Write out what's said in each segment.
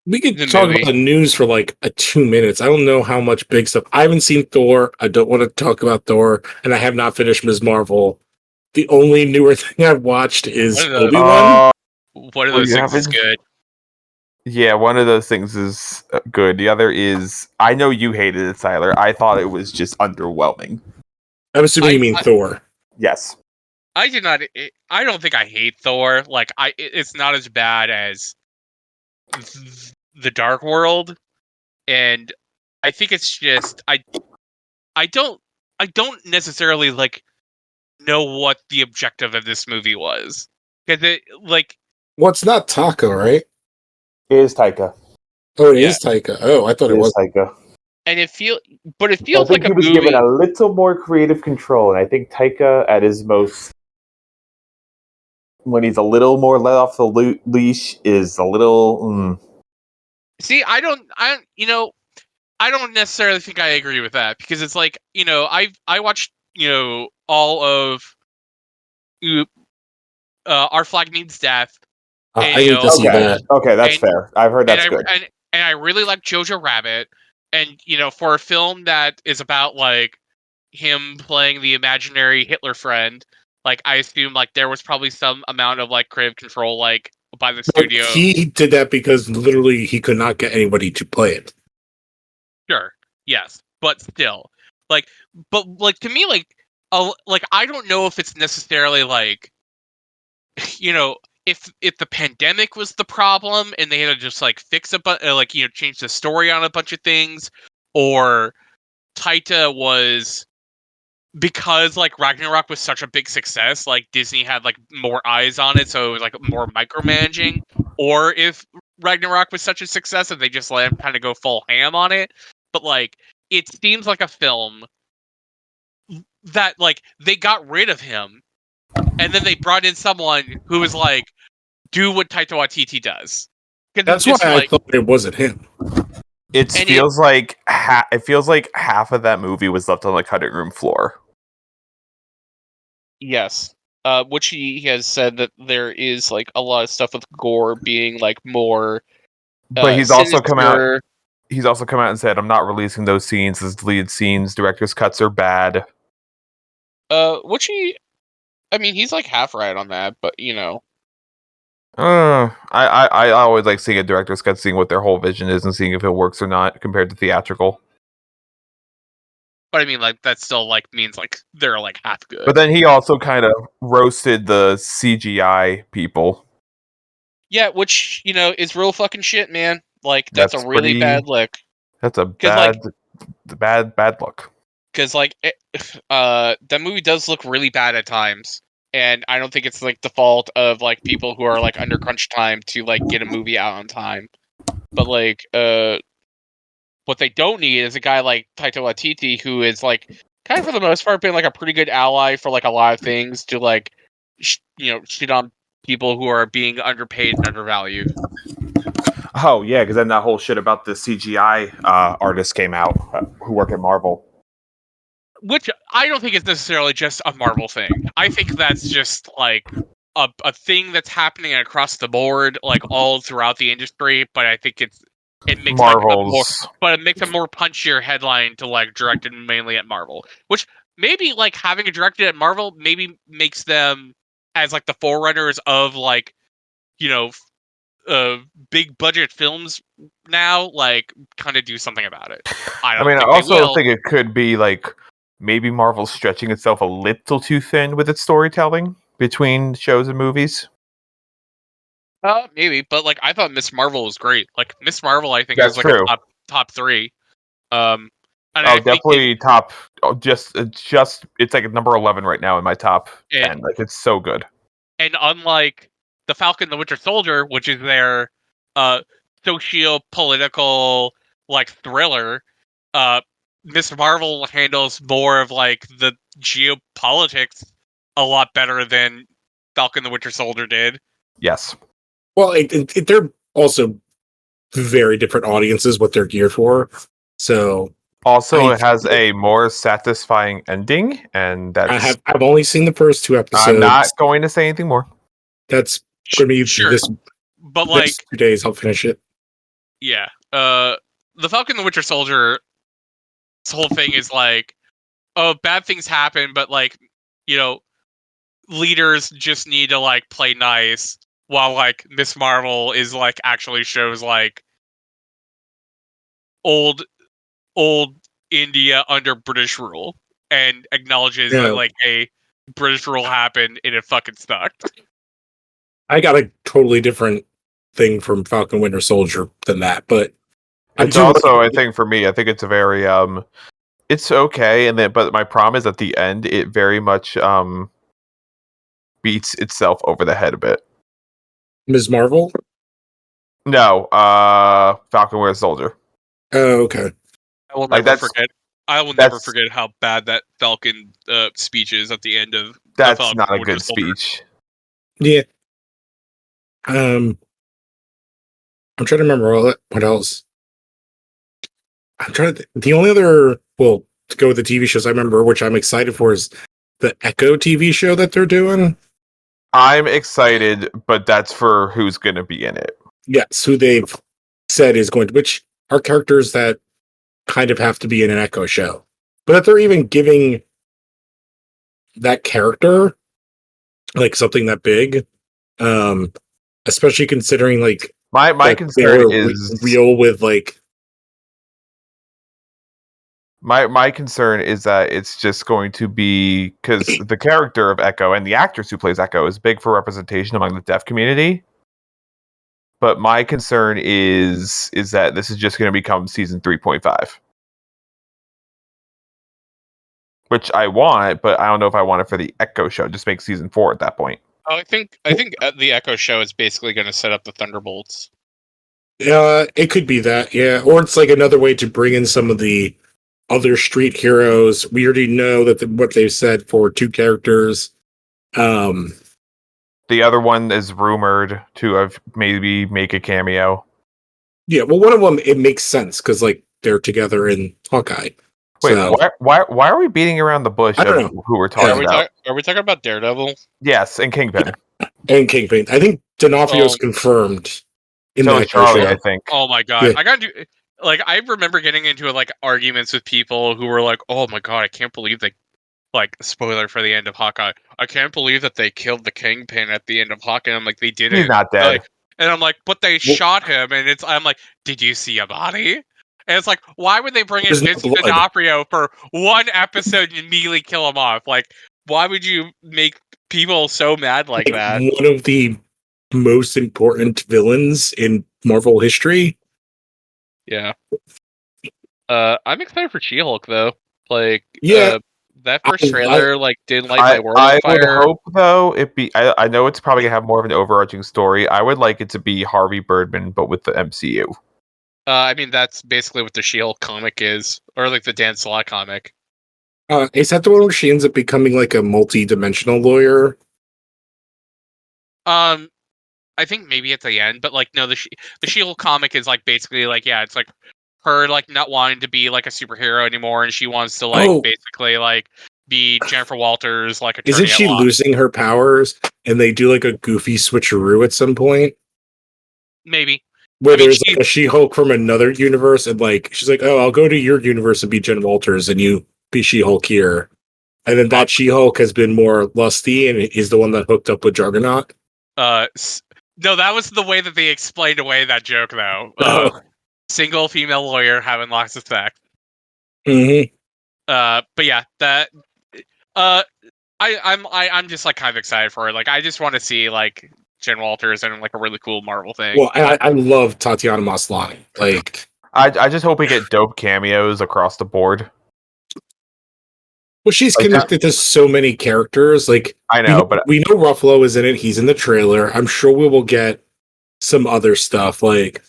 We could the talk movie. about the news for like 2 minutes. I don't know how much big stuff. I haven't seen Thor. I don't want to talk about Thor, and I have not finished Ms. Marvel. The only newer thing I've watched is What are the- Obi-Wan. One of those things is good. Yeah, one of those things is good. The other is, I know you hated it, Tyler. I thought it was just underwhelming. I'm assuming you mean Thor. Yes. I did not. I don't think I hate Thor. Like it's not as bad as the Dark World, and I think it's just I don't necessarily like know what the objective of this movie was, because it like Well, it's not Taika, right? It is Taika. Oh, it is Taika. Oh, I thought it was Taika. and it feels I like think a he was movie. given a little more creative control, and I think Taika at his most, when he's a little more let off the leash, is a little. See, I don't necessarily think I agree with that, because it's like, I watched, all of Our Flag Means Death. I need to see that. Okay, that's fair. I've heard that's good. And I really like Jojo Rabbit. And, for a film that is about, like, him playing the imaginary Hitler friend, like, I assume, like, there was probably some amount of, like, creative control, like, by the studio. He did that because literally he could not get anybody to play it. Sure. Yes. But still. To me, I don't know if it's necessarily, like, if the pandemic was the problem and they had to just, like, fix change the story on a bunch of things, or Taika was, because, like, Ragnarok was such a big success, like, Disney had, like, more eyes on it, so it was, like, more micromanaging, or if Ragnarok was such a success that they just let him kind of go full ham on it. But, like, it seems like a film that, like, they got rid of him, and then they brought in someone who was like, do what Taika Waititi does. That's why I thought it wasn't him. It feels like half of that movie was left on the cutting room floor. Yes. Which he has said that there is, like, a lot of stuff with gore being, like, more. But he's also come out. He's also come out and said, "I'm not releasing those scenes as deleted scenes. Director's cuts are bad." He's like half right on that, but I always like seeing a director's cut, seeing what their whole vision is, and seeing if it works or not compared to theatrical. But I mean, like, that still, like, means, like, they're, like, half good. But then he also kind of roasted the CGI people. Yeah, which, is real fucking shit, man. Like, that's a really bad look. That's a bad look. Because, like, that movie does look really bad at times. And I don't think it's, like, the fault of, like, people who are, like, under crunch time to, like, get a movie out on time. But, like, what they don't need is a guy like Taika Waititi, who is, like, kind of for the most part been, like, a pretty good ally for, like, a lot of things, to, like, shit on people who are being underpaid and undervalued. Oh, yeah, because then that whole shit about the CGI artists came out who work at Marvel. Which I don't think is necessarily just a Marvel thing. I think that's just, like, a thing that's happening across the board, like, all throughout the industry. But I think it makes it makes a more punchier headline to, like, direct it mainly at Marvel. Which maybe, like, having it directed at Marvel maybe makes them, as, like, the forerunners of, like, big budget films now, like, kind of do something about it. I also think it could be, like, maybe Marvel's stretching itself a little too thin with its storytelling between shows and movies. Maybe, but, like, I thought Miss Marvel was great. Like, Miss Marvel, I think, That's is, like, true. a top 3. And definitely top. Just it's like number 11 right now in my top 10. Like, it's so good. And unlike The Falcon and the Winter Soldier, which is their socio-political, like, thriller, Miss Marvel handles more of, like, the geopolitics a lot better than Falcon and the Winter Soldier did. Yes. Well, they're also very different audiences, what they're geared for. So also, it has a more satisfying ending, and that's. I've only seen the first 2 episodes. I'm not going to say anything more. That's going to be sure. this. But, like, 2 days, I'll finish it. Yeah. The Falcon and the Winter Soldier. This whole thing is like, oh, bad things happen, but like, leaders just need to like play nice, while like Miss Marvel is like actually shows like old India under British rule and acknowledges that like a British rule happened and it fucking sucked. I got a totally different thing from Falcon Winter Soldier than that, but it's also I think for me, I think it's a very it's okay, but my problem is at the end it very much beats itself over the head a bit. Ms. Marvel? No, Falcon Winter Soldier. Oh, okay. I will never forget. I will never forget how bad that Falcon speech is at the end of. That's not a good speech. Yeah. I'm trying to remember what else. I'm trying to. The only other, to go with the TV shows I remember, which I'm excited for, is the Echo TV show that they're doing. I'm excited, but that's for who's going to be in it. Yes, who they've said is going to, which are characters that kind of have to be in an Echo show. But if they're even giving that character like something that big, especially considering like my concern is real with like my concern is that it's just going to be because the character of Echo and the actress who plays Echo is big for representation among the deaf community. But my concern is that this is just going to become season 3.5. Which I want, but I don't know if I want it for the Echo show. Just make season 4 at that point. Oh, I think the Echo show is basically going to set up the Thunderbolts. It could be that, yeah. Or it's like another way to bring in some of the other street heroes. We already know that what they've said for 2 characters. The other one is rumored to have maybe make a cameo. Yeah, well, one of them, it makes sense because like they're together in Hawkeye. Wait, so, why are we beating around the bush? I don't know who we're talking about. Are we talking about Daredevil? Yes, and Kingpin. Yeah. And Kingpin. I think D'Onofrio's confirmed. In so Charlie, I think. Oh my god, yeah. I got to like. I remember getting into like arguments with people who were like, "Oh my god, I can't believe they." Like, spoiler for the end of Hawkeye. I can't believe that they killed the Kingpin at the end of Hawkeye. I'm like, they didn't. He's not dead. Like, and I'm like, but they shot him. And I'm like, did you see a body? And it's like, why would they bring in Vincent D'Onofrio for one episode and immediately kill him off? Like, why would you make people so mad like that? One of the most important villains in Marvel history. Yeah. I'm excited for She-Hulk, though. Like, yeah. That first trailer didn't light my world on fire. I would hope though it be. I know it's probably gonna have more of an overarching story. I would like it to be Harvey Birdman, but with the MCU. I mean, that's basically what the She-Hulk comic is, or like the Dan Slott comic. Is that the one where she ends up becoming like a multi-dimensional lawyer? I think maybe at the end, but like no, the She-Hulk comic is like basically like it's like her like not wanting to be like a superhero anymore, and she wants to like basically like be Jennifer Walters like attorney. Isn't she losing her powers and they do like a goofy switcheroo at some point? Maybe. Where there's like a She-Hulk from another universe and like she's like, oh, I'll go to your universe and be Jen Walters and you be She-Hulk here. And then that She-Hulk has been more lusty and is the one that hooked up with Juggernaut. No, that was the way that they explained away that joke though. Single female lawyer having lots of sex. Mm-hmm. But yeah, that. I'm just like kind of excited for it. Like, I just want to see like Jen Walters and like a really cool Marvel thing. Well, I love Tatiana Maslany. Like, I just hope we get dope cameos across the board. Well, she's connected to so many characters. Like, I know, but we know Ruffalo is in it. He's in the trailer. I'm sure we will get some other stuff. Like,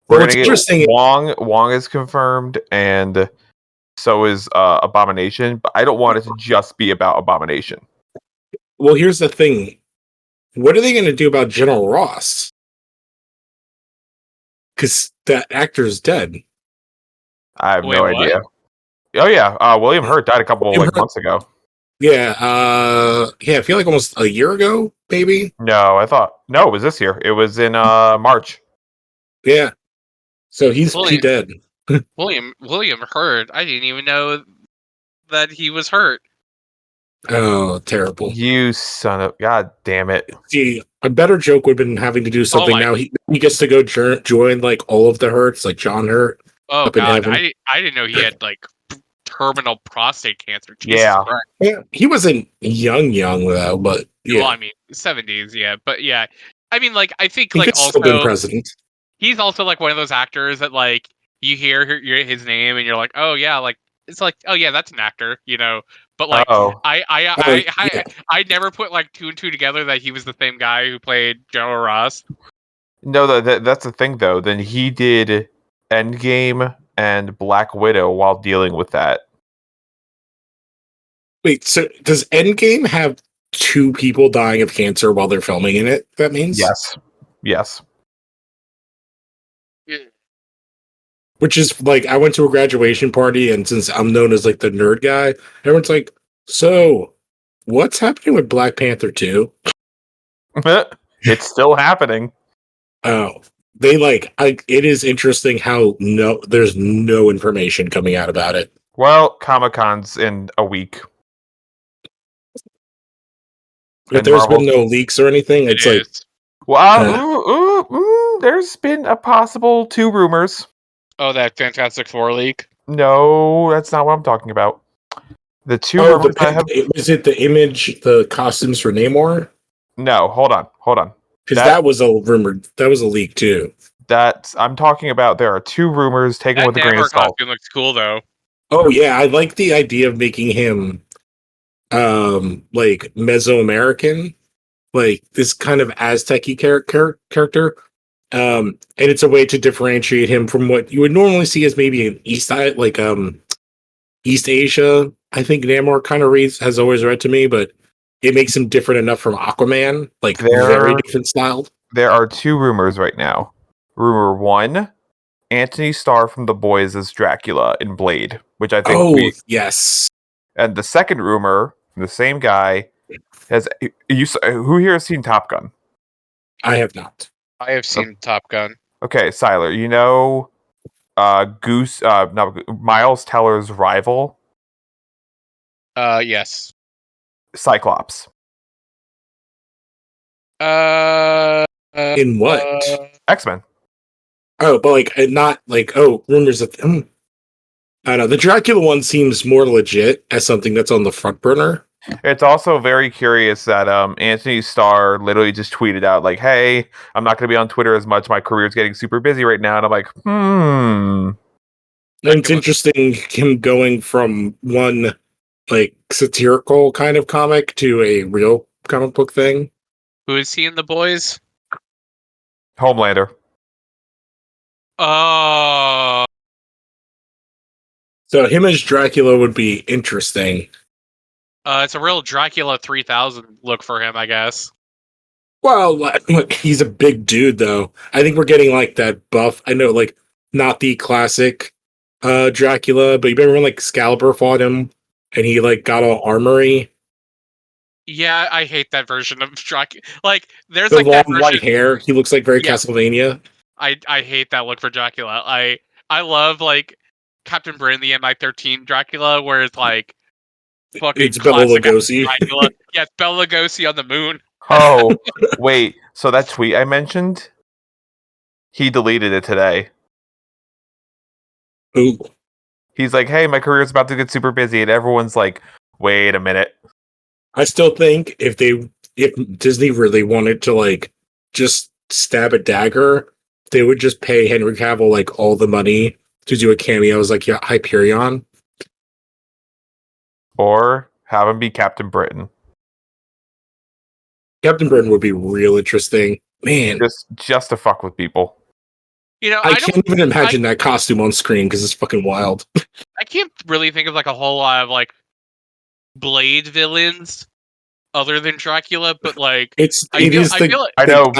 what's interesting, Wong is confirmed, and so is Abomination. But I don't want it to just be about Abomination. Well, here's the thing: what are they going to do about General Ross? Because that actor's dead. I have no idea. Oh yeah, William Hurt died a couple months ago. Yeah, I feel like almost a year ago, maybe. No, it was this year. It was in March. Yeah. So he William- dead. William hurt. I didn't even know that he was hurt. Oh, terrible. You son of God damn it. See, a better joke would have been having to do something. Now he gets to go join like all of the Hurts, like John Hurt. Oh up in God, heaven. I didn't know he had like terminal prostate cancer. Jesus Yeah. Christ. Yeah, he wasn't young though, but yeah, Well, I mean, 70s, yeah, but yeah, I mean, like, I think he like could still been also president. he's also like one of those actors that like you hear his name and you're like, oh yeah, like it's like, oh yeah, that's an actor, you know. But like, Oh. I never put like two and two together that he was the same guy who played General Ross. No, that's the thing though. Then he did Endgame and Black Widow while dealing with that. Wait, so does Endgame have two people dying of cancer while they're filming in it? That means Yes. Which is like, I went to a graduation party, and since I'm known as like the nerd guy, everyone's like, "So, what's happening with Black Panther 2?" It's still happening. Oh, they like, it is interesting how there's no information coming out about it. Well, Comic-Con's in a week. But there's been no leaks or anything. It's like, well, there's been a possible 2 rumors. Oh, that Fantastic Four leak. No, that's not what I'm talking about. The 2 rumors is it the image, the costumes for Namor? No, hold on. Because that was a rumor. That was a leak too. I'm talking about. There are 2 rumors taken with a grain of salt. Costume looks cool though. Oh yeah, I like the idea of making him, like Mesoamerican, like this kind of Aztec-y character. And it's a way to differentiate him from what you would normally see as maybe an East Asia. I think Namor kind of has always read to me, but it makes him different enough from Aquaman, like very different styled. There are 2 rumors right now. Rumor 1, Anthony Starr from The Boys as Dracula in Blade, which I think yes. And the second rumor from the same guy who here has seen Top Gun? I have not. I have seen Top Gun. Okay, Siler, you know Miles Teller's rival? Yes. Cyclops. In what? X-Men. Oh, but like not like rumors of I don't know. The Dracula one seems more legit as something that's on the front burner. It's also very curious that Anthony Starr literally just tweeted out like, "Hey, I'm not going to be on Twitter as much. My career's getting super busy right now." And I'm like, And it's interesting him going from one like satirical kind of comic to a real comic book thing. Who is he in The Boys? Homelander. Oh. So him as Dracula would be interesting. It's a real Dracula 3000 look for him, I guess. Well, look, he's a big dude, though. I think we're getting like that buff. I know, like, not the classic Dracula, but you remember when like Excalibur fought him and he like got all armory? Yeah, I hate that version of Dracula. Like, there's the like long that version. white hair. He looks like very Castlevania. I hate that look for Dracula. I love like Captain Britain, the MI13 Dracula, where it's like fucking it's Bela Lugosi. Dracula. Yeah, it's Bela Lugosi on the moon. Oh, wait. So that tweet I mentioned, he deleted it today. Ooh. He's like, "Hey, my career's about to get super busy," and everyone's like, "Wait a minute." I still think if Disney really wanted to like just stab a dagger, they would just pay Henry Cavill like all the money to do a cameo as like Hyperion. Or have him be Captain Britain. Captain Britain would be real interesting. Man. Just to fuck with people. You know, I can't even imagine that costume on screen because it's fucking wild. I can't really think of like a whole lot of like Blade villains other than Dracula, but like I know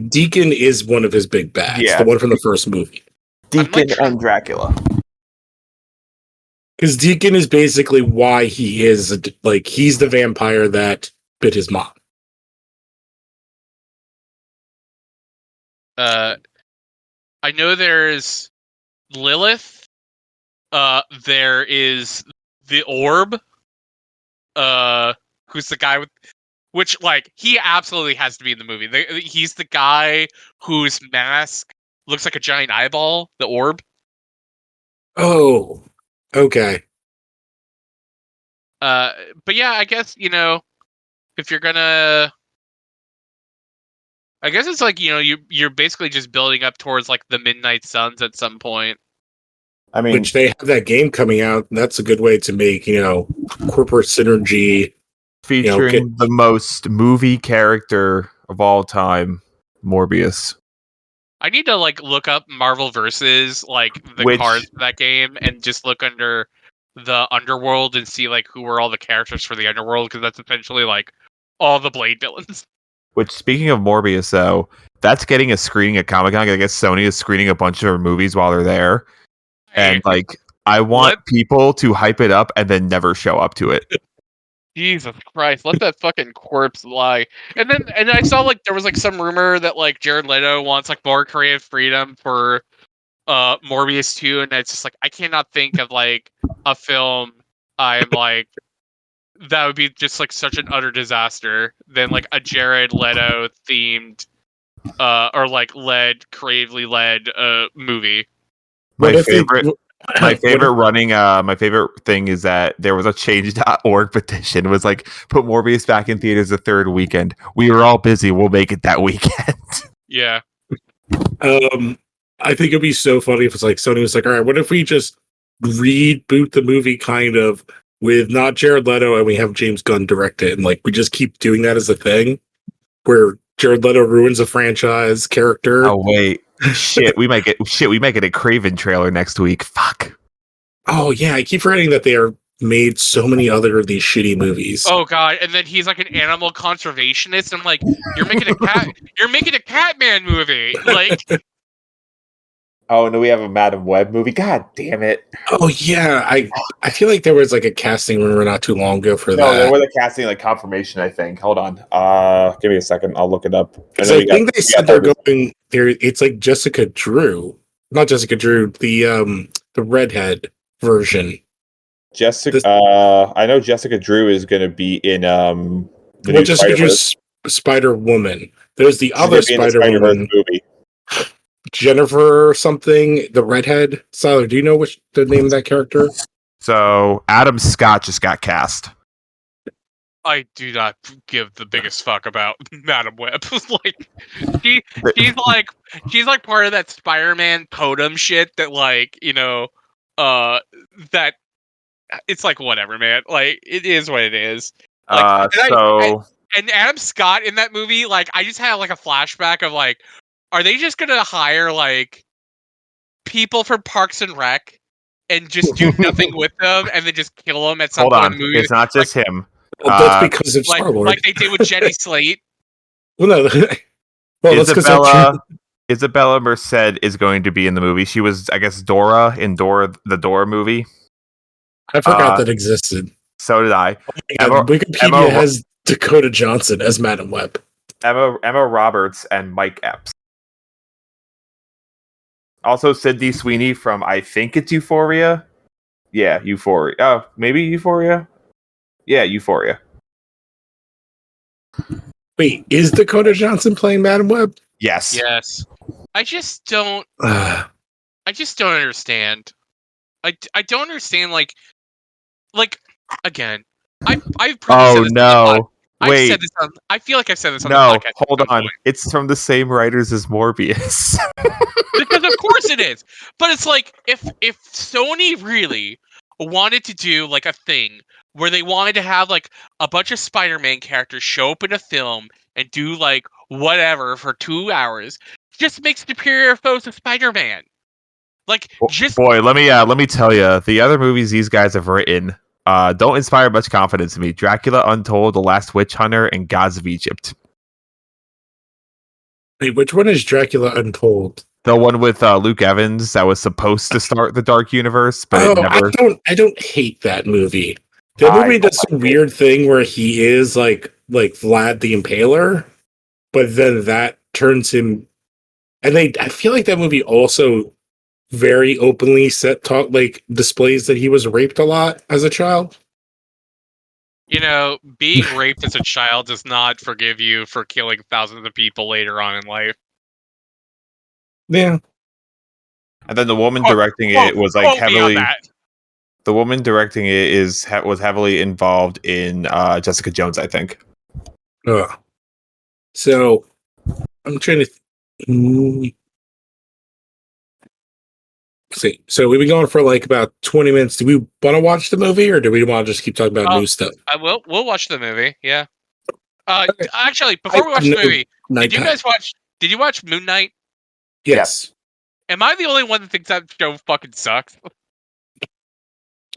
Deacon is one of his big bads. Yeah. The one from the first movie. Deacon and Dracula. Because Deacon is basically why he is like he's the vampire that bit his mom. I know there's Lilith. There is the Orb. Who's the guy with? Which, like, he absolutely has to be in the movie. He's the guy whose mask looks like a giant eyeball. The Orb. Oh, okay. But yeah, I guess, if you're gonna, I guess it's like, you're basically just building up towards like the Midnight Suns at some point. I mean, Which they have that game coming out. And that's a good way to make, corporate synergy. featuring the most movie character of all time, Morbius. I need to like look up Marvel versus like the cards for that game and just look under the Underworld and see like who were all the characters for the Underworld, because that's essentially like all the Blade villains. Which, speaking of Morbius, though, that's getting a screening at Comic-Con. I guess Sony is screening a bunch of movies while they're there. And, like, I want people to hype it up and then never show up to it. Jesus Christ, let that fucking corpse lie. And I saw, like, there was, like, some rumor that, like, Jared Leto wants, like, more creative freedom for Morbius 2, and it's just, like, I cannot think of, like, a film I'm, like, that would be just, like, such an utter disaster than, like, a Jared Leto-themed, or, like, creatively led movie. My favorite thing is that there was a change.org petition. It was like, put Morbius back in theaters the third weekend. We were all busy. We'll make it that weekend. Yeah. I think it'd be so funny if it's like Sony was like, all right, what if we just reboot the movie kind of with not Jared Leto and we have James Gunn direct it, and like we just keep doing that as a thing where Jared Leto ruins a franchise character. Oh wait. we might get a Craven trailer next week. Fuck. Oh yeah, I keep forgetting that they are made so many other of these shitty movies. Oh god, and then he's like an animal conservationist. I'm like, you're making a Catman movie. Like, oh, and we have a Madam Web movie. God damn it. Oh yeah, I feel like there was like a casting rumor not too long ago for that. No, there was a casting like confirmation, I think. Hold on. Give me a second. I'll look it up. I think they said they're going there. It's like Jessica Drew, not Jessica Drew, the redhead version. I know Jessica Drew is going to be in Jessica Drew's Spider Woman. There's the other Spider Woman movie. Jennifer or something, the redhead. Siler, do you know the name of that character? So Adam Scott just got cast. I do not give the biggest fuck about Madam Web. Like, she's like part of that Spider-Man totem shit that, like, that it's like whatever, man. Like, it is what it is. Like, and Adam Scott in that movie, like, I just had like a flashback of like, are they just gonna hire like people from Parks and Rec and just do nothing with them and then just kill them at some point in the movie? It's not just him. Well, that's because of Star-Lord. Like they did with Jenny Slate. Well, no. Isabella Merced is going to be in the movie. She was, I guess, Dora in the Dora movie. I forgot that existed. So did I. Wikipedia has Dakota Johnson as Madam Web. Emma Roberts and Mike Epps. Also, Sydney Sweeney from, I think it's Euphoria. Yeah, Euphoria. Oh, maybe Euphoria? Yeah, Euphoria. Wait, is Dakota Johnson playing Madam Web? Yes. Yes. I just don't understand. I don't understand, like again, I've probably said this no. Wait. I feel like I said this on the podcast. Hold on. It's from the same writers as Morbius. Because of course it is. But it's like, if Sony really wanted to do like a thing where they wanted to have like a bunch of Spider-Man characters show up in a film and do like whatever for 2 hours, just make Superior Foes of Spider-Man. Like, just boy, let me tell you, the other movies these guys have written don't inspire much confidence in me. Dracula Untold, The Last Witch Hunter, and Gods of Egypt. Wait, which one is Dracula Untold? The one with Luke Evans that was supposed to start the Dark Universe, but it never. I don't hate that movie. The movie does some weird thing where he is like Vlad the Impaler, but then that turns him. And I feel like that movie also very openly displays that he was raped a lot as a child. Being raped as a child does not forgive you for killing thousands of people later on in life. Yeah. And then the woman directing it was like heavily. That. The woman directing it was heavily involved in Jessica Jones, I think. So I'm trying to see. So we've been going for like about 20 minutes. Do we want to watch the movie, or do we want to just keep talking about new stuff? We'll watch the movie. Yeah. Okay. Actually, before we watch the movie, did you watch Moon Knight? Yes. Am I the only one that thinks that show fucking sucks?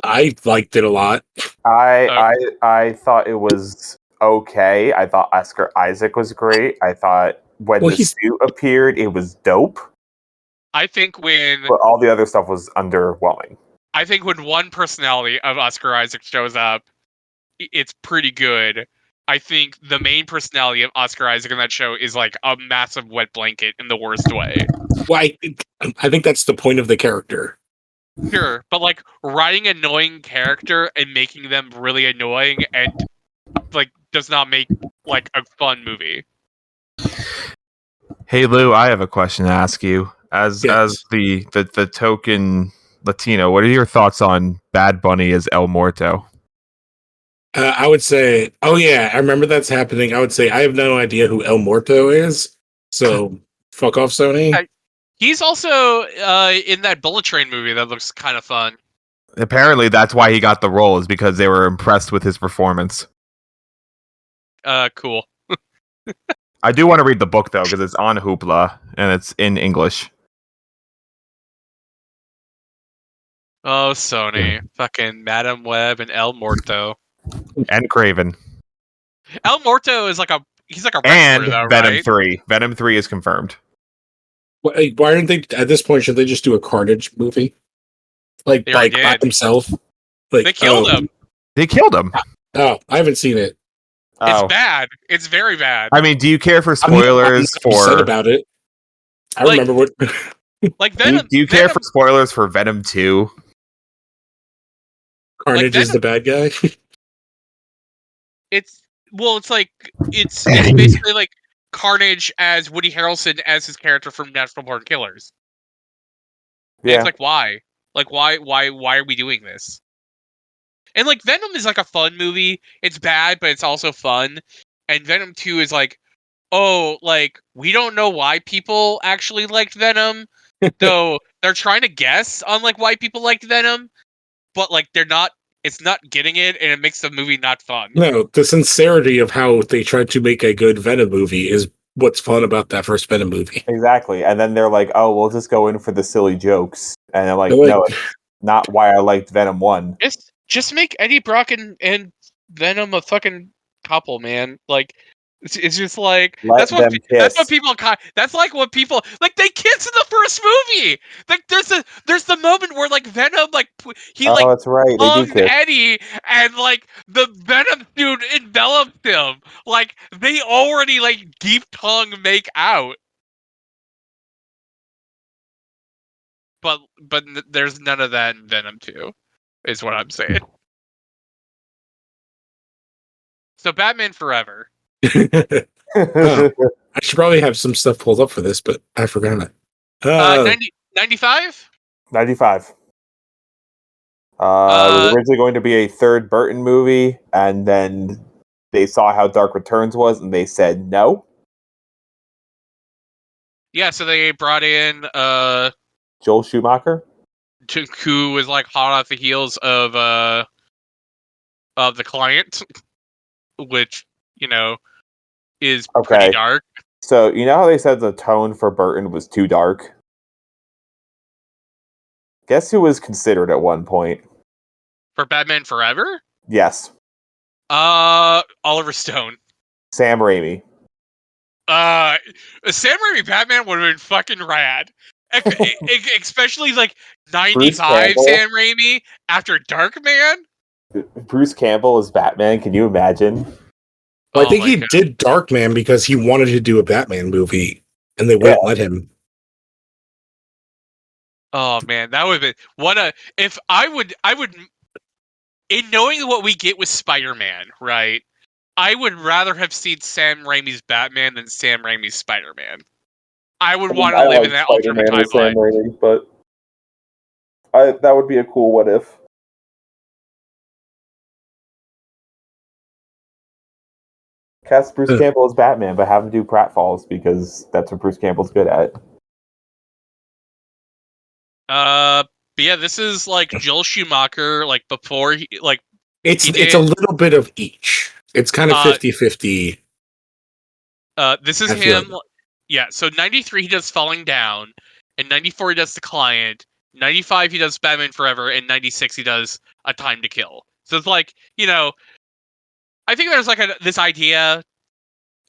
I liked it a lot. I thought it was okay. I thought Oscar Isaac was great. I thought when the suit appeared, it was dope. But all the other stuff was underwhelming. I think when one personality of Oscar Isaac shows up, it's pretty good. I think the main personality of Oscar Isaac in that show is like a massive wet blanket in the worst way. Well, I think that's the point of the character. Sure, but like writing an annoying character and making them really annoying and like does not make like a fun movie. Hey Lou, I have a question to ask you. As the token Latino, what are your thoughts on Bad Bunny as El Muerto? I would say, oh yeah, I remember that's happening. I would say I have no idea who El Muerto is, so fuck off, Sony. He's also in that Bullet Train movie that looks kind of fun. Apparently, that's why he got the role, is because they were impressed with his performance. Cool. I do want to read the book though, because it's on Hoopla and it's in English. Oh, Sony. Fucking Madam Web and El Muerto. And Craven. El Muerto is he's like a wrestler, though, Venom right? 3. Venom 3 is confirmed. Why aren't they, at this point, should they just do a Carnage movie? Like by himself? Like, they killed him. They killed him. Oh, I haven't seen it. It's bad. It's very bad. I mean, do you care for spoilers I'm upset about it. I remember what... Like Venom... Do you care for spoilers for Venom 2? Carnage is the bad guy? It's basically like Carnage as Woody Harrelson as his character from Natural Born Killers. Yeah. It's like, why? Like, why are we doing this? And like Venom is like a fun movie. It's bad, but it's also fun. And Venom 2 is like, oh, like we don't know why people actually liked Venom. So they're trying to guess on like why people liked Venom, but like it's not getting it, and it makes the movie not fun. No, the sincerity of how they tried to make a good Venom movie is what's fun about that first Venom movie. Exactly. And then they're like, oh, we'll just go in for the silly jokes. And I'm like, no, it's not why I liked Venom 1. Just make Eddie Brock and Venom a fucking couple, man. Like, it's just like that's what people that's like what people like they kiss in the first movie. Like there's the moment where like Venom that's right, loves Eddie and like the Venom dude envelops him. Like they already like deep tongue make out. But there's none of that in Venom 2, is what I'm saying. So Batman Forever. I should probably have some stuff pulled up for this, but I forgot it. 95? 95. It was originally going to be a third Burton movie, and then they saw how Dark Returns was, and they said no. Yeah, so they brought in Joel Schumacher, who was like hot off the heels of The Client, which is pretty dark. So you know how they said the tone for Burton was too dark? Guess who was considered at one point for Batman Forever? Yes. Oliver Stone. Sam Raimi. Sam Raimi Batman would have been fucking rad. Especially like 95 Sam Raimi after Darkman. Bruce Campbell is Batman. Can you imagine? Well, I think he did Darkman because he wanted to do a Batman movie, and they wouldn't let him. Oh man, that would have been what a if I would in knowing what we get with Spider-Man, right? I would rather have seen Sam Raimi's Batman than Sam Raimi's Spider-Man. I would want to I live like in that alternate Spider-Man with Sam timeline. Raimi, but that would be a cool what if. Cast Bruce Campbell as Batman, but have him do pratfalls because that's what Bruce Campbell's good at. But yeah, this is like Joel Schumacher, like before he like It's he it's a did. little bit of each. It's kind of 50-50. This is I feel him. Yeah, so 93 he does Falling Down, and 94 he does The Client, 95 he does Batman Forever, and 96 he does A Time to Kill. So it's like, I think there's like this idea,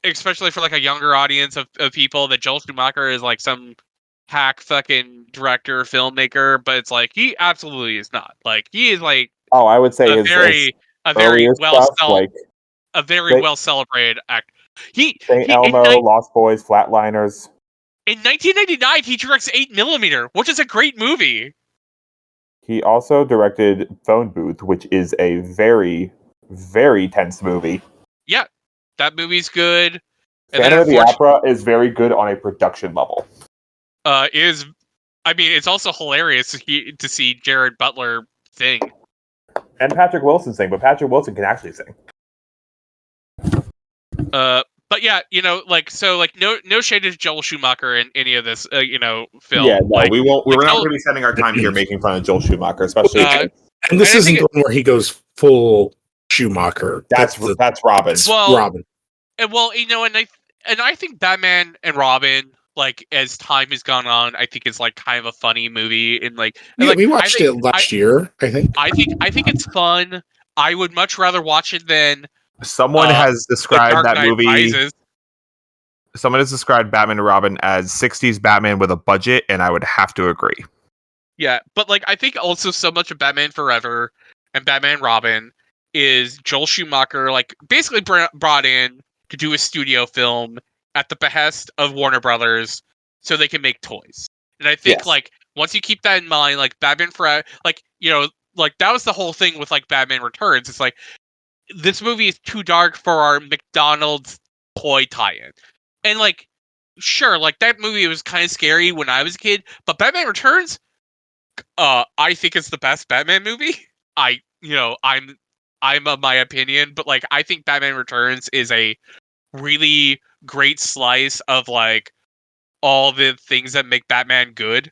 especially for like a younger audience of people, that Joel Schumacher is like some hack fucking director, filmmaker, but it's like he absolutely is not. Like he is like Oh, I would say a his very earlier stuff, like a very well celebrated act. St. Elmo, Lost Boys, Flatliners. In 1999, he directs 8mm, which is a great movie. He also directed Phone Booth, which is a very, very tense movie. Yeah, that movie's good. And Phantom of the Opera is very good on a production level. It's also hilarious to see Jared Butler sing. And Patrick Wilson sing, but Patrick Wilson can actually sing. But yeah, no shade to Joel Schumacher in any of this, film. Yeah, no, like, we won't. We're not going to be spending our time here making fun of Joel Schumacher, especially. And this isn't the one where he goes full Schumacher. That's Robin. Well, Robin. And I think Batman and Robin, like as time has gone on, I think it's like kind of a funny movie. And we watched it last year. I think it's fun. I would much rather watch it than. Someone has described that movie. Rises. Someone has described Batman and Robin as 60s Batman with a budget, and I would have to agree. Yeah, but like I think also so much of Batman Forever and Batman and Robin is Joel Schumacher, like basically brought in to do a studio film at the behest of Warner Brothers so they can make toys. And I think like once you keep that in mind, like Batman Forever, like that was the whole thing with like Batman Returns. It's like this movie is too dark for our McDonald's toy tie-in. And like sure, like that movie was kind of scary when I was a kid, but Batman Returns I think it's the best Batman movie. I'm of my opinion, but like I think Batman Returns is a really great slice of like all the things that make Batman good.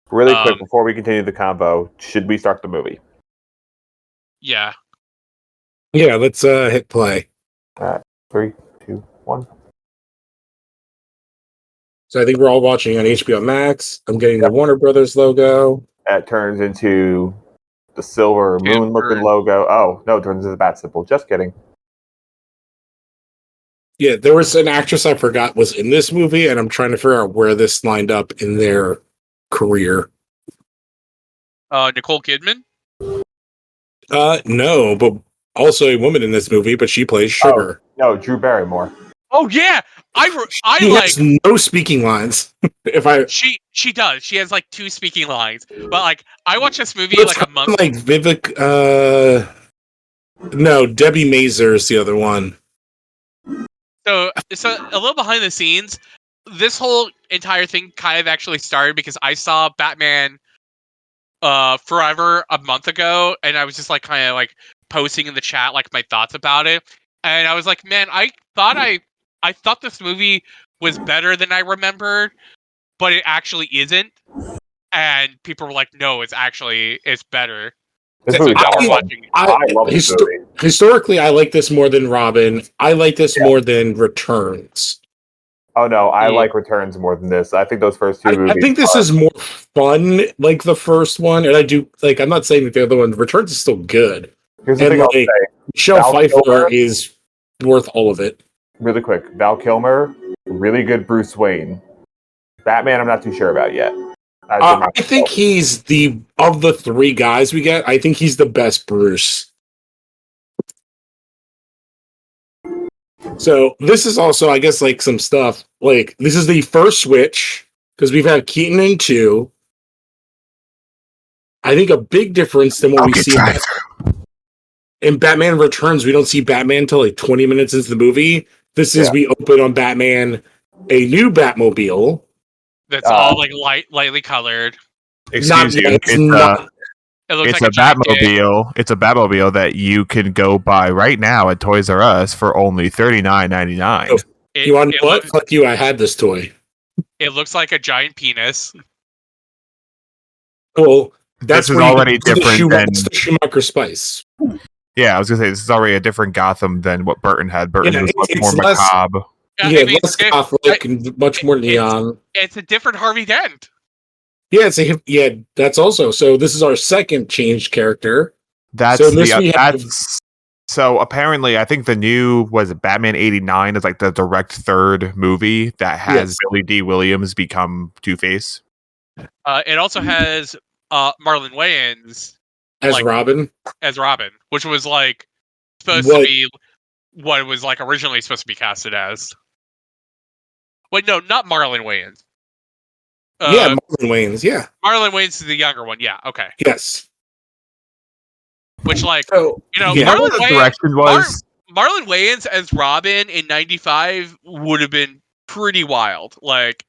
Really quick before we continue the convo, should we start the movie? Yeah. Yeah, let's hit play. 3, 2, 1. So I think we're all watching on HBO Max. I'm getting the Warner Brothers logo. That turns into the silver moon looking logo. Oh, no, it turns into the bat symbol. Just kidding. Yeah, there was an actress I forgot was in this movie, and I'm trying to figure out where this lined up in their career. Nicole Kidman? No, but also a woman in this movie, but she plays Sugar. Oh, no, Drew Barrymore. Oh yeah, she has no speaking lines. She does. She has like 2 speaking lines. But like I watched this movie like a month. Like Vivek. No, Debbie Mazur is the other one. So a little behind the scenes. This whole entire thing kind of actually started because I saw Batman Forever a month ago, and I was just like kind of like posting in the chat like my thoughts about it, and I was like, man, I thought this movie was better than I remembered, but it actually isn't. And people were like, no, it's better. I love this movie. Historically, I like this more than Robin. I like this more than Returns. Oh no, I like Returns more than this. I think those first 2 movies. I think this is more fun, like the first one, and I do like. I'm not saying that the other one, Returns, is still good. Here's the thing I'll say: Michelle Pfeiffer is worth all of it. Really quick, Val Kilmer, really good Bruce Wayne. Batman, I'm not too sure about yet. I think he's of the 3 guys we get. I think he's the best Bruce. So this is also, I guess, like some stuff. Like this is the first Switch because we've had Keaton in 2. I think a big difference than what we see in Batman Returns, we don't see Batman until like 20 minutes into the movie. This is we open on Batman, a new Batmobile. That's all like lightly colored. Excuse you. It looks It's like a Batmobile. It's a Batmobile that you can go buy right now at Toys R Us for only $39.99. Oh, you want to know what? Fuck you! I had this toy. It looks like a giant penis. Well, that's already different than the Schumacher Spice. Yeah, I was gonna say this is already a different Gotham than what Burton had. Burton was much more macabre. Less Catholic and much more neon. It's a different Harvey Dent. Yeah, that's also. So this is our second changed character. So apparently, I think the new Batman '89 is like the direct third movie that has Billy D. Williams become Two-Face. It also has Marlon Wayans as Robin, which was like supposed to be what it was like originally supposed to be casted as. Wait, no, not Marlon Wayans. Marlon Wayans. Yeah, Marlon Wayans is the younger one. Yeah, okay. Yes. Which, like, Marlon Wayans as Robin in '95 would have been pretty wild. Like,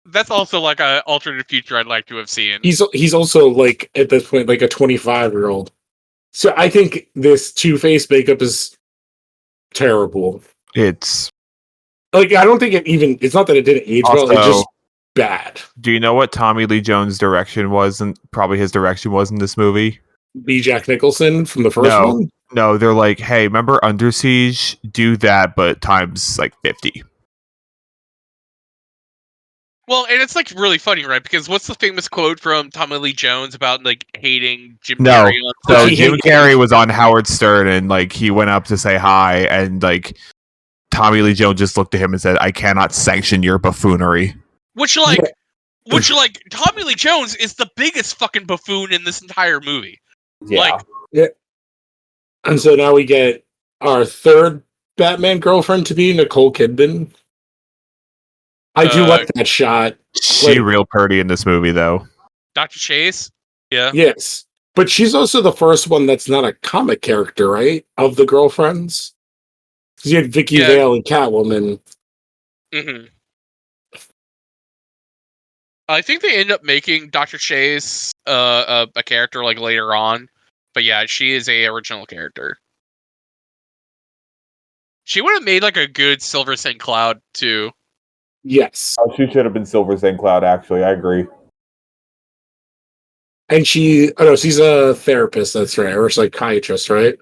that's also like an alternate future I'd like to have seen. He's also like at this point like a 25-year-old. So I think this Two-Face makeup is terrible. It's like I don't think it's not that it didn't age well. It's just bad. Do you know what Tommy Lee Jones' direction was, and probably his direction was in this movie? Be Jack Nicholson from the first one? No, they're like, hey, remember Under Siege? Do that, but times like 50. Well, and it's like really funny, right? Because what's the famous quote from Tommy Lee Jones about like hating Jim Carrey? So Jim Carrey was on Howard Stern, and like he went up to say hi, and like Tommy Lee Jones just looked at him and said, "I cannot sanction your buffoonery." Which Tommy Lee Jones is the biggest fucking buffoon in this entire movie. Yeah. And so now we get our third Batman girlfriend to be Nicole Kidman. I do like that shot. She real pretty in this movie, though. Dr. Chase? Yeah. Yes. But she's also the first one that's not a comic character, right? Of the girlfriends. Because you had Vicky Vale and Catwoman. Mm-hmm. I think they end up making Dr. Chase a character like later on. But yeah, she is a original character. She would have made like a good Silver St. Cloud too. Yes. Oh, she should have been Silver St. Cloud, actually. I agree. And she's a therapist, that's right, or a psychiatrist, right?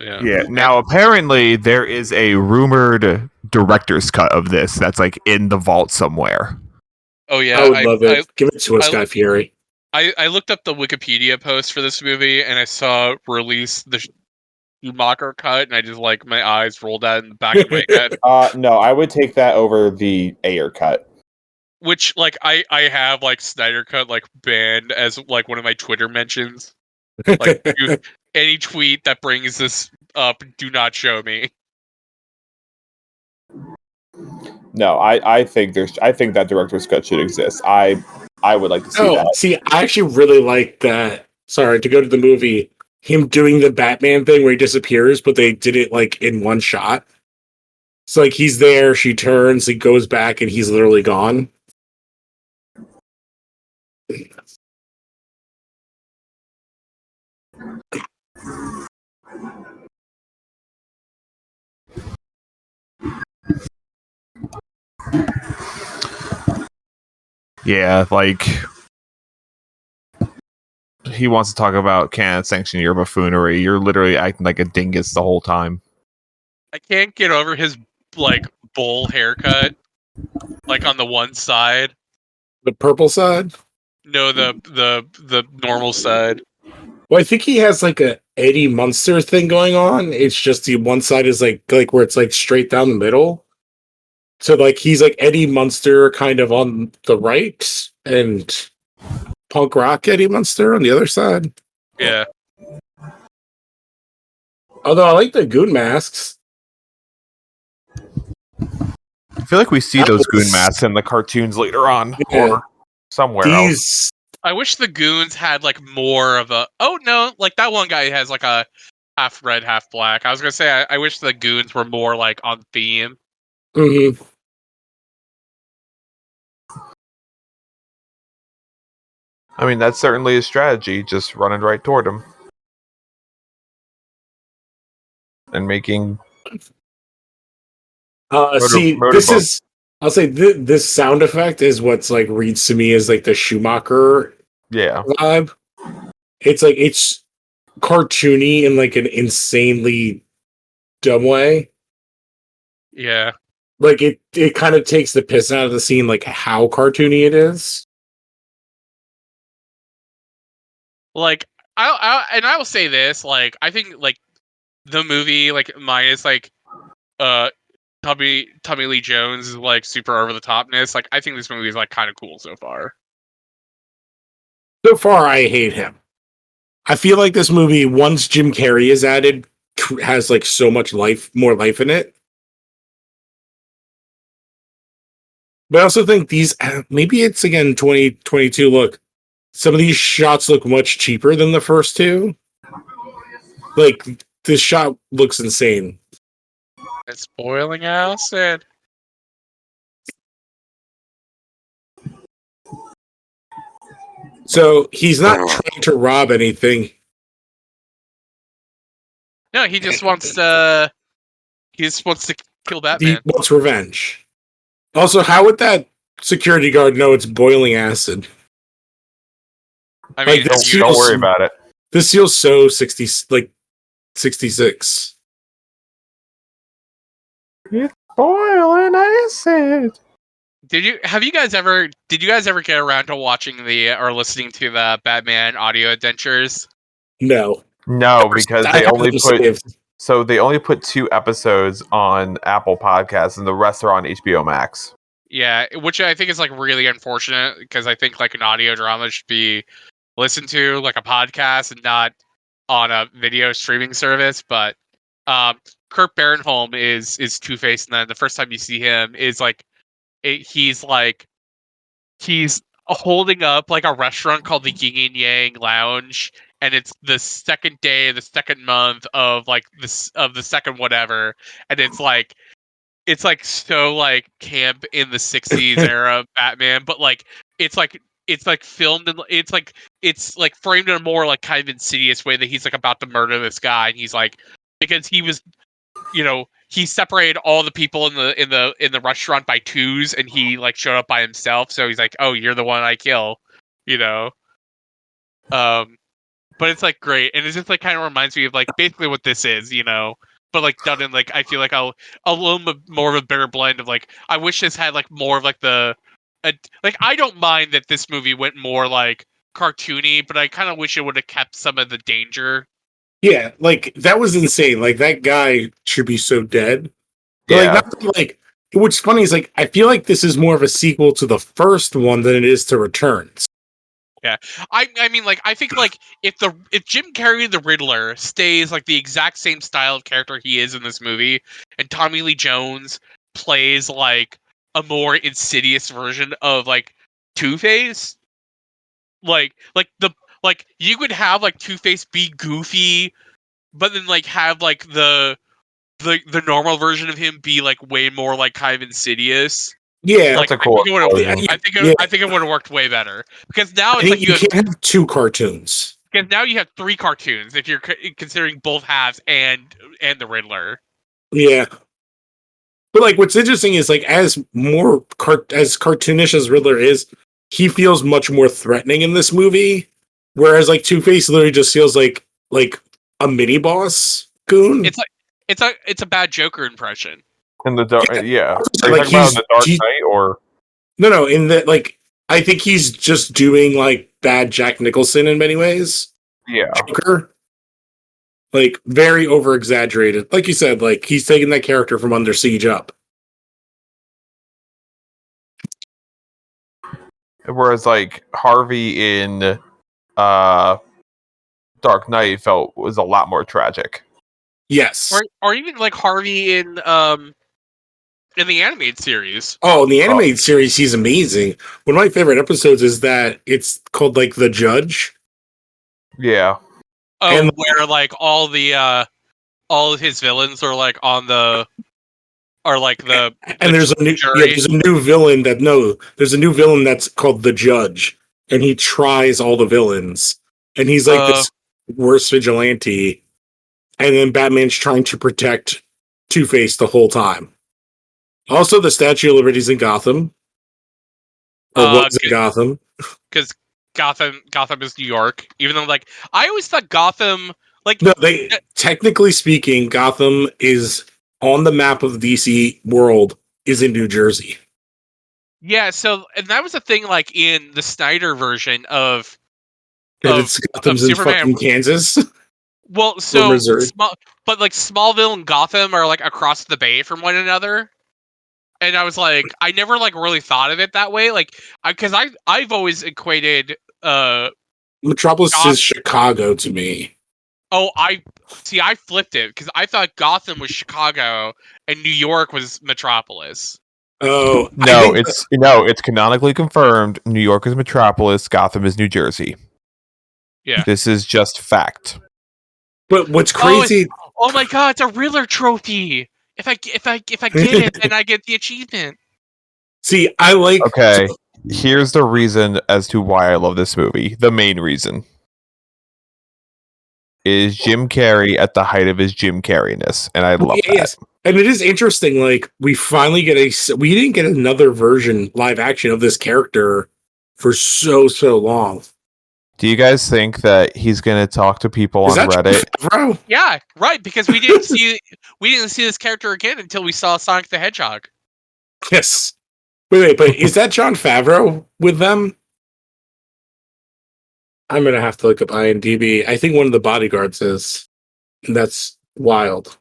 Yeah. Now, apparently, there is a rumored director's cut of this that's like in the vault somewhere. Oh yeah, I would love it. Give it to us, Guy Fieri. I looked up the Wikipedia post for this movie, and I saw release the Macher cut, and I just like my eyes rolled out in the back of my head. No, I would take that over the Ayer cut. Which like I have like Snyder cut like banned as like one of my Twitter mentions. Like any tweet that brings this up, do not show me. No, I think that director's cut should exist. I would like to see that. See, I actually really like that. Sorry, to go to the movie, him doing the Batman thing where he disappears, but they did it like in one shot. So like he's there, she turns, he goes back, and he's literally gone. Yeah, like he wants to talk about can't sanction your buffoonery. You're literally acting like a dingus the whole time. I can't get over his like bowl haircut, like on the one side. The purple side? No, the normal side. Well, I think he has like a Eddie Munster thing going on. It's just the one side is like where it's like straight down the middle. So like he's like Eddie Munster kind of on the right and punk rock Eddie Munster on the other side. Yeah. Although I like the goon masks. I feel like we see those goon masks in the cartoons later on. Yeah. somewhere else. These I wish the goons had like more of a. Oh no, like that one guy has like a half red, half black. I was gonna say I wish the goons were more like on theme. mhm. I mean, that's certainly a strategy, just running right toward him. And making See, motor this bump. is. I'll say this sound effect is what's like reads to me as like the Schumacher Yeah. vibe. It's like it's cartoony in like an insanely dumb way. Yeah, Like it kind of takes the piss out of the scene, like how cartoony it is. like I will say this, like I think like the movie, like minus like uh Tommy Lee Jones is like super over the topness. Like I think this movie is like kind of cool so far. So far, I hate him. I feel like this movie, once Jim Carrey is added, has like so much more life in it. But I also think these, maybe it's again 2022 look. Some of these shots look much cheaper than the first two. Like, this shot looks insane. It's boiling acid. So he's not trying to rob anything. No, he just wants to. He just wants to kill He Batman. wants revenge. Also, how would that security guard know it's boiling acid? I mean, Like, this Don't worry about it. This feels so 66. Boiling acid. did you guys ever get around to watching or listening to the Batman audio adventures? No. No, because I they have only them put saved. they only put 2 episodes on Apple Podcasts, and the rest are on HBO Max. Yeah, which I think is like really unfortunate because I think like an audio drama should be listened to like a podcast and not on a video streaming service. But Kurt Barinholm is Two-Face, and then the first time you see him is like he's holding up like a restaurant called the Yin and Yang Lounge, and it's the second day, the second month of like this of the second whatever, and it's like so like camp in the 60s era Batman, but like it's like filmed and it's like framed in a more like kind of insidious way that he's like about to murder this guy, and he's like, because he was, he separated all the people in the restaurant by twos, and he like showed up by himself, so he's like, oh, you're the one I kill, you know. But it's like great, and it just like kind of reminds me of like basically what this is, but like done in like I feel like a little bit more of a better blend of like, I wish this had like more of like like I don't mind that this movie went more like cartoony, but I kind of wish it would have kept some of the danger. Yeah, like that was insane. Like that guy should be so dead. But Yeah. like what's funny is like I feel like this is more of a sequel to the first one than it is to Returns. Yeah, I mean, like, I think like if Jim Carrey the Riddler stays like the exact same style of character he is in this movie, and Tommy Lee Jones plays like a more insidious version of like Two-Face, like you could have like Two-Face be goofy, but then like have like the normal version of him be like way more like kind of insidious. Yeah, Like, That's a cool I think it would have worked way better, because now it's like you can't have 2 cartoons. because now you have 3 cartoons if you're considering both halves and the Riddler. Yeah. But like what's interesting is like as cartoonish as Riddler is, he feels much more threatening in this movie. Whereas like Two-Face literally just feels like a mini boss goon. It's a bad Joker impression. In the dark, yeah. Are you Like, talking about in the Dark Knight, or No, in that, like, I think he's just doing like bad Jack Nicholson in many ways. yeah? Joker, like very over exaggerated. Like you said, like he's taking that character from Under Siege up. Whereas like Harvey in Dark Knight was a lot more tragic. Yes. Or even like Harvey in in the animated series. Oh, in the animated series, he's amazing. One of my favorite episodes is that it's called like The Judge. Yeah. Oh, And- where like all of his villains are like on the And there's a new jury. there's a new villain there's a new villain that's called The Judge, and he tries all the villains, and he's like this worst vigilante, and then Batman's trying to protect Two-Face the whole time. Also, the Statue of Liberty's in Gotham, or was in Gotham, because Gotham is New York. Even though, like, I always thought Gotham, like, no, they technically speaking, Gotham is on the map of the DC world is in New Jersey. yeah. So, and that was the thing, like in the Snyder version of Gotham's in Superman. fucking Kansas. Well, so Missouri. but like Smallville and Gotham are like across the bay from one another. And I was like, I never like really thought of it that way, like, because I've always equated. Metropolis is Chicago to me. Oh, I flipped it because I thought Gotham was Chicago and New York was Metropolis. Oh No, it's canonically confirmed. New York is Metropolis. Gotham is New Jersey. Yeah. This is just fact. But what's crazy? Oh my god, it's a Riddler trophy. If I get it, then I get the achievement. See, I like. Okay, here's the reason as to why I love this movie. The main reason is Jim Carrey at the height of his Jim Carreyness, and I love that. Yes, and it is interesting. Like we finally we didn't get another version live action of this character for so long. Do you guys think that he's going to talk to people on Reddit? Bro? Yeah, right. Because we didn't see this character again until we saw Sonic the Hedgehog. Yes. Wait, but is that Jon Favreau with them? I'm gonna have to look up IMDb. I think one of the bodyguards is. And that's wild.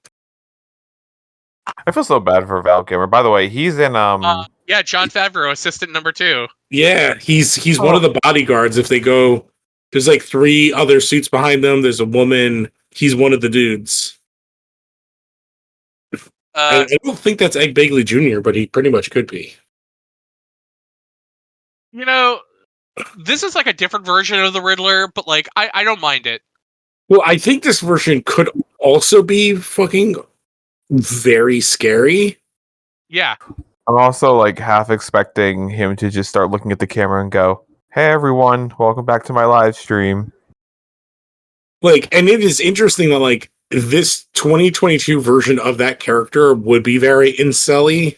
I feel so bad for Val Kilmer. By the way, he's in Yeah, Jon Favreau, assistant number 2. Yeah, he's one of the bodyguards. If they go, there's like 3 other suits behind them. There's a woman. He's one of the dudes. I don't think that's Ed Begley Jr., but he pretty much could be. You know, this is like a different version of the Riddler, but like I don't mind it. Well, I think this version could also be fucking very scary. Yeah. I'm also like half expecting him to just start looking at the camera and go, "Hey everyone, welcome back to my live stream." Like, and it is interesting that like this 2022 version of that character would be very incel-y.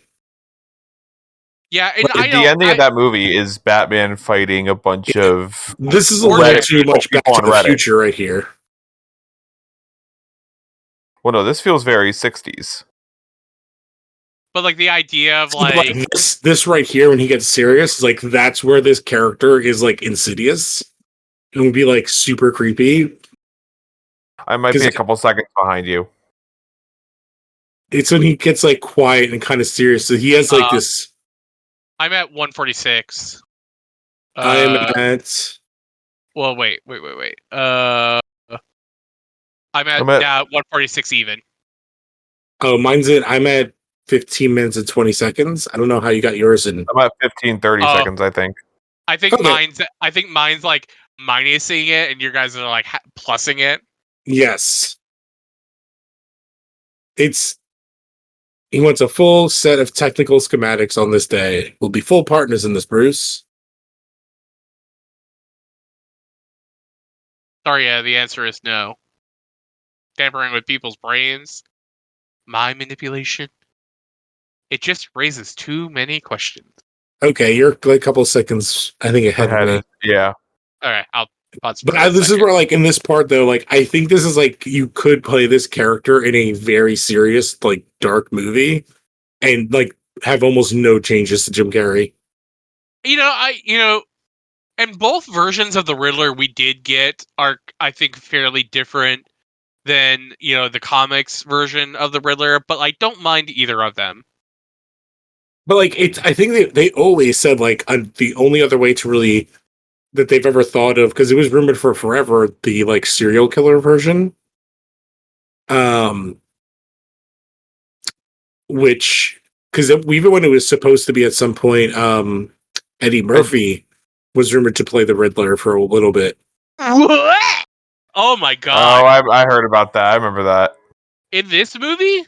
Yeah, and The ending of that movie is Batman fighting a bunch of. This is a little too much Back to the Future right here. Well, no, this feels very 60s. But like the idea of like this right here, when he gets serious, like that's where this character is like insidious. It would be like super creepy. I might be a couple seconds behind you. It's when he gets like quiet and kind of serious. So he has like this. I'm at 146. I'm at. Well, wait. I'm at now 146 even. Oh, I'm at 15 minutes and 20 seconds. I don't know how you got yours in. I'm at 30 seconds, I think. I think mine's like minusing it, and your guys are like plussing it. Yes. He wants a full set of technical schematics on this day. We'll be full partners in this, Bruce. Sorry, yeah, the answer is no. Tampering with people's brains, mind manipulation. It just raises too many questions. Okay, you're like a couple seconds, I think, ahead of me. Yeah. All right, I'll pause. But this is where, like, in this part, though, like, I think this is like you could play this character in a very serious, like, dark movie, and like have almost no changes to Jim Carrey. And both versions of the Riddler we did get are, I think, fairly different than the comics version of the Riddler. But I don't mind either of them. But like, I think they always said like the only other way to really that they've ever thought of, because it was rumored for forever, the like serial killer version, which because even when it was supposed to be at some point, Eddie Murphy was rumored to play the Riddler for a little bit. What? Oh my Oh, god! I heard about that. I remember that. In this movie?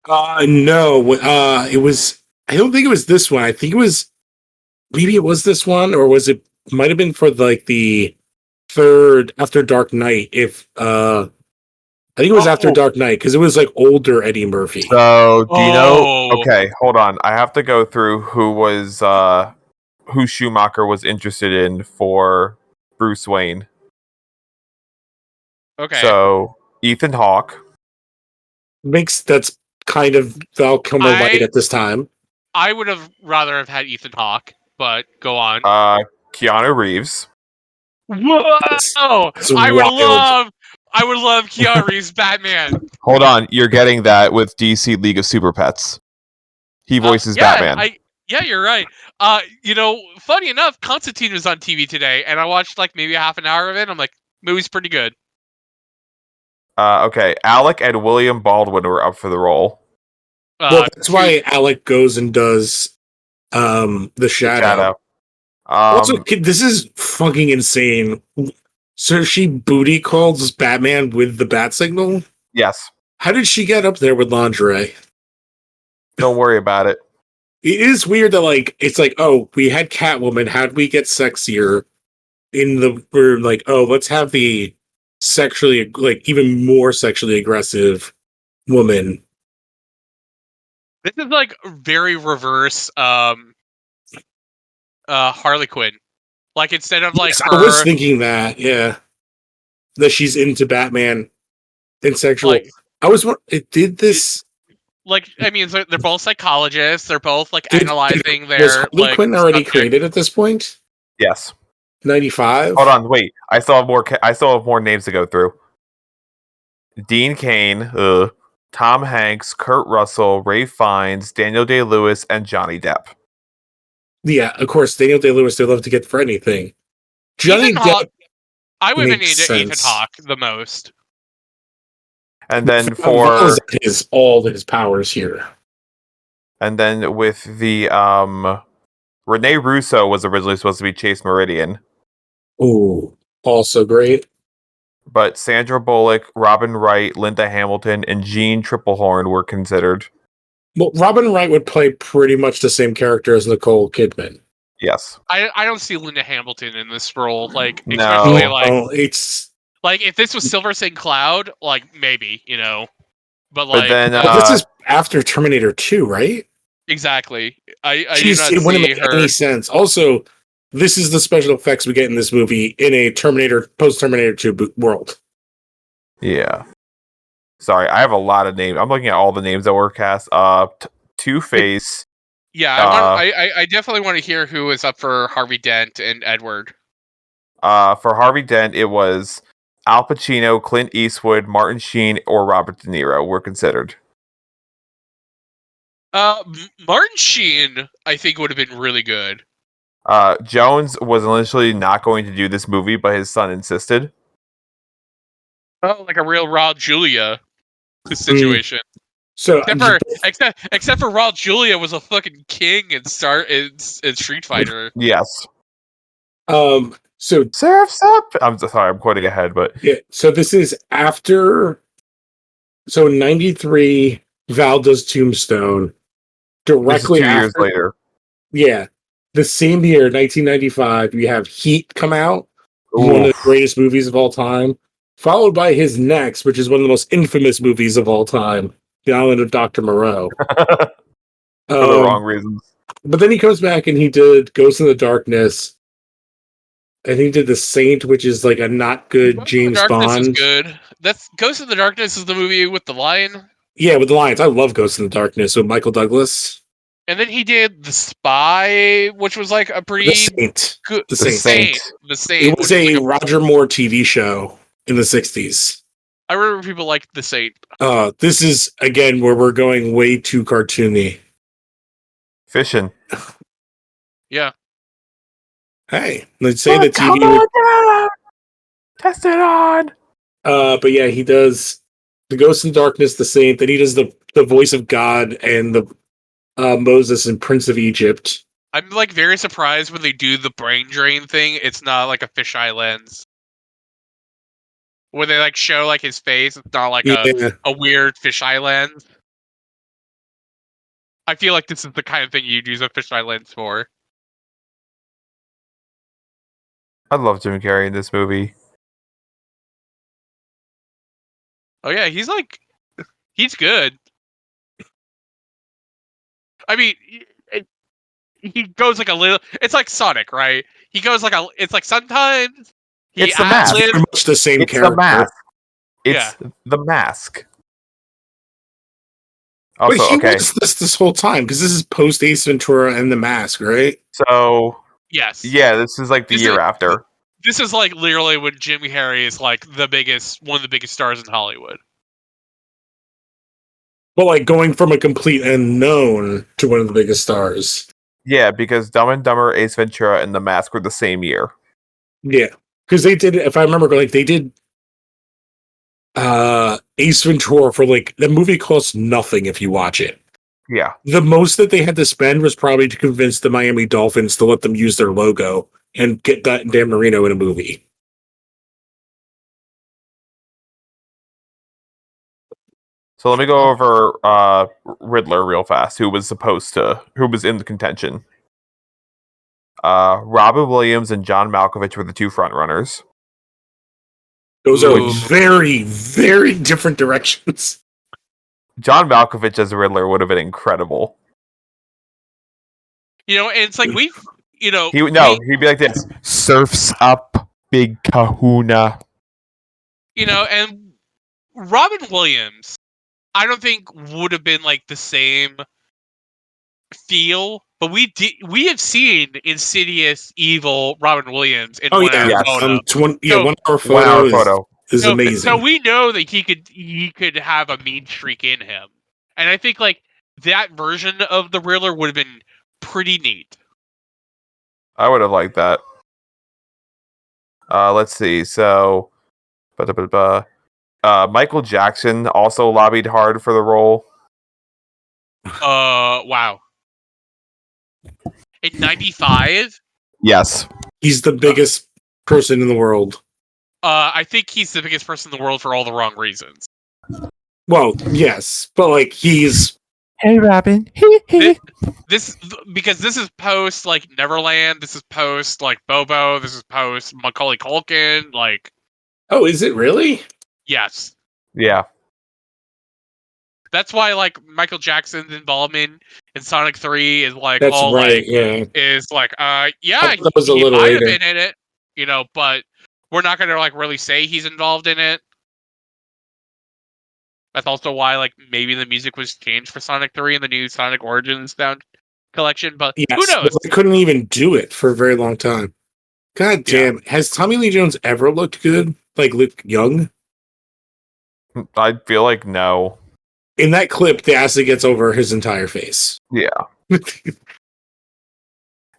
No, it was. I don't think it was this one. I think it was. Maybe it was this one, or was it? Might have been for like the third after Dark Knight. I think it was after Dark Knight because it was like older Eddie Murphy. So, do you know? Oh. Okay, hold on. I have to go through who Schumacher was interested in for Bruce Wayne. Okay. So, Ethan Hawke, That's kind of Val Kilmer light at this time. I would have rather have had Ethan Hawke, but go on. Keanu Reeves, Whoa! That's I would wild. love Keanu Reeves Batman. hold on, you're getting that with DC League of Super Pets. He voices Batman. Yeah, you're right. Funny enough, Constantine was on TV today, and I watched like maybe half an hour of it. I'm like, movie's pretty good. Okay, Alec and William Baldwin were up for the role. Well, that's why Alec goes and does the Shadow. Also, this is fucking insane. So she booty calls Batman with the bat signal? Yes. How did she get up there with lingerie? Don't worry about it. It is weird that it's like, oh, we had Catwoman. How did we get sexier? We're like, oh, let's have the sexually, even more sexually aggressive woman. This is like very reverse Harley Quinn. Like instead of like her, I was thinking that, yeah, that she's into Batman and sexual. It did this. I mean, they're both psychologists. They're both analyzing their. Was Harley Quinn already created at this point? Yes. 95. Hold on, wait. I still have more. I still have more names to go through. Dean Cain, Tom Hanks, Kurt Russell, Ray Fiennes, Daniel Day-Lewis, and Johnny Depp. Yeah, of course, Daniel Day-Lewis. They love to get for anything. Johnny Depp. I would have been into Ethan Hawke the most. And then all his powers here. And then with the Rene Russo was originally supposed to be Chase Meridian. Ooh, also great. But Sandra Bullock, Robin Wright, Linda Hamilton, and Jean Triplehorn were considered. Well, Robin Wright would play pretty much the same character as Nicole Kidman. Yes. I don't see Linda Hamilton in this role. Especially it's if this was Silver St. Cloud, maybe, But then this is after Terminator 2, right? Exactly. I it wouldn't make any sense. Also, this is the special effects we get in this movie in a post-Terminator 2 world. Yeah. Sorry, I have a lot of names. I'm looking at all the names that were cast. Two-Face. Yeah, I definitely want to hear who is up for Harvey Dent and Edward. For Harvey Dent, it was Al Pacino, Clint Eastwood, Martin Sheen, or Robert De Niro were considered. Martin Sheen, I think, would have been really good. Jones was initially not going to do this movie, but his son insisted. Oh, like a real Raul Julia situation. So except for Raul Julia was a fucking king in Street Fighter. Yes. So Surf's Up. I'm sorry, I'm quoting ahead, but yeah. So this is after. So in '93, Val does Tombstone. Directly 2 years later. Yeah, the same year, 1995, we have Heat come out, one of the greatest movies of all time, followed by his next, which is one of the most infamous movies of all time, The Island of Dr. Moreau. For the wrong reasons. But then he comes back and he did Ghost in the Darkness. And he did The Saint, which is like a not good James Bond. Is good. That's Ghost in the Darkness is the movie with the lion. Yeah, with the lions. I love Ghost in the Darkness with Michael Douglas. And then he did The Spy, which was like a pretty good. The Saint. It was a Roger Moore TV show in the 60s. I remember people liked The Saint. This is, again, where we're going way too cartoony. Fishing. Yeah. Hey, let's say the TV. Test it on. But yeah, he does the Ghost in Darkness, The Saint. Then he does the voice of God and Moses and Prince of Egypt. I'm like very surprised when they do the brain drain thing. It's not like a fisheye lens. When they like show like his face, it's not like Yeah. a weird fisheye lens. I feel like this is the kind of thing you'd use a fisheye lens for. I love Jim Carrey in this movie. Oh yeah, he's good. I mean, he goes like a little. It's like Sonic, right? He goes like a. It's like sometimes he It's the mask. ad-libs- Pretty much the same It's character. the mask. It's Yeah. the mask. Wait, Also, he okay. was this whole time because this is post Ace Ventura and the Mask, right? So Yes. yeah, this is like the This year is- after. This is like literally when Jim Carrey is like one of the biggest stars in Hollywood. But like going from a complete unknown to one of the biggest stars. Yeah, because Dumb and Dumber, Ace Ventura, and The Mask were the same year. Yeah, because they did. If I remember, like they did Ace Ventura for like the movie costs nothing if you watch it. Yeah. The most that they had to spend was probably to convince the Miami Dolphins to let them use their logo and get that Dan Marino in a movie. So let me go over Riddler real fast, who was in the contention. Robin Williams and John Malkovich were the two frontrunners. Those are Ooh. very, very different directions. John Malkovich as Riddler would have been incredible. You know, and it's like we've, you know, He'd be like this: "Surfs up, big Kahuna." you know, and Robin Williams, I don't think would have been like the same feel, but we have seen Insidious, Evil Robin Williams in Oh 1 yeah, hour Yes. photo. yeah, So- 1 hour 1 photo hour is, photo. is amazing. So we know that he could have a mean streak in him, and I think like that version of the Riddler would have been pretty neat. I would have liked that. Let's see. So, Michael Jackson also lobbied hard for the role. Wow. In '95, Yes. He's the biggest person in the world. I think he's the biggest person in the world for all the wrong reasons. Well, yes, but like he's Hey, Robin. Because this is post like Neverland, this is post like Bobo, this is post Macaulay Culkin. Like, oh, is it really? yes, Yeah. that's why like Michael Jackson's involvement in Sonic 3 is like That's all right. like Yeah, is like that was a he little might have later. been in it, you know, but we're not gonna like really say he's involved in it. That's also why like maybe the music was changed for Sonic 3 in the new Sonic Origins sound collection, but who Yes, knows? but they couldn't even do it for a very long time. God damn! Has Tommy Lee Jones ever looked good? Like looked young? I feel like no. In that clip, the acid gets over his entire face. Yeah.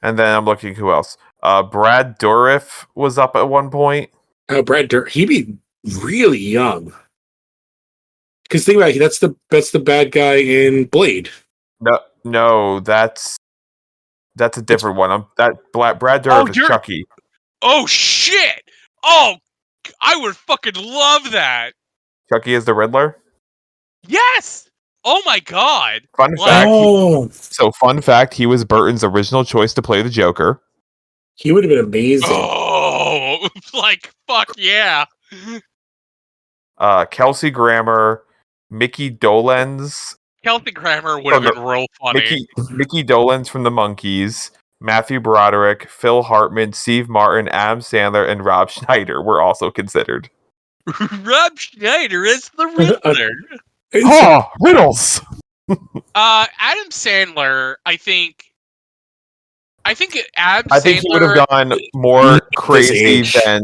And then I'm looking who else. Brad Dourif was up at one point. Brad Dirt, he'd be really young. Because think about it, that's the bad guy in Blade. No, that's a different one. Brad Dourif is you're- Chucky. Oh shit! Oh, I would fucking love that. Chucky is the Riddler. Yes. Oh my god. Fun Like- fact. Oh, Fun fact: he was Burton's original choice to play the Joker. he would have been amazing. Oh, like fuck yeah. Kelsey Grammer, Mickey Dolenz, Kelsey Grammer would have been real funny. Mickey Dolenz from the Monkees, Matthew Broderick, Phil Hartman, Steve Martin, Adam Sandler, and Rob Schneider were also considered. Rob Schneider is the Riddler. Oh, riddles! Adam Sandler, I think Adam I think he would have gone more crazy age. than.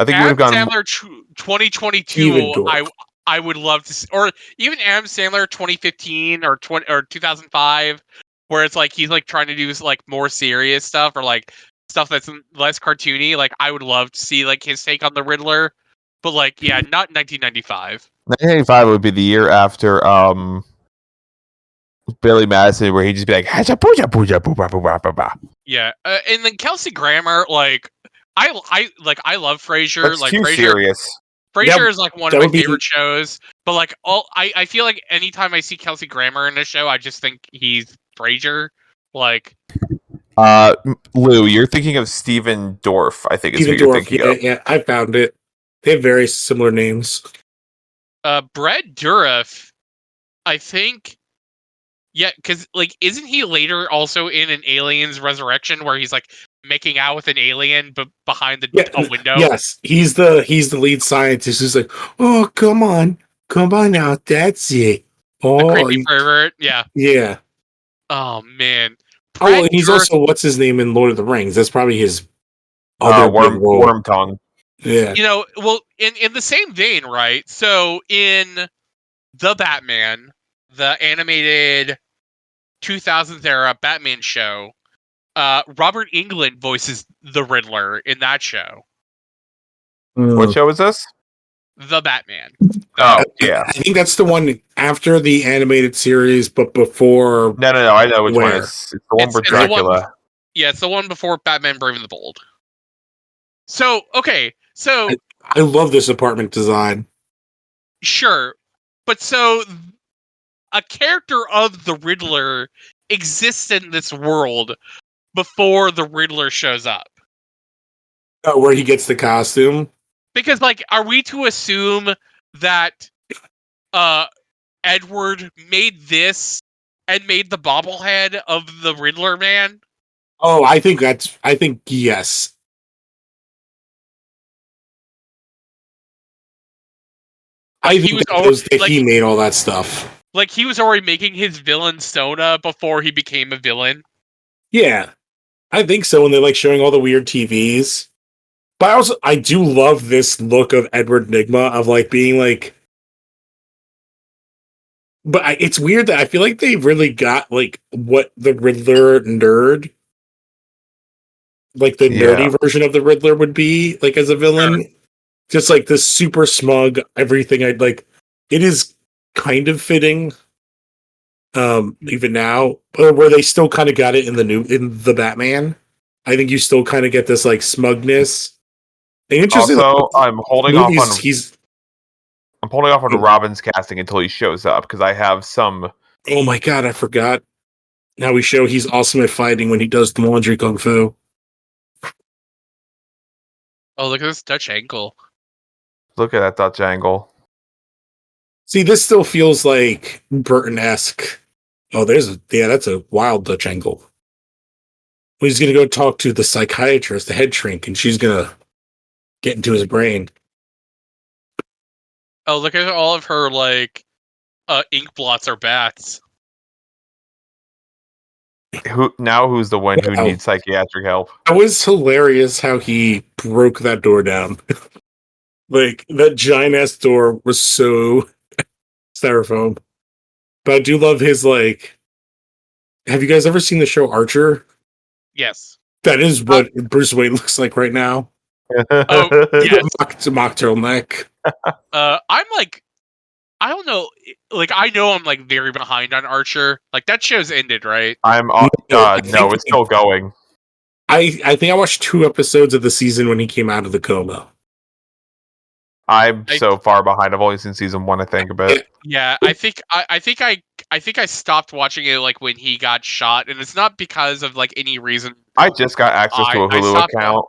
I think he would have Adam gone. Sandler 2022. Even Dorf. I would love to see, or even Adam Sandler 2015 or 2005, where it's like he's like trying to do like more serious stuff or like stuff that's less cartoony. Like I would love to see like his take on the Riddler, but like yeah, not 1995. 1985 would be the year after Billy Madison, where he'd just be like, "Hacha pooja pooja pooja pooja pooja." Yeah, and then Kelsey Grammer, like I love Frasier. That's Like too serious. Frasier is like one of that my would be- favorite shows. But like I feel like anytime I see Kelsey Grammer in a show, I just think he's Frasier. Like Lou, you're thinking of Steven Dorff, I think is who Steven you're Dorff. thinking of. Yeah, I found it. They have very similar names. Brett Dourif, I think. Yeah, because like, isn't he later also in an Aliens Resurrection where he's like making out with an alien, but behind a window? Yes, he's the lead scientist who's like, oh, come on now, that's it. The Oh, creepy pervert. Yeah. yeah. Oh man. Oh, well, Brett and he's Dourif- also what's his name in Lord of the Rings. That's probably his other big role. Worm tongue. Yeah, you know, well, in the same vein, right? So in the Batman, the animated 2000s era Batman show, Robert Englund voices the Riddler in that show. What show is this? The Batman. Oh, yeah. I think that's the one after the animated series, but before. No. I know which one. Where? It's the one It's for the one- Dracula. Yeah, it's the one before Batman Brave and the Bold. So, okay. So, I love this apartment design. sure. But so, a character of the Riddler exists in this world before the Riddler shows up. Oh, where he gets the costume. Because, like, are we to assume that Edward made this and made the bobblehead of the Riddler man? Oh, I think yes. I He think was that already- was that like- he made all that stuff. Like, he was already making his villain Sona before he became a villain. Yeah, I think so. When they're like showing all the weird TVs, but I do love this look of Edward Nygma of like being like. But it's weird that I feel like they really got like what the Riddler nerd, like the nerdy version of the Riddler would be like as a villain. Sure. Just like this super smug everything. I'd like. It is kind of fitting. Even now, where they still kind of got it in the Batman. I think you still kind of get this like smugness. And interesting. Also, I'm holding off on. I'm holding off on Yeah. Robin's casting until he shows up because I have some. Oh my god, I forgot. Now we show he's awesome at fighting when he does the laundry kung fu. Oh, look at this Dutch ankle. Look at that Dutch angle. See, this still feels like Burton-esque. Oh, that's a wild Dutch angle. Well, he's gonna go talk to the psychiatrist, the head shrink, and she's gonna get into his brain. Oh, look at all of her like ink blots are bats. Who's the one who needs psychiatric help? It was hilarious how he broke that door down. Like that giant ass door was so styrofoam. But I do love his like. Have you guys ever seen the show Archer? Yes. That is what Bruce Wayne looks like right now. Oh, yes. Mock turtleneck. I'm like, I don't know. Like, I know I'm like very behind on Archer. Like that show's ended, right? No, it's still going. I think I watched 2 episodes of the season when he came out of the coma. I'm so far behind. I've only seen season 1, I think, a bit. Yeah, I think I stopped watching it like when he got shot, and it's not because of like any reason. I just got access to a Hulu account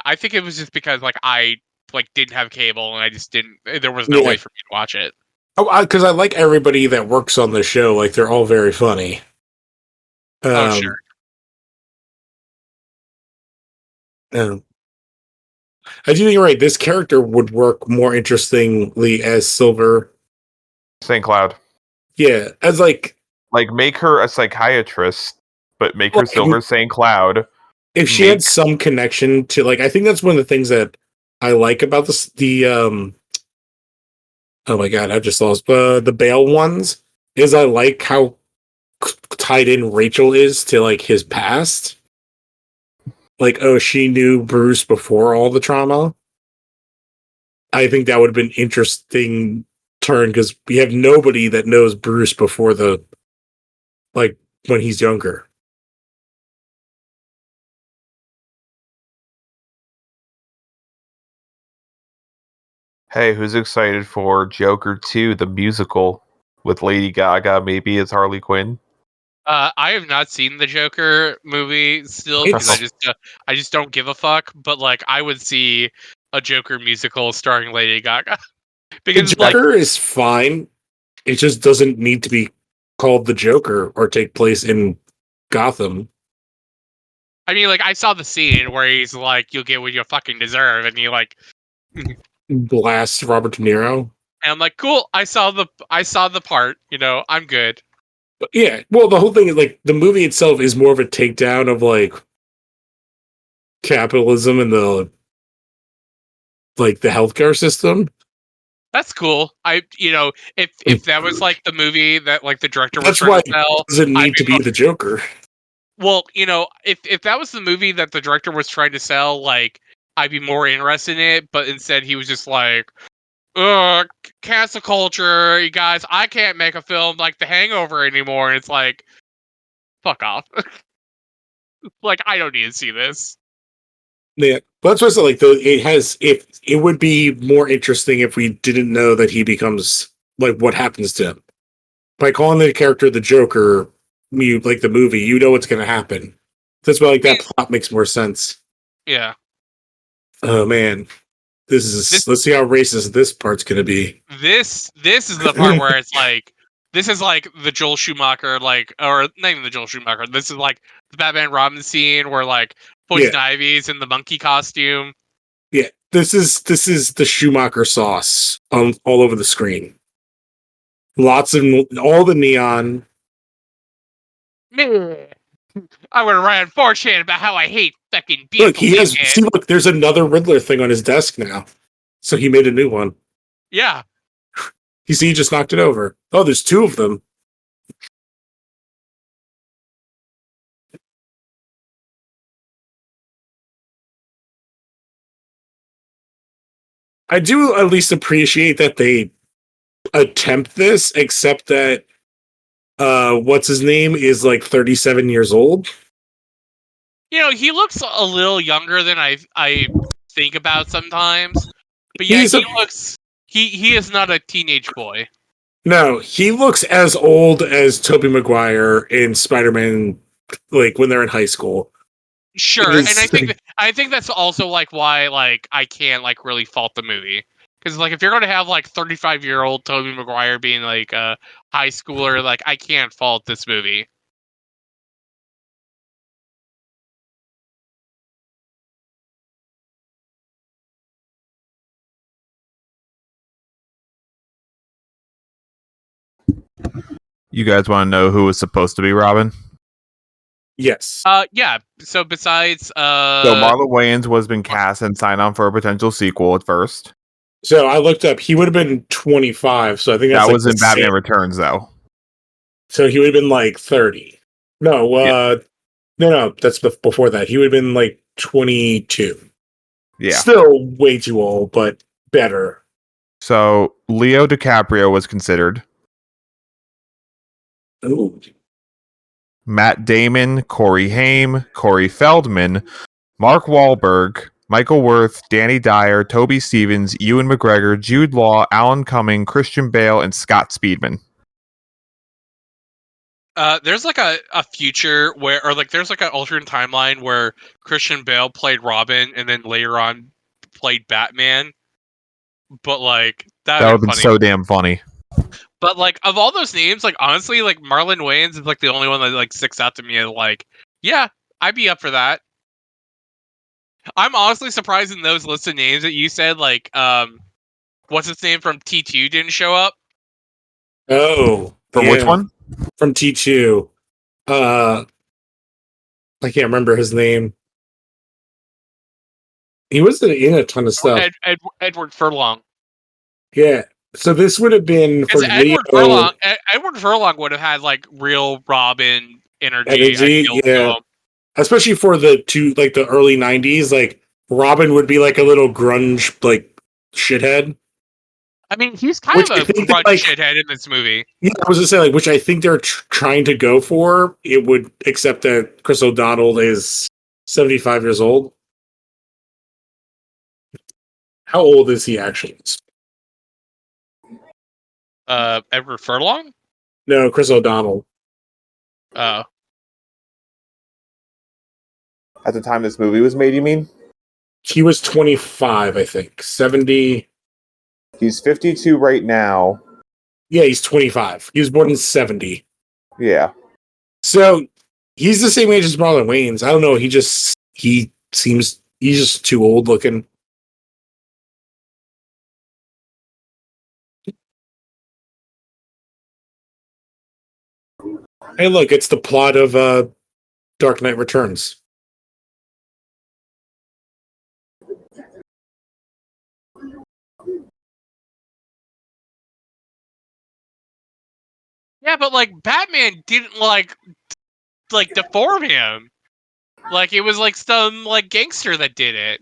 I think it was just because like I didn't have cable and I just didn't. There was no way for me to watch it. Oh, because I like everybody that works on the show. Like they're all very funny. Sure. I do think you're right. This character would work more interestingly as Silver St. Cloud. Yeah, as like make her a psychiatrist, but make her Silver St. Cloud. If she had some connection to I think that's one of the things that I like about this. Oh my god, I just lost the Bale ones. Is I like how tied in Rachel is to his past. She knew Bruce before all the trauma. I think that would have been interesting turn because we have nobody that knows Bruce before when he's younger. Hey, who's excited for Joker 2, the musical, with Lady Gaga maybe as Harley Quinn? I have not seen the Joker movie still because I just don't give a fuck. But like, I would see a Joker musical starring Lady Gaga The because like, Joker is fine. It just doesn't need to be called the Joker or take place in Gotham. I mean, like I saw the scene where he's like, "You'll get what you fucking deserve," and he like, Blast Robert De Niro. and I'm like, "Cool, I saw the part. You know, I'm good." But yeah, well, the whole thing is like the movie itself is more of a takedown of like capitalism and the healthcare system. That's cool. If that was like the movie that like the director was That's trying why to sell, it doesn't I'd need to be the Joker. well, if that was the movie that the director was trying to sell, like I'd be more interested in it. But instead, he was just like, "Ugh, cancel culture, you guys. I can't make a film like The Hangover anymore." And it's like, fuck off. Like I don't need to see this. Yeah, but that's what's like if it would be more interesting if we didn't know that he becomes like what happens to him. By calling the character the Joker, you like the movie, you know what's gonna happen. That's why like that plot makes more sense. Yeah. Oh man. Let's see how racist this part's gonna be. This is the part where it's like this is like the Joel Schumacher or not even the Joel Schumacher. This is like the Batman Robin scene where like Poison Ivy's in the monkey costume. Yeah, this is the Schumacher sauce all over the screen. Lots of all the neon. I would write on 4chan about how I hate fucking Look, beautiful he has. women. See, look, there's another Riddler thing on his desk now. So he made a new one. Yeah. You see, he just knocked it over. Oh, there's two of them. I do at least appreciate that they attempt this, except that what's his name is like 37 years old. He looks a little younger than I think about sometimes. But yeah, he is not a teenage boy. No, he looks as old as Tobey Maguire in Spider-Man, like when they're in high school. Sure, and I think that's also like why like I can't like really fault the movie because like if you're going to have like 35-year-old Tobey Maguire being like a high schooler, like I can't fault this movie. You guys want to know who was supposed to be Robin? Yes. Yeah. So besides, So Marlon Wayans was been cast and signed on for a potential sequel at first. So I looked up. He would have been 25. So I think that's That like was in Batman Returns, though. So he would have been like 30. No, no. That's before that. He would have been like 22. Yeah. Still way too old, but better. So Leo DiCaprio was considered. Ooh. Matt Damon, Corey Haim, Corey Feldman, Mark Wahlberg, Michael Worth, Danny Dyer, Toby Stevens, Ewan McGregor, Jude Law, Alan Cumming, Christian Bale, and Scott Speedman. There's like a future where, or like there's like an alternate timeline where Christian Bale played Robin and then later on played Batman. But like that would have been so damn funny. But like of all those names, like honestly, like Marlon Wayans is like the only one that like sticks out to me as like, yeah, I'd be up for that. I'm honestly surprised in those list of names that you said, like, what's his name from T2 didn't show up. Oh, from which one? From T2. I can't remember his name. He was in a ton of stuff. Edward Furlong. Yeah. So this would have been for Edward Furlong would have had like real Robin energy. Yeah. Especially for the early 90s, like Robin would be like a little grunge like shithead. I mean, he's kind Which of I a think crud that, like, shithead in this movie. yeah, I was gonna say, like, which I think they're trying to go for. It would, except that Chris O'Donnell is 75 years old. How old is he actually? Edward Furlong? No, Chris O'Donnell. Oh. At the time this movie was made, you mean? He was 25, I think. 70. He's 52 right now. Yeah, he's 25. He was born in 70. Yeah. So he's the same age as Marlon Wayans. I don't know. He's just too old looking. Hey, look, it's the plot of Dark Knight Returns. Yeah, but like Batman didn't like deform him. Like it was like some like gangster that did it.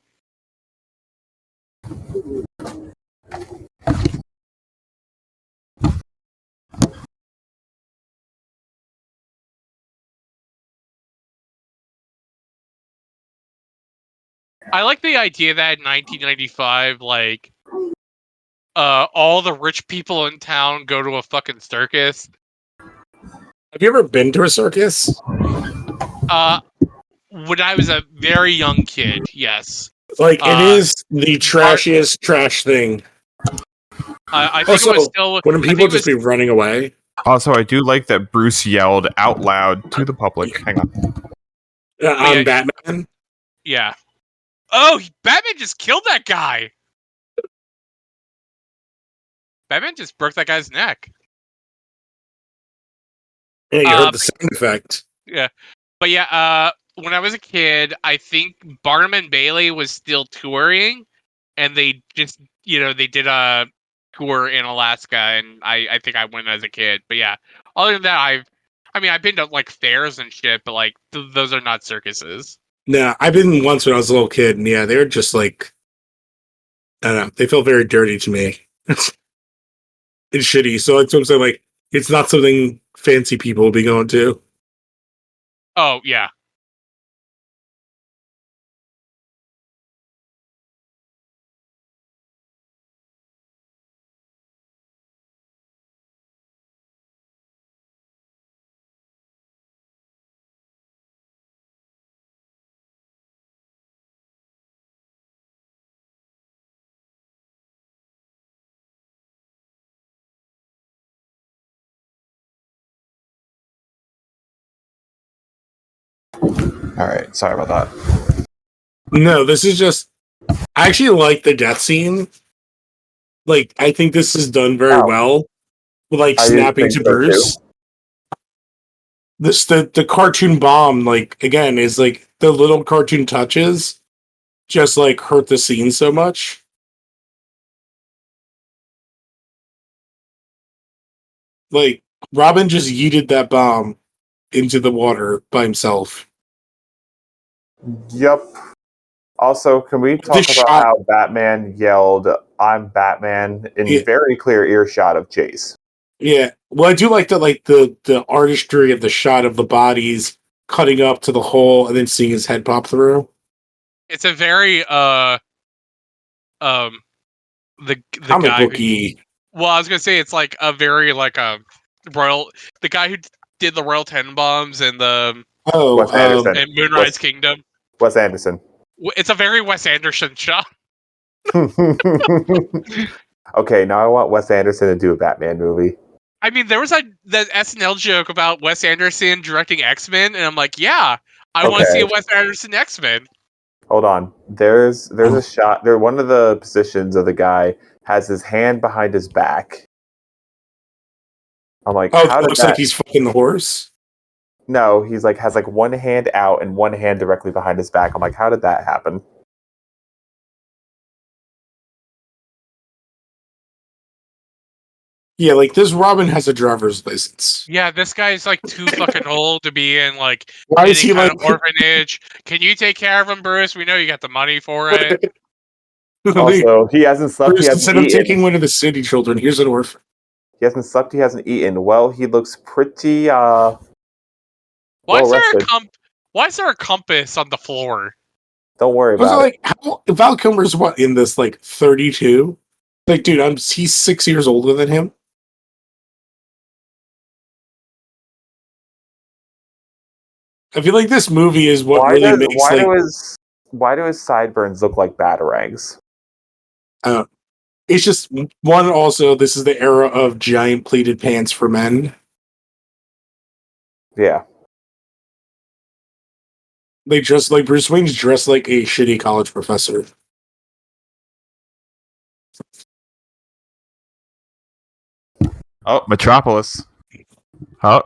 I like the idea that in 1995, like, all the rich people in town go to a fucking circus. Have you ever been to a circus? When I was a very young kid, yes. Like, it is the trashiest trash thing. I think Also, it was still. wouldn't people just be running away? Also, I do like that Bruce yelled out loud to the public. Hang on. On yeah, Batman? Yeah. Oh, Batman just killed that guy. Batman just broke that guy's neck. Yeah, you heard the sound effect. Yeah. But yeah, when I was a kid, I think Barnum and Bailey was still touring, and they just, they did a tour in Alaska, and I think I went as a kid. But yeah, other than that, I've been to like fairs and shit, but like those are not circuses. No, I've been once when I was a little kid, and yeah, they were just like, I don't know, they felt very dirty to me. It's shitty. So that's what I'm saying, like, it's not something fancy people will be going to. Oh yeah. All right. Sorry about that. No, this is just, I actually like the death scene. Like, I think this is done very well. With, like, I snapping think to so, Bruce. The cartoon bomb, like, again, is like the little cartoon touches just like hurt the scene so much. Like, Robin just yeeted that bomb into the water by himself. Yep. Also, can we talk about how Batman yelled, "I'm Batman," in very clear earshot of Chase? Yeah. Well, I do like the artistry of the shot of the bodies cutting up to the hole and then seeing his head pop through. It's a very the comic guy booky. Well, I was gonna say it's like a very like a the guy who did the Royal Tenenbaums and the Wes Anderson. and Moonrise Kingdom. Wes Anderson. It's a very Wes Anderson shot. Okay, now I want Wes Anderson to do a Batman movie. I mean, there was that SNL joke about Wes Anderson directing X-Men, and I'm like, yeah, I want to see a Wes Anderson X-Men. Hold on. There's a shot. One of the positions of the guy has his hand behind his back. I'm like, how it looks like he's fucking the horse? No, he's like has like one hand out and one hand directly behind his back. I'm like, how did that happen? Yeah, like this Robin has a driver's license. Yeah, this guy's like too fucking old to be in like Why is he kind like of orphanage. Can you take care of him, Bruce? We know you got the money for it. Also, he hasn't slept. He hasn't Instead of eaten. taking one of the city children, here's an orphan. He hasn't slept. He hasn't eaten. Well, he looks pretty Why well is there rested. Why is there a compass on the floor? Don't worry I was about it. like, how, Val Kilmer's what in this, like 32? Like, dude, he's 6 years older than him. I feel like this movie is what really makes Why do his sideburns look like batarangs? It's just one. Also, this is the era of giant pleated pants for men. Yeah. They dress like Bruce Wayne's dressed like a shitty college professor. Oh, Metropolis. Oh.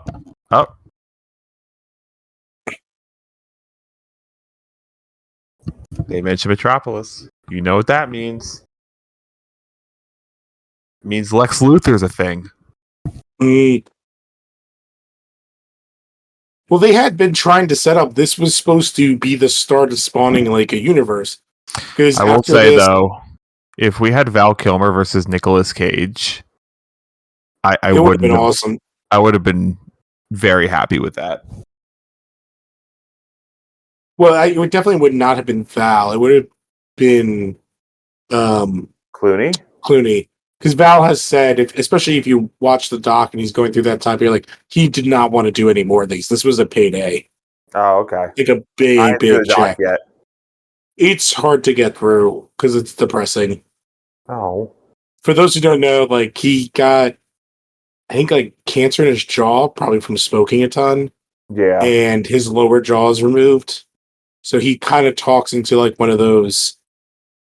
They mentioned Metropolis. You know what that means. It means Lex Luthor's a thing. Mm. Well, they had been trying to set up. This was supposed to be the start of spawning like a universe. Because I will say though, if we had Val Kilmer versus Nicolas Cage, I it would have wouldn't been have, awesome. I would have been very happy with that. Well, it definitely would not have been Val. It would have been Clooney. Because Val has said, especially if you watch the doc and he's going through that time, you're like, he did not want to do any more of these. This was a payday. Oh, okay. Like a I big, haven't seen big the doc check. yet. It's hard to get through because it's depressing. Oh. For those who don't know, like he got, I think, like cancer in his jaw, probably from smoking a ton, Yeah. and his lower jaw is removed. So he kind of talks into like one of those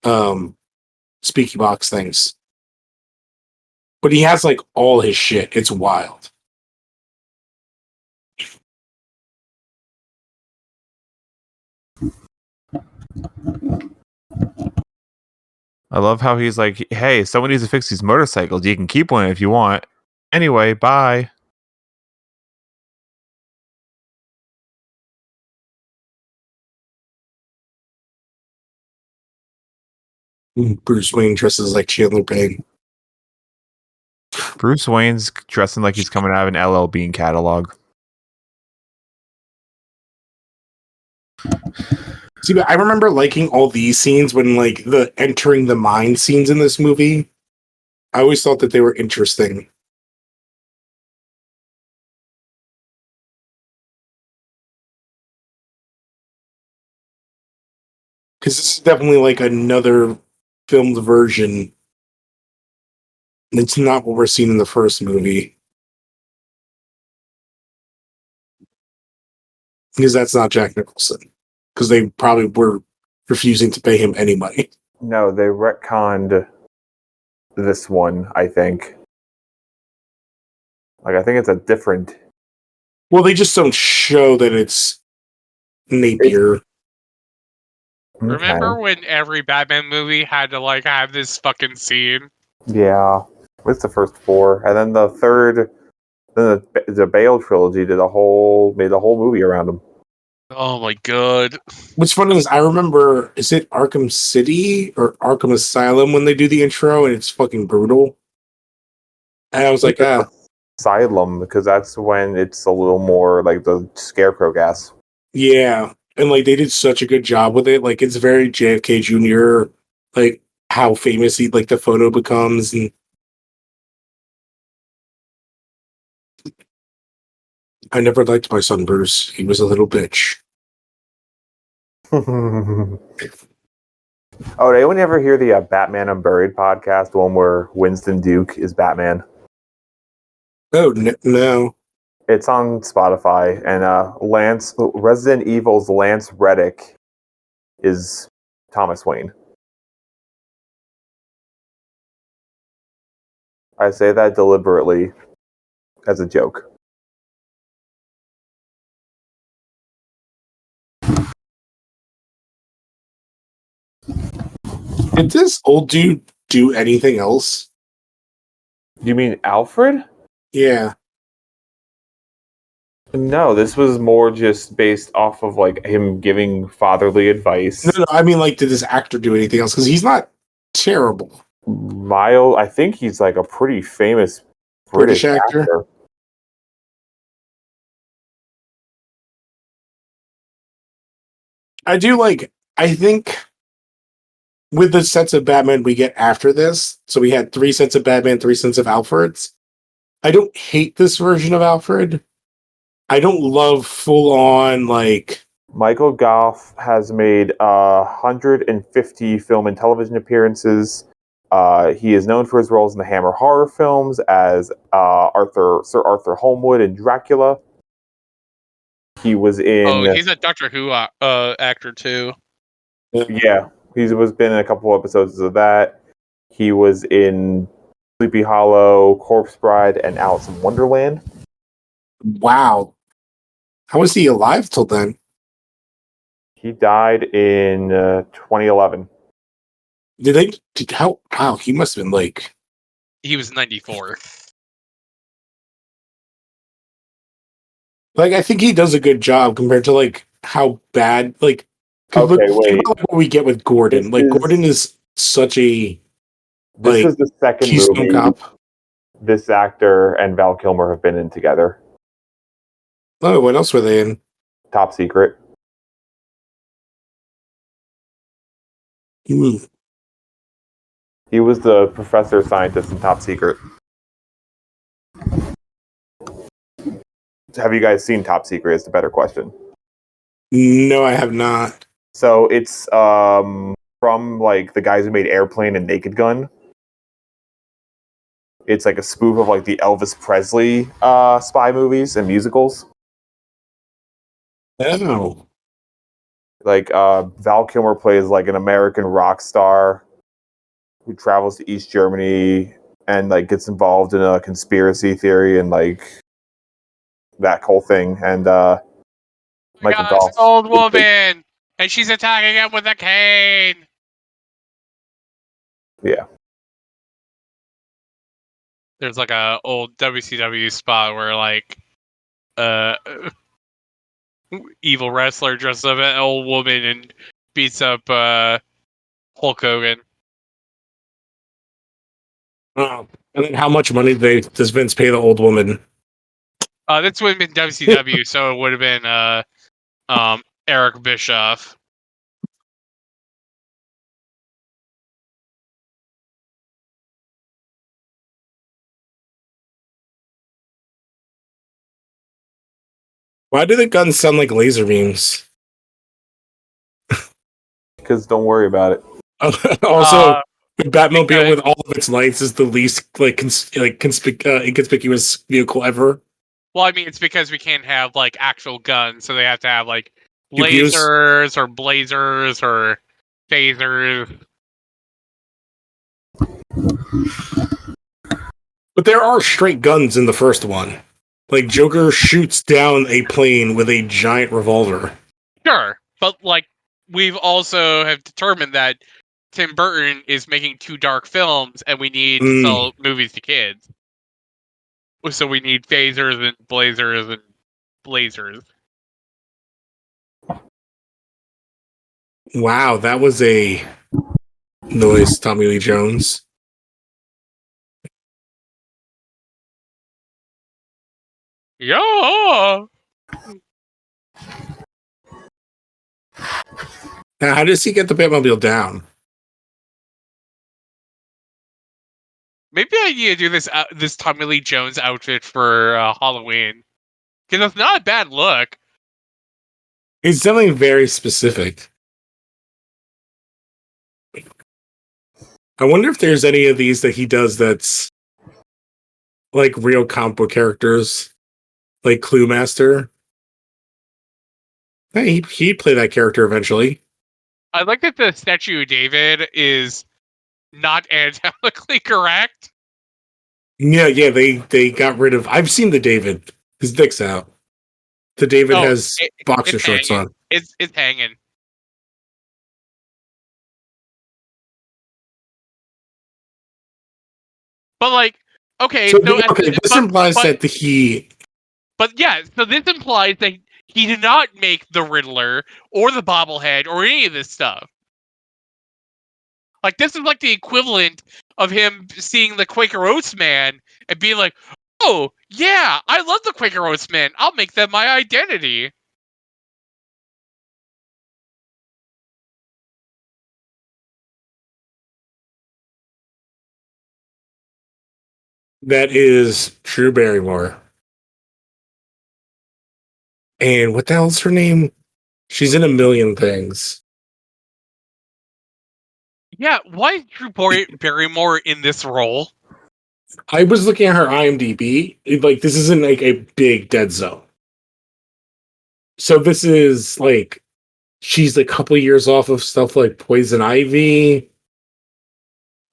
speaky box things. But he has like all his shit. It's wild. I love how he's like, hey, someone needs to fix these motorcycles. You can keep one if you want. Anyway, bye. Bruce Wayne dresses like Chandler Bing. Bruce Wayne's dressing like he's coming out of an LL Bean catalog. See, but I remember liking all these scenes when, like, the entering the mine scenes in this movie. I always thought that they were interesting. Because this is definitely like another filmed version. And it's not what we're seeing in the first movie. Because that's not Jack Nicholson. Because they probably were refusing to pay him any money. No, they retconned this one, I think. Like, I think it's a different... Well, they just don't show that it's Napier. Remember when every Batman movie had to like have this fucking scene? Yeah. It's the first four. And then the third... Then the Bale trilogy made the whole movie around him. Oh my god. What's funny is I remember, is it Arkham City or Arkham Asylum when they do the intro and it's fucking brutal? And I was like, Asylum, because that's when it's a little more like the Scarecrow gas. yeah. And like they did such a good job with it. Like it's very JFK Jr., like how famous he like the photo becomes. And I never liked my son Bruce. He was a little bitch. Oh, did anyone ever hear the Batman Unburied podcast, the one where Winston Duke is Batman? Oh, no. It's on Spotify, and Resident Evil's Lance Reddick is Thomas Wayne. I say that deliberately as a joke. Did this old dude do anything else? You mean Alfred? Yeah. No, this was more just based off of like him giving fatherly advice. No, I mean, like, did this actor do anything else? Because he's not terrible. Miles, I think he's like a pretty famous British actor. I think with the sets of Batman we get after this, so we had 3 sets of Batman, 3 sets of Alfreds. I don't hate this version of Alfred. I don't love full on like. Michael Gough has made 150 film and television appearances. He is known for his roles in the Hammer horror films as Sir Arthur Holmwood in Dracula. He was in. Oh, he's a Doctor Who actor too. Yeah, was been in a couple episodes of that. He was in Sleepy Hollow, Corpse Bride, and Alice in Wonderland. Wow, how was he alive till then? He died in 2011. Wow, he must have been like. He was 94. Like, I think he does a good job compared to like how bad like. Okay, think about what we get with Gordon. Gordon is such a. This is the second Keystone movie Cop. this actor and Val Kilmer have been in together. Oh, what else were they in? Top Secret. Hmm. He was the professor scientist in Top Secret. Have you guys seen Top Secret? Is the better question. No, I have not. So it's from like the guys who made Airplane and Naked Gun. It's like a spoof of like the Elvis Presley spy movies and musicals. Oh. Like Val Kilmer plays like an American rock star who travels to East Germany and like gets involved in a conspiracy theory and like that whole thing. And Michael Gough, an old woman, and she's attacking him with a cane. Yeah. There's like a old WCW spot where like evil wrestler dresses up an old woman and beats up Hulk Hogan. Oh. And then how much money does Vince pay the old woman? This would have been WCW, so it would have been Eric Bischoff. Why do the guns sound like laser beams? Because don't worry about it. Also, the Batmobile with all of its lights is the least inconspicuous vehicle ever. Well, I mean, it's because we can't have like actual guns, so they have to have like Pew-pews? lasers or blazers or phasers. But there are straight guns in the first one. Like, Joker shoots down a plane with a giant revolver. Sure, but like we've also have determined that Tim Burton is making 2 dark films, and we need to sell movies to kids. So we need phasers and blazers and blazers. Wow, that was a noise, Tommy Lee Jones. Yeah. Now, how does he get the Batmobile down? Maybe I need to do this Tommy Lee Jones outfit for Halloween, because it's not a bad look. It's definitely very specific. I wonder if there's any of these that he does that's like real comic book characters, like Clue Master. Hey, he'd play that character eventually. I like that the statue of David is not anatomically correct. Yeah, they got rid of. I've seen the David. His dick's out. The David has boxer shorts hanging. on. It's hanging. But like, okay, this implies that he. But yeah, so this implies that he did not make the Riddler or the bobblehead or any of this stuff. Like, this is like the equivalent of him seeing the Quaker Oats man and being like, oh, yeah, I love the Quaker Oats man. I'll make them my identity. That is Drew Barrymore. And what the hell's her name? She's in a million things. Yeah, why is Drew Barrymore in this role? I was looking at her IMDb. Like, this isn't like a big dead zone. So this is like, she's a couple years off of stuff like Poison Ivy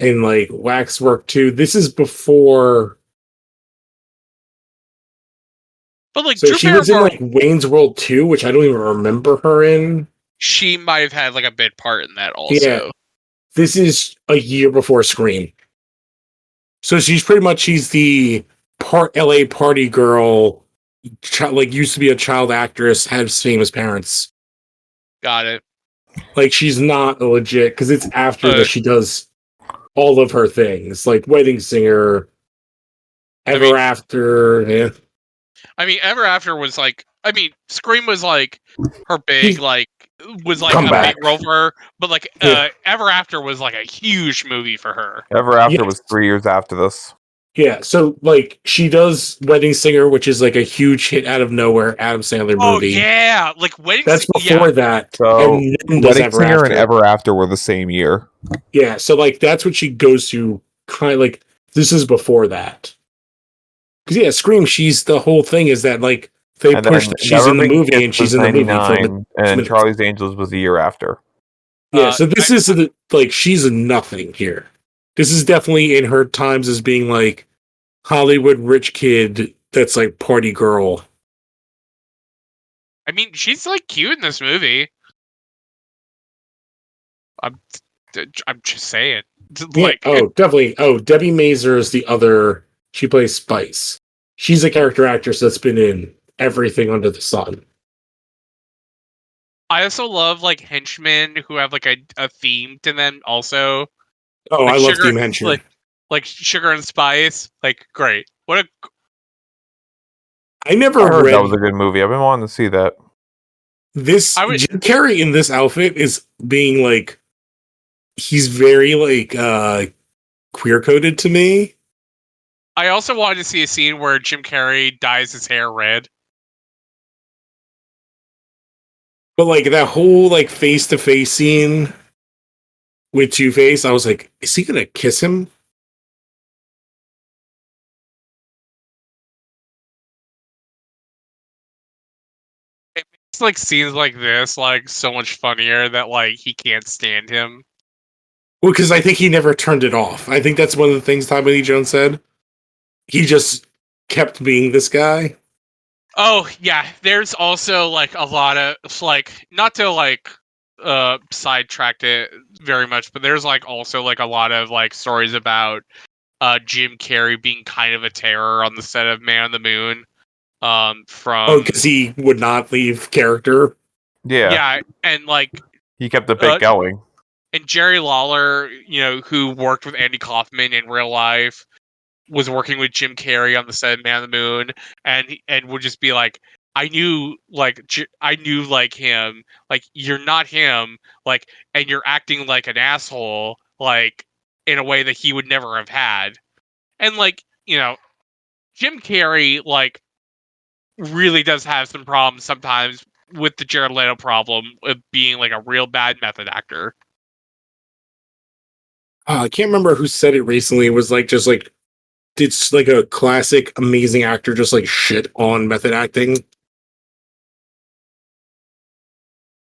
and like Waxwork 2. This is before. But like, So Drew she was in Barrymore, like Wayne's World 2, which I don't even remember her in. she might have had like a bit part in that also. Yeah. This is a year before Scream. So she's the LA party girl, like used to be a child actress, has famous parents. Got it. Like, she's not a legit, because it's after that she does all of her things, like Wedding Singer, Ever After. Yeah. I mean, Ever After was like, Scream was like her big, like, was like Comeback. a big role for her, but like, Yeah. Ever After was like a huge movie for her. Ever After Yes. was 3 years after this. Yeah, so like she does Wedding Singer, which is like a huge hit out of nowhere, Adam Sandler movie. Oh yeah, like That's before that. So And then does Wedding Ever Singer After. and Ever After were the same year. Yeah, so like that's what she goes to, kind of like, this is before that. Because yeah, Scream, she's the whole thing is that like they And push then that she's in the Never Been movie Kissed and she's was in the movie for 99, and Charlie's Angels was the year after. Yeah, so this is like she's a nothing here. This is definitely in her times as being like Hollywood rich kid that's like party girl. I mean, she's like cute in this movie. I'm just saying. Like, Yeah, definitely. Oh, Debbie Mazur is the other. She plays Spice. She's a character actress that's been in everything under the sun. I also love like henchmen who have like a theme to them also. Oh, Like I love Sugar, Team Henchmen. like Sugar and Spice. Like, great. What a I never I heard read that was a good movie. I've been wanting to see that. this. Jim Carrey in this outfit is being like, he's very like queer coded to me. I also wanted to see a scene where Jim Carrey dyes his hair red. But like that whole like face to face scene with Two-Face, I was like, is he gonna kiss him? It makes like scenes like this like so much funnier that like he can't stand him. Well, because I think he never turned it off. I think that's one of the things Tommy Lee Jones said. He just kept being this guy. Oh yeah, there's also like a lot of like, not to like sidetrack it very much, but there's like also like a lot of like stories about Jim Carrey being kind of a terror on the set of Man on the Moon. From because he would not leave character. Yeah, and like he kept the bit going. And Jerry Lawler, you know, who worked with Andy Kaufman in real life, was working with Jim Carrey on the set of Man on the Moon, and would just be like, I knew like him, like you're not him, like, and you're acting like an asshole, like in a way that he would never have had, and like, you know, Jim Carrey like really does have some problems sometimes with the Jared Leto problem of being like a real bad method actor. I can't remember who said it recently. It was like, just like, it's like a classic amazing actor just like shit on method acting.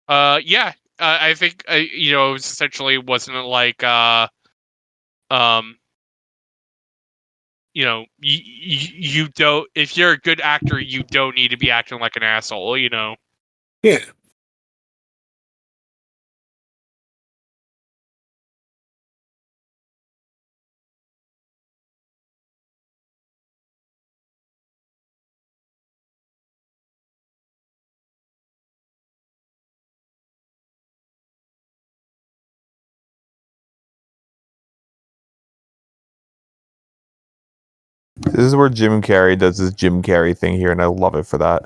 Yeah, I think you know, it was essentially wasn't like you know, you don't, if you're a good actor, you don't need to be acting like an asshole, you know. Yeah. This is where Jim Carrey does his Jim Carrey thing here, and I love it for that.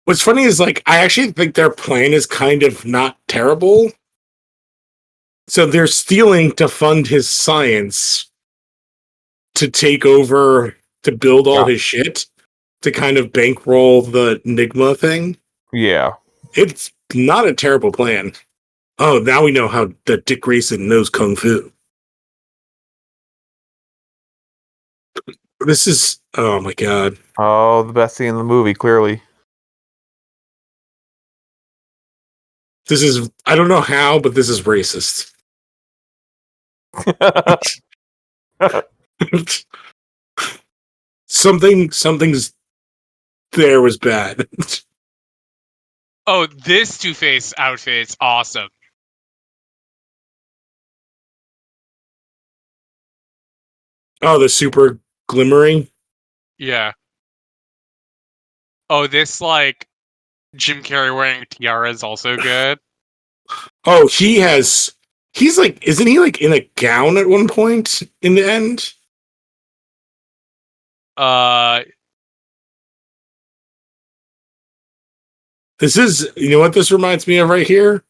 What's funny is, like, I actually think their plan is kind of not terrible. So they're stealing to fund his science to take over, to build all his shit, to kind of bankroll the Enigma thing. Yeah. It's not a terrible plan. Oh, now we know how that Dick Grayson knows Kung Fu. This is, oh my god. Oh, the best scene in the movie, clearly. This is, I don't know how, but this is racist. Something's there was bad. Oh, this Two-Face outfit's awesome. Oh, the super glimmering. Yeah. Oh, this, like, Jim Carrey wearing a tiara is also good. Oh, he's like, isn't he like in a gown at one point in the end? This is, you know what this reminds me of right here?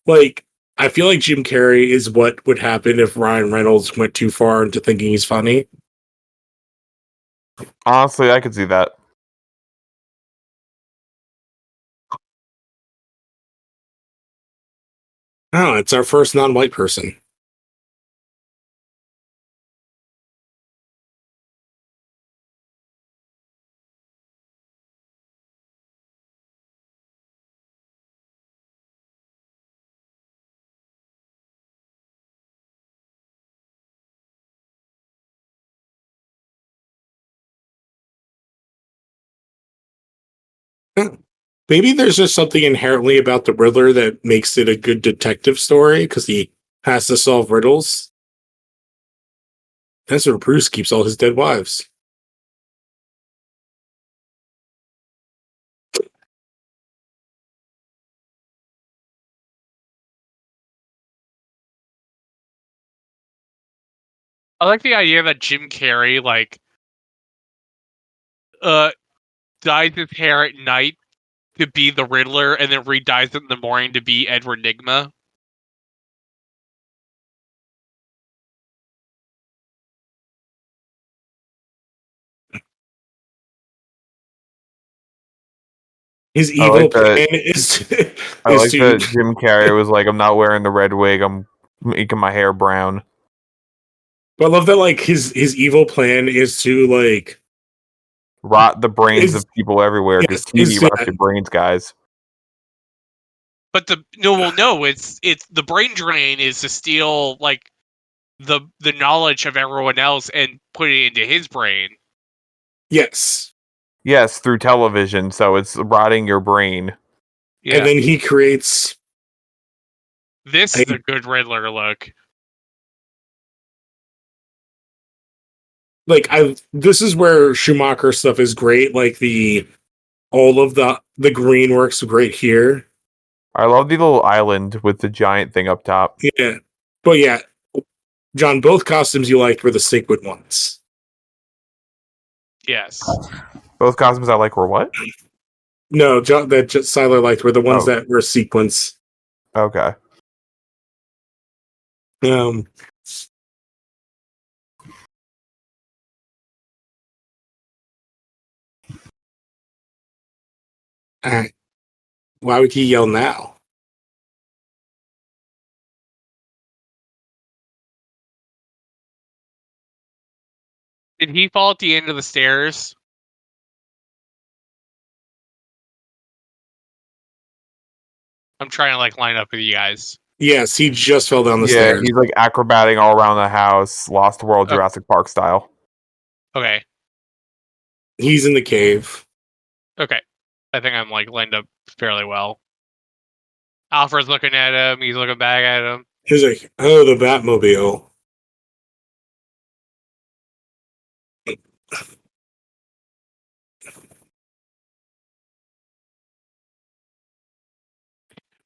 Like, I feel like Jim Carrey is what would happen if Ryan Reynolds went too far into thinking he's funny. Honestly, I could see that. Oh, it's our first non-white person. Maybe there's just something inherently about the Riddler that makes it a good detective story because he has to solve riddles. That's where Bruce keeps all his dead wives. I like the idea that Jim Carrey, like, dyes his hair at night to be the Riddler and then re-dyes it in the morning to be Edward Nygma. His evil plan is I like to. that Jim Carrey was like, I'm not wearing the red wig, I'm making my hair brown. But I love that, like, his evil plan is to, like, Rot the brains of people everywhere, because TV rots your brains, guys. But it's the brain drain is to steal, like, the knowledge of everyone else and put it into his brain. Yes. Yes, through television, so it's rotting your brain. Yeah. And then he creates. This is a good Riddler look. Like, this is where Schumacher stuff is great. Like, all of the green works great here. I love the little island with the giant thing up top. Yeah. But yeah, John, both costumes you liked were the sequin ones. Yes. Both costumes I like were what? No, John, that Siler liked were the ones that were sequins. Okay. Why would he yell now? Did he fall at the end of the stairs? I'm trying to, like, line up with you guys. Yes, he just fell down the stairs. Yeah, he's like acrobating all around the house, Lost World, Jurassic Park style. Okay. He's in the cave. Okay. I think I'm, like, lined up fairly well. Alfred's looking at him. He's looking back at him. He's like, oh, the Batmobile.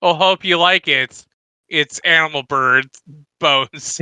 Oh, hope you like it. It's animal bird bones.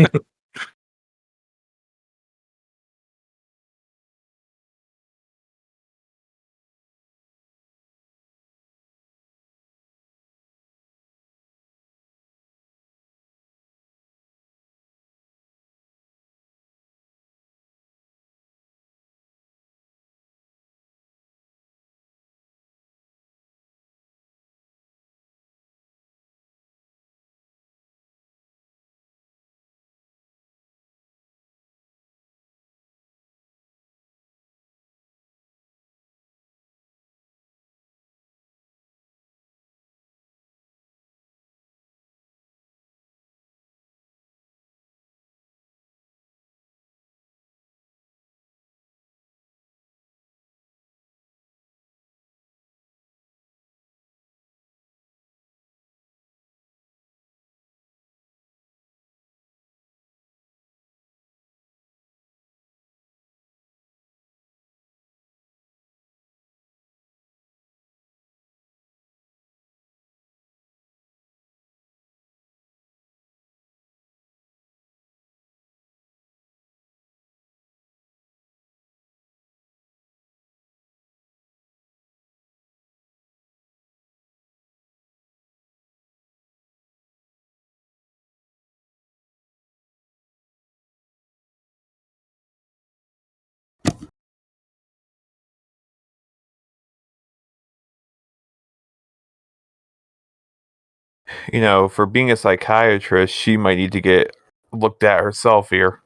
for being a psychiatrist, she might need to get looked at herself here.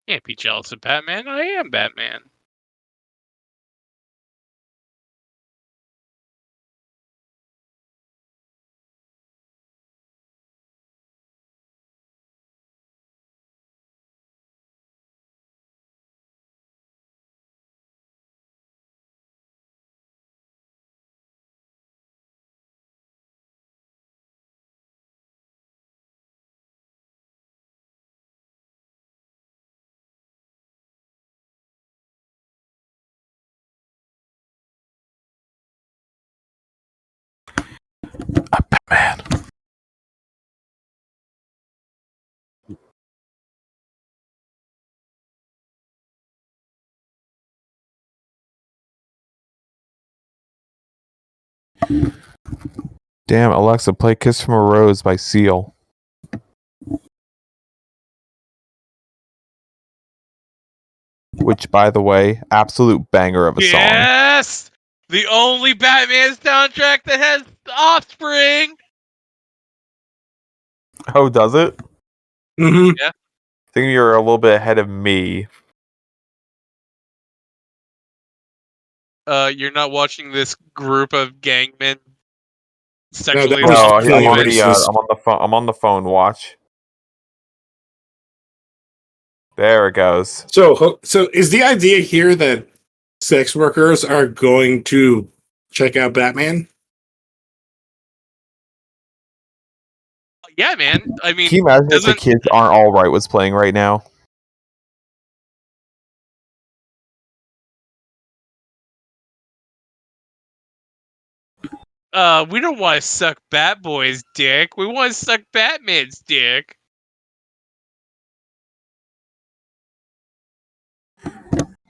Can't be jealous of Batman. I am Batman. Batman. Damn, Alexa, play Kiss from a Rose by Seal. Which, by the way, absolute banger of a song. Yes! The only Batman soundtrack that has Offspring! Oh, does it? Mm-hmm. I think you're a little bit ahead of me. You're not watching this group of gangmen No, sexually that was No, assaulting definitely I'm women? already. racist. I'm on the phone. I'm on the phone. Watch. There it goes. So is the idea here that sex workers are going to check out Batman? Yeah, man. I mean, Can you imagine if the doesn't Kids Aren't All Right was playing right now? we don't want to suck Batboy's dick. We want to suck Batman's dick.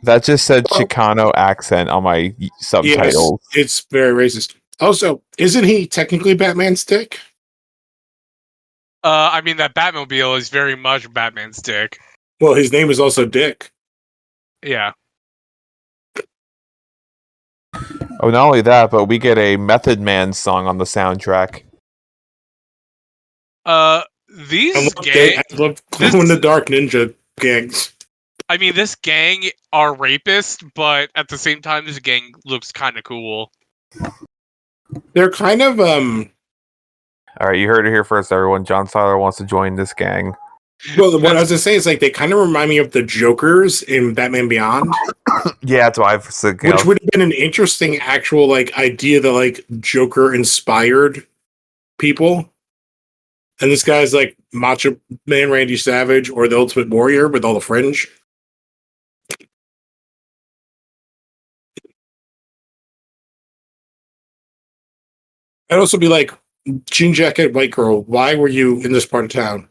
That just said Chicano accent on my subtitles. Yes, it's very racist. Also, isn't he technically Batman's dick? I mean, that Batmobile is very much Batman's dick. Well, his name is also Dick. Yeah. Oh, not only that, but we get a Method Man song on the soundtrack. These gang. I love glow in the dark ninja gangs. I mean, this gang are rapists, but at the same time, this gang looks kind of cool. They're kind of All right, you heard it here first, everyone. John Seiler wants to join this gang. well, what I was gonna say is like they kind of remind me of the Jokers in Batman Beyond, Yeah, that's why I've said. which would have been an interesting actual like idea that like Joker inspired people. And this guy's like Macho Man Randy Savage or the Ultimate Warrior with all the fringe. I'd also be like, jean jacket, white girl, why were you in this part of town?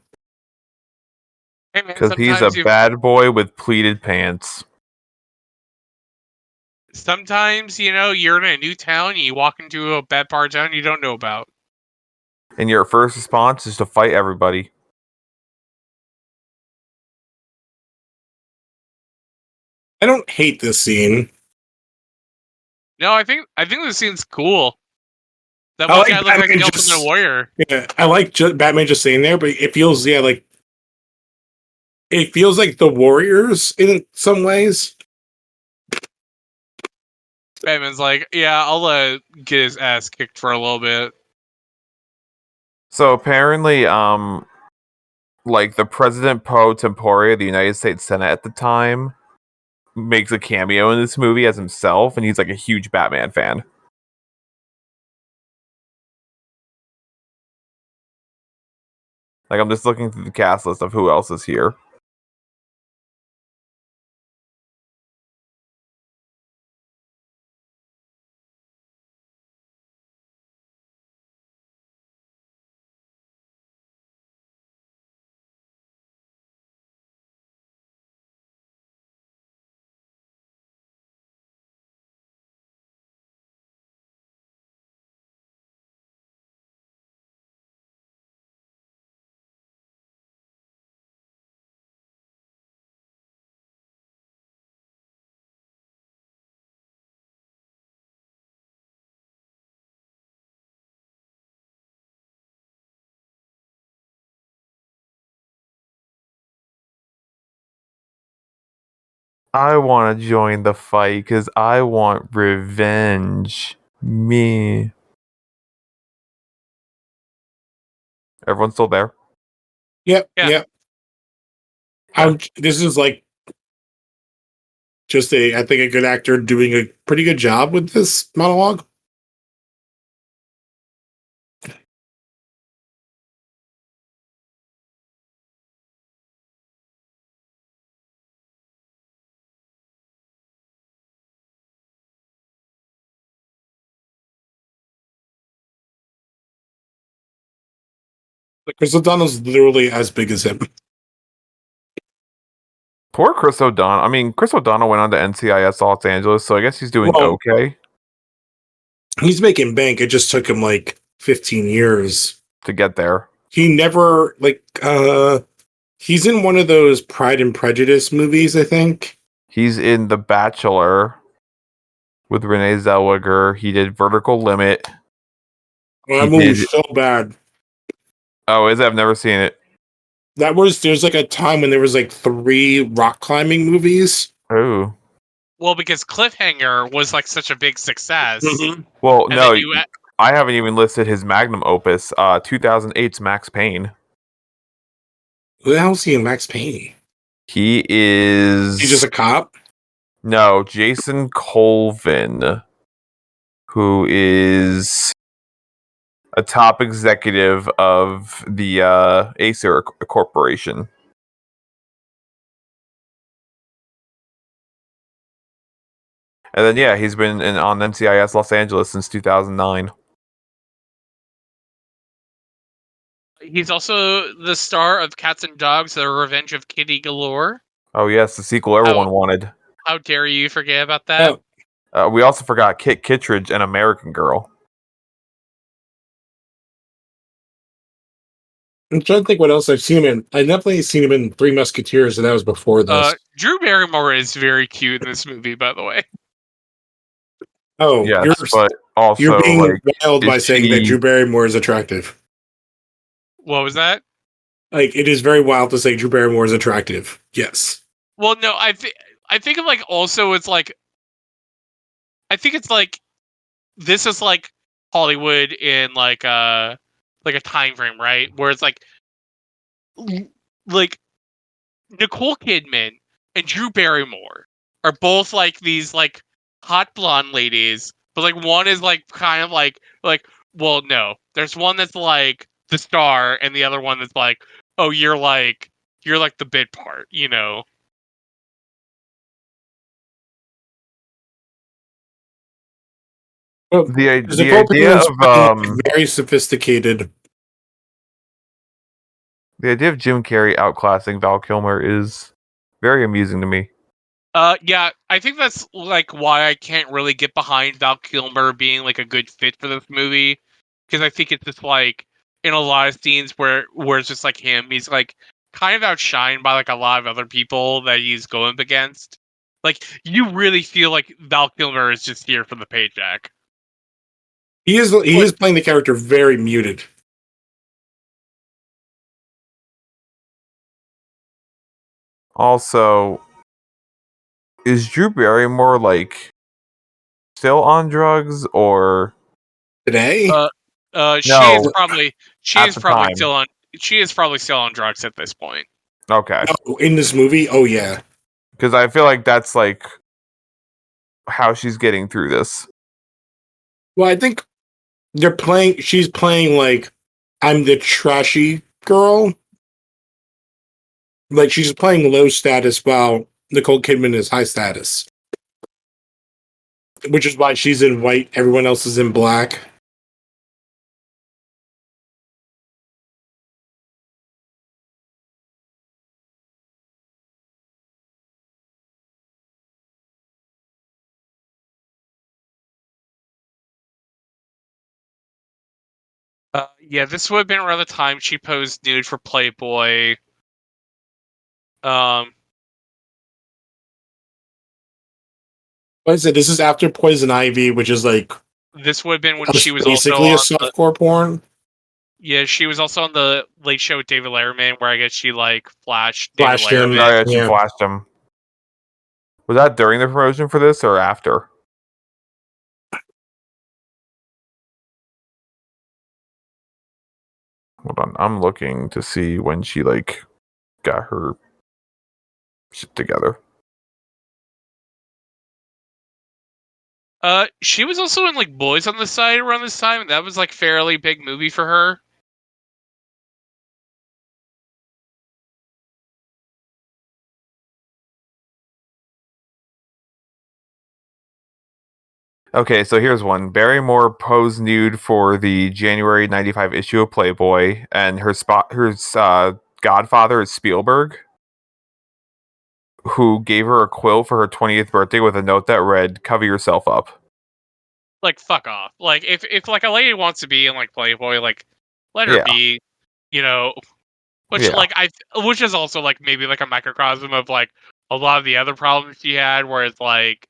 Hey, man, Because he's a sometimes bad boy with pleated pants. sometimes, you're in a new town and you walk into a bad part of town you don't know about. And your first response is to fight everybody. I don't hate this scene. No, I think this scene's cool. That I one like guy looked like Batman the just- Ultimate Warrior. Yeah, I like Batman just saying there, but it feels like it feels like the Warriors in some ways. Batman's like, yeah, I'll get his ass kicked for a little bit. So apparently, like the President pro tempore of the United States Senate at the time makes a cameo in this movie as himself, and he's like a huge Batman fan. Like, I'm just looking through the cast list of who else is here. I want to join the fight because I want revenge. Me. Everyone's still there? Yep. Yeah. Yep. This is like just I think a good actor doing a pretty good job with this monologue. Like Chris O'Donnell's literally as big as him. Poor Chris O'Donnell. I mean, Chris O'Donnell went on to NCIS Los Angeles, so I guess he's doing Well, okay He's making bank. It just took him like 15 years. to get there. He never he's in one of those Pride and Prejudice movies, I think. He's in The Bachelor with Renee Zellweger. He did Vertical Limit. Oh, that He movie's did- so bad. Oh, is it? I've never seen it. There's like a time when there was like 3 rock climbing movies. Oh. Well, because Cliffhanger was like such a big success. Well, And no, then I haven't even listed his magnum opus, 2008's Max Payne. Who the hell's he in Max Payne? He is... He's just a cop? No, Jason Colvin, who is a top executive of the Acer Corporation. And then, yeah, he's been on NCIS Los Angeles since 2009. He's also the star of Cats and Dogs: The Revenge of Kitty Galore. Oh, yes, the sequel everyone wanted. How dare you forget about that? Oh, We also forgot Kit Kittredge and American Girl. I'm trying to think what else I've seen him in. I've definitely seen him in Three Musketeers, and that was before this. Drew Barrymore is very cute in this movie, by the way. Oh, Yes, but also, you're being like, wild by saying that she- Drew Barrymore is attractive. What was that? Like, it is very wild to say Drew Barrymore is attractive. Yes. Well, no, I think of like also it's like I think it's like this is like Hollywood in like a time frame, right? Where it's like Nicole Kidman and Drew Barrymore are both like these like hot blonde ladies, but like one is like kind of like well, no, there's one that's like the star, and the other one that's like, oh, you're like the bit part, you know. Well, The Nicole idea Kidman's of very sophisticated. the idea of Jim Carrey outclassing Val Kilmer is very amusing to me. Yeah, I think that's like why I can't really get behind Val Kilmer being like a good fit for this movie, because I think it's just like in a lot of scenes where it's just like him, he's like kind of outshined by like a lot of other people that he's going up against. Like you really feel like Val Kilmer is just here for the paycheck. He is playing the character very muted. Also, is Drew Barrymore like still on drugs or Today? She No, is probably at the time. she is probably still on drugs at this point. Okay? No, in this movie? Oh, yeah. Because I feel like that's like how she's getting through this. Well, I think she's playing like, I'm the trashy girl. Like, she's playing low status while Nicole Kidman is high status. Which is why she's in white, everyone else is in black. Yeah, this would have been around the time she posed nude for Playboy. Like I said, this is after Poison Ivy, which is like This would have been when she was basically also a softcore porn. Yeah, she was also on the Late Show with David Letterman, where I guess she like flashed Flashed David him. Letterman. Oh yeah, she Yeah. flashed him. Was that during the promotion for this or after? Hold on, I'm looking to see when she got her shit together. She was also in like Boys on the Side around this time, and that was like fairly big movie for her. Okay, so here's one. Barrymore posed nude for the January '95 issue of Playboy, and her godfather is Spielberg, who gave her a quill for her 20th birthday with a note that read, "Cover yourself up." Like, fuck off. Like, if like a lady wants to be in like Playboy, like, let her Yeah. be. You know, which Yeah. which is also like maybe like a microcosm of like a lot of the other problems she had, where it's like,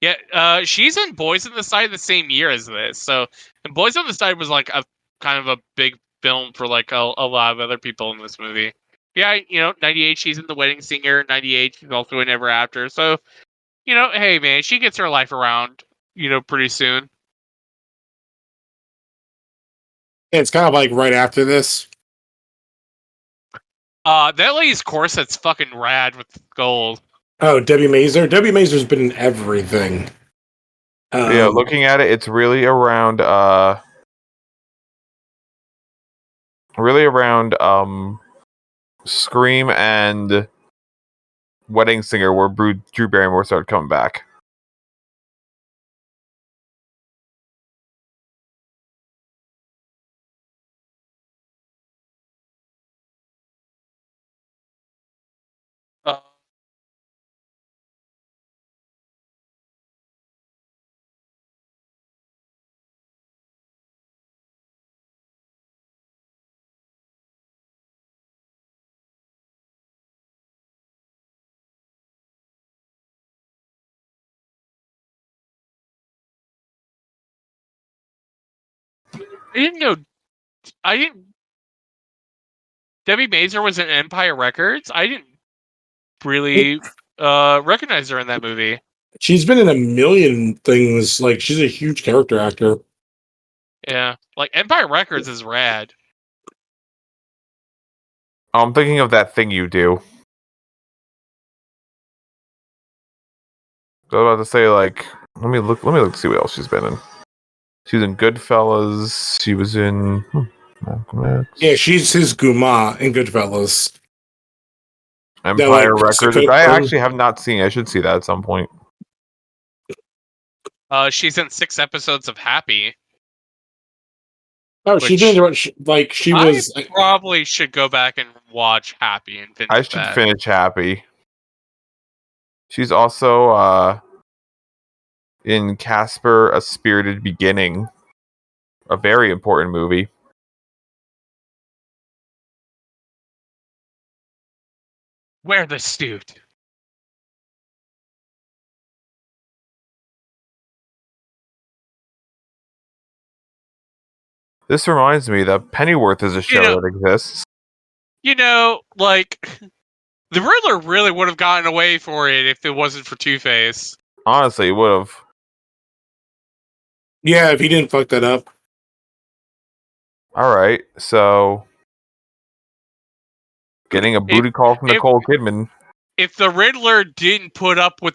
yeah, she's in Boys on the Side the same year as this. So, and Boys on the Side was like a kind of a big film for like a lot of other people in this movie. Yeah, 98, she's in The Wedding Singer. 98, she's also in Ever After. So, hey man, she gets her life around, pretty soon. Yeah, it's kind of like right after this. That lady's corset's fucking rad with gold. Oh, Debbie Mazur. Debbie Mazur's been in everything. Yeah, looking at it, it's really around Scream and Wedding Singer where Drew Barrymore started coming back. Uh, I didn't know. I didn't. Debbie Mazur was in Empire Records. I didn't really recognize her in that movie. She's been in a million things. Like, she's a huge character actor. Yeah, like Empire Records is rad. I'm thinking of That Thing You Do. I was about to say, let me look to see what else she's been in. She was in Goodfellas. She was in Malcolm X. Yeah, she's his Guma in Goodfellas. Empire like, Records. Mexico I film. actually have not seen. I should see that at some point. She's in 6 episodes of Happy. Oh, she Which- didn't. She was. I probably should go back and watch Happy and finish I should that. finish Happy. She's also in Casper: A Spirited Beginning, a very important movie. Wear the suit. This reminds me that Pennyworth is a show that exists. Like, the Riddler really would have gotten away for it if it wasn't for Two-Face. Honestly, it would have. Yeah, if he didn't fuck that up. All right, so getting a booty call from Nicole Kidman. If the Riddler didn't put up with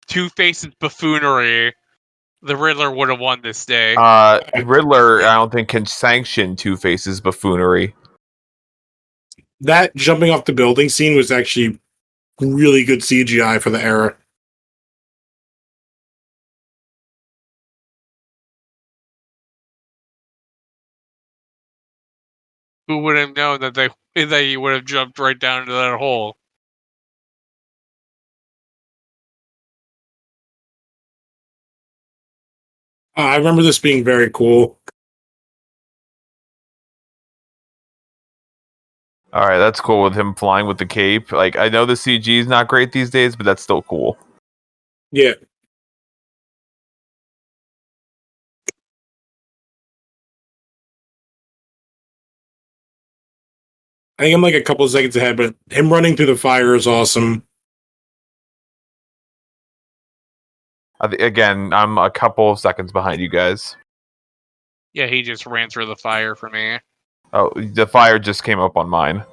Two-Face's buffoonery, the Riddler would have won this day. Riddler, I don't think, can sanction Two-Face's buffoonery. That jumping off the building scene was actually really good CGI for the era. Who would have known that he would have jumped right down into that hole? I remember this being very cool. All right, that's cool with him flying with the cape. Like, I know the CG is not great these days, but that's still cool. Yeah. I think I'm like a couple of seconds ahead, but him running through the fire is awesome. Again, I'm a couple of seconds behind you guys. Yeah, he just ran through the fire for me. Oh, the fire just came up on mine.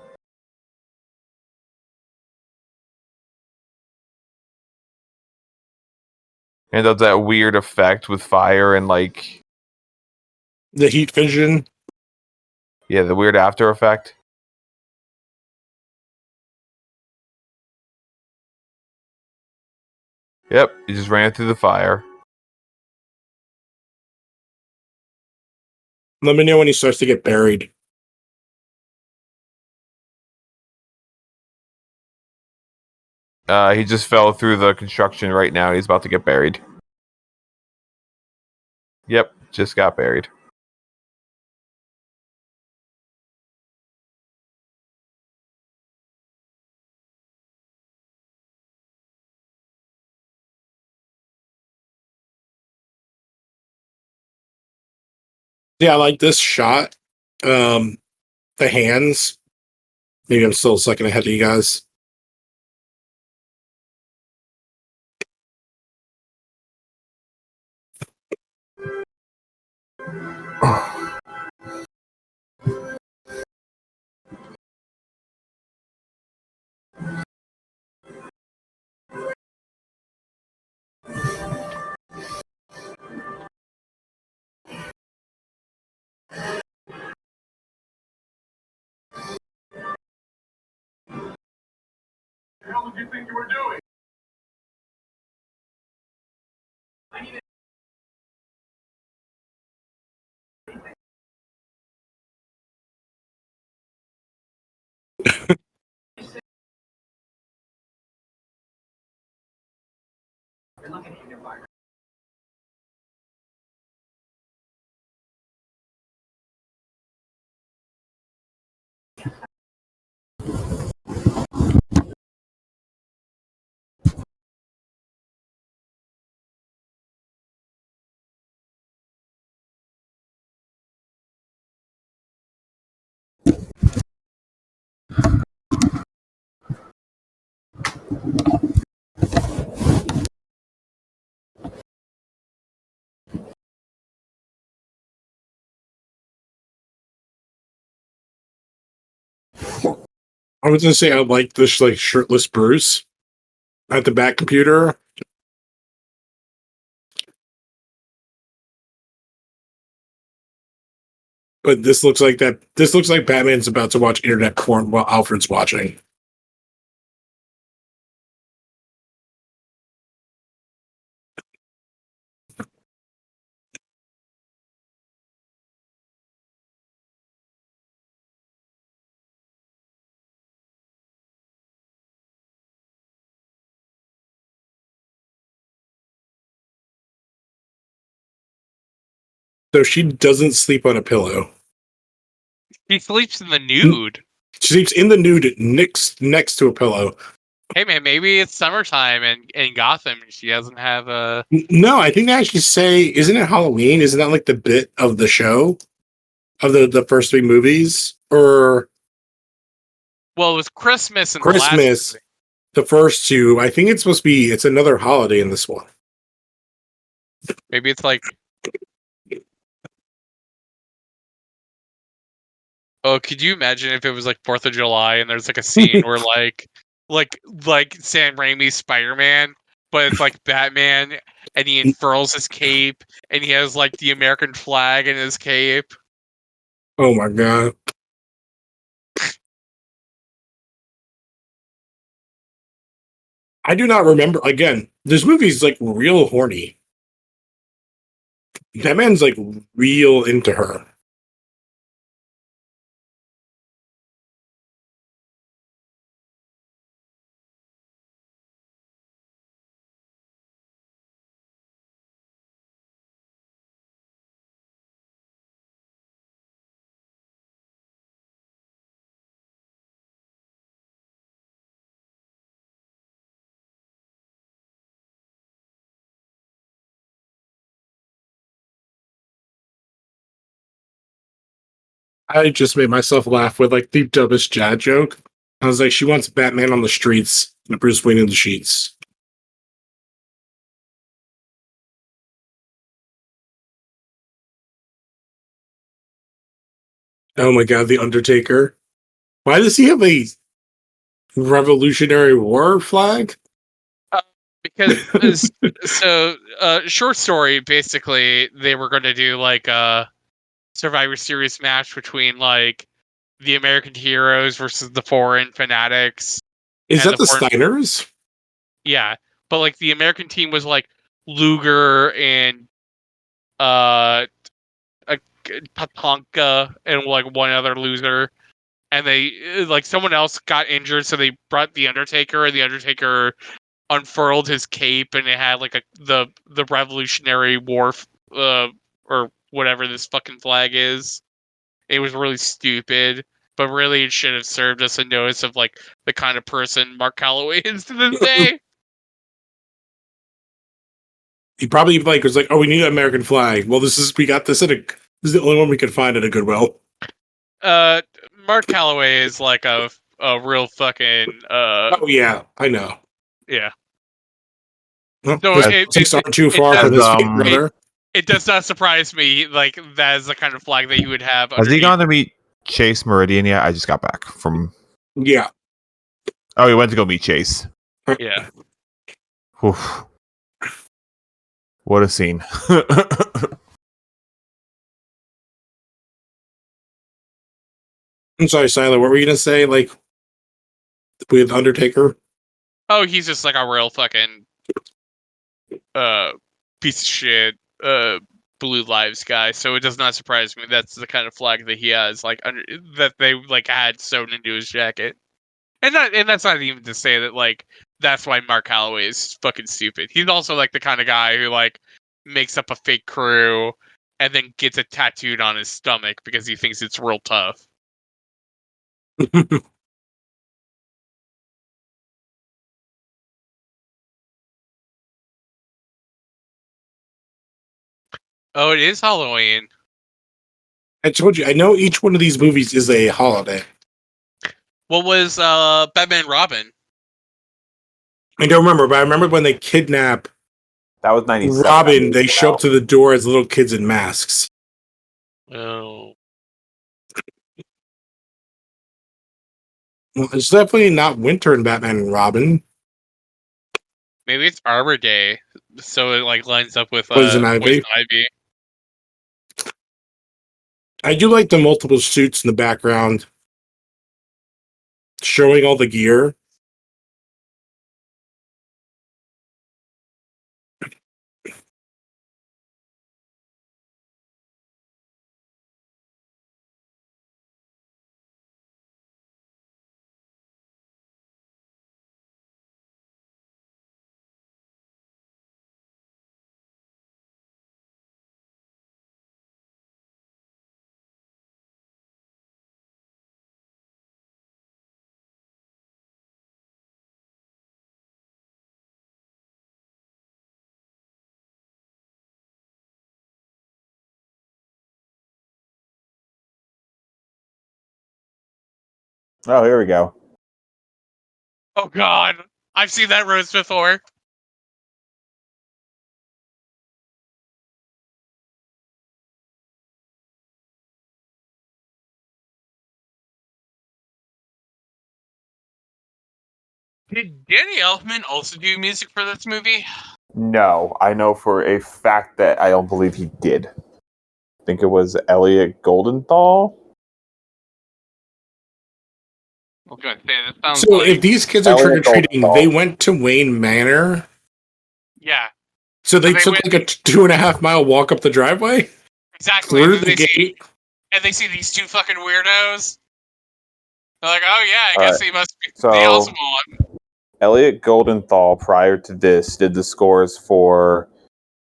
And it does that weird effect with fire and like, The heat vision. yeah, the weird after effect. Yep, he just ran through the fire. Let me know when he starts to get buried. He just fell through the construction right now. He's about to get buried. Yep, just got buried. Yeah, I like this shot. The hands. Maybe I'm still a second ahead of you guys. The hell did you think you were doing? I was gonna say I like this like shirtless Bruce at the back computer. But this looks like that. This looks like Batman's about to watch internet porn while Alfred's watching. So she doesn't sleep on a pillow. He sleeps in the nude. She sleeps in the nude next to a pillow. Hey man, maybe it's summertime in Gotham and she doesn't have a. No, I think they actually say, isn't it Halloween? Isn't that like the bit of the show? Of the first three movies? Or Well, it was Christmas in the Christmas, last movie. the first two. I think it's supposed to be, it's another holiday in this one. Maybe it's like. Oh, could you imagine if it was like 4th of July and there's like a scene where like Sam Raimi's Spider-Man, but it's like Batman and he unfurls his cape and he has like the American flag in his cape. Oh my god. I do not remember. Again, this movie's like real horny. That man's like real into her. I just made myself laugh with like the dumbest dad joke. I was like, she wants Batman on the streets and Bruce Wayne in the sheets. Oh my god, the Undertaker. Why does he have a Revolutionary War flag? Because short story, basically they were going to do like a Survivor Series match between like the American heroes versus the foreign fanatics. Is And that the foreign- Steiners? Yeah, but like the American team was like Luger and uh Tatanka and like one other loser, and they like someone else got injured, so they brought the Undertaker, and the Undertaker unfurled his cape, and it had like the Revolutionary War or whatever this fucking flag is. It was really stupid, but really it should have served as a notice of like the kind of person Mark Calloway is to this day. He probably like was like, "Oh, we need an American flag." Well, we got this this is the only one we could find at a Goodwill. Mark Calloway is like a real fucking Oh yeah, I know. yeah. Well, So those it politics aren't too far does, from his feet, brother. It does not surprise me, like that is the kind of flag that you would have. Has he underneath. gone to meet Chase Meridian yet? I just got back from. Yeah. Oh, he went to go meet Chase. Yeah. Oof. What a scene. I'm sorry, Siler. What were you gonna say? Like with Undertaker? Oh, he's just like a real fucking piece of shit blue lives guy. So it does not surprise me that's the kind of flag that he has, like that they like had sewn into his jacket. And that's not even to say that like that's why Mark Calloway is fucking stupid. He's also like the kind of guy who like makes up a fake crew and then gets it tattooed on his stomach because he thinks it's real tough. Oh, it is Halloween. I told you. I know each one of these movies is a holiday. What was Batman and Robin? I don't remember, but I remember when they kidnap That was 97. Robin. They show up to the door as little kids in masks. Oh. Well, it's definitely not winter in Batman and Robin. Maybe it's Arbor Day, so it like lines up with Poison Ivy. Ivy. I do like the multiple suits in the background, showing all the gear. Oh, here we go. Oh God, I've seen that rose before. Did Danny Elfman also do music for this movie? No, I know for a fact that I don't believe he did. I think it was Elliot Goldenthal. I was gonna say that sounds So like if these kids are Elliot trick or treating, Goldthal. they went to Wayne Manor. yeah, So they they took went- like a 2.5 mile walk up the driveway exactly. And through then the gate. they see these two fucking weirdos. They're like, oh yeah, I All guess right. he must be So- the awesome one. Elliot Goldenthal, prior to this, did the scores for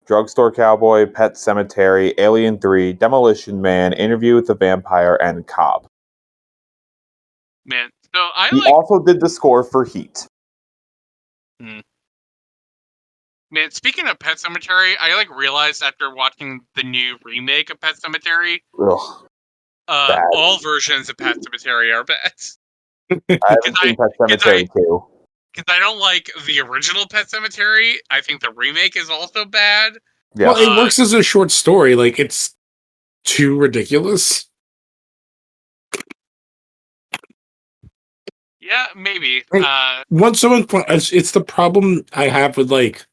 Drugstore Cowboy, Pet Cemetery, Alien 3, Demolition Man, Interview with the Vampire, and Cobb. Man, so I He like. also did the score for Heat. Man, speaking of Pet Cemetery, I like realized after watching the new remake of Pet Cemetery, Ugh, bad. all versions of Pet Cemetery are bad. I haven't seen Pet Cemetery 2. Because I don't like the original Pet Cemetery. I think the remake is also bad. Yeah. Well, it works as a short story. Like, it's too ridiculous. Yeah, maybe. Once someone, it's the problem I have with like